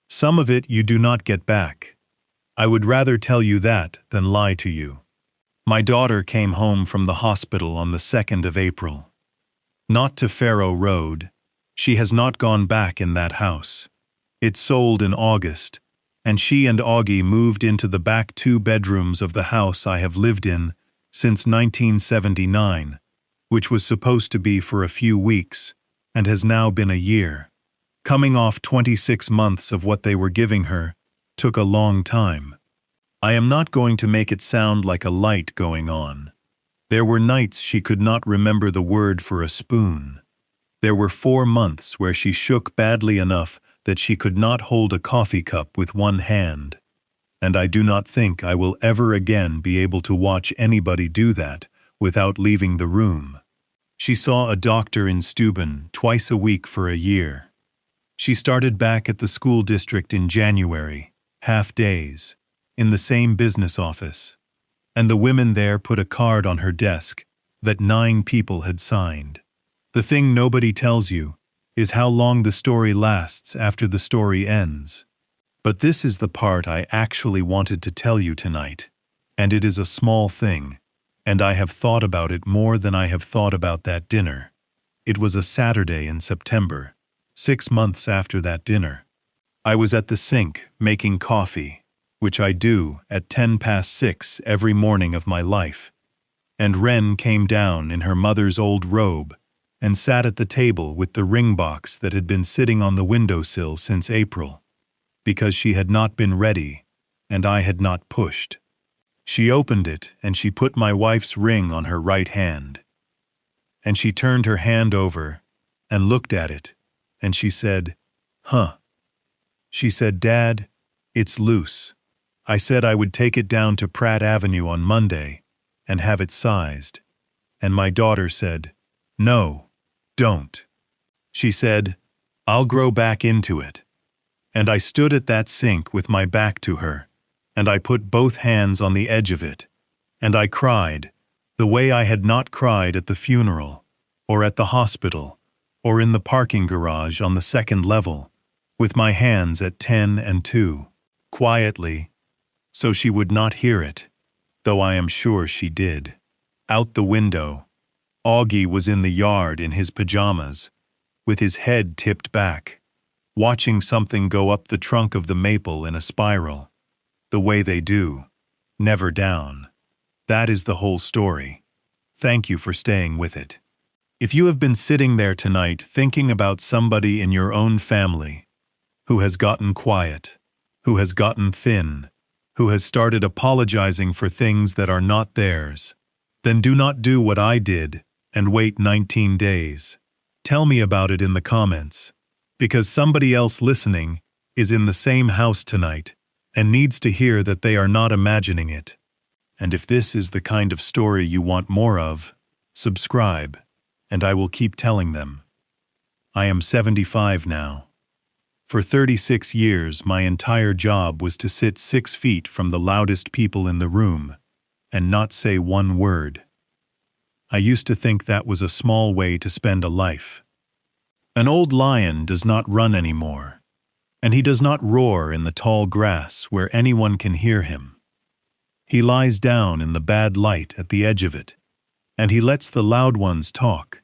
[SPEAKER 1] Some of it you do not get back. I would rather tell you that than lie to you. My daughter came home from the hospital on the 2nd of April. Not to Faro Road. She has not gone back in that house. It sold in August, and she and Augie moved into the back 2 bedrooms of the house I have lived in since 1979, which was supposed to be for a few weeks, and has now been a year. Coming off 26 months of what they were giving her took a long time. I am not going to make it sound like a light going on. There were nights she could not remember the word for a spoon. There were 4 months where she shook badly enough that she could not hold a coffee cup with one hand. And I do not think I will ever again be able to watch anybody do that without leaving the room. She saw a doctor in Steuben twice a week for a year. She started back at the school district in January, half days, in the same business office. And the women there put a card on her desk that 9 people had signed. The thing nobody tells you is how long the story lasts after the story ends. But this is the part I actually wanted to tell you tonight, and it is a small thing, and I have thought about it more than I have thought about that dinner. It was a Saturday in September, 6 months after that dinner. I was at the sink making coffee, which I do at 6:10 every morning of my life, and Wren came down in her mother's old robe and sat at the table with the ring box that had been sitting on the windowsill since April, because she had not been ready and I had not pushed. She opened it and she put my wife's ring on her right hand. And she turned her hand over and looked at it, and she said, "Huh." She said, "Dad, it's loose." I said I would take it down to Pratt Avenue on Monday and have it sized. And my daughter said, "No, don't." She said, "I'll grow back into it." And I stood at that sink with my back to her, and I put both hands on the edge of it, and I cried, the way I had not cried at the funeral, or at the hospital, or in the parking garage on the 2nd level, with my hands at 10 and 2, quietly, so she would not hear it, though I am sure she did. Out the window, Augie was in the yard in his pajamas, with his head tipped back, watching something go up the trunk of the maple in a spiral, the way they do, never down. That is the whole story. Thank you for staying with it. If you have been sitting there tonight thinking about somebody in your own family who has gotten quiet, who has gotten thin, who has started apologizing for things that are not theirs, then do not do what I did and wait 19 days. Tell me about it in the comments, because somebody else listening is in the same house tonight and needs to hear that they are not imagining it. And if this is the kind of story you want more of, subscribe, and I will keep telling them. I am 75 now. For 36 years, my entire job was to sit 6 feet from the loudest people in the room and not say one word. I used to think that was a small way to spend a life. An old lion does not run anymore, and he does not roar in the tall grass where anyone can hear him. He lies down in the bad light at the edge of it, and he lets the loud ones talk,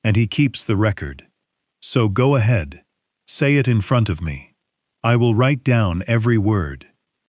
[SPEAKER 1] and he keeps the record. So go ahead, say it in front of me. I will write down every word.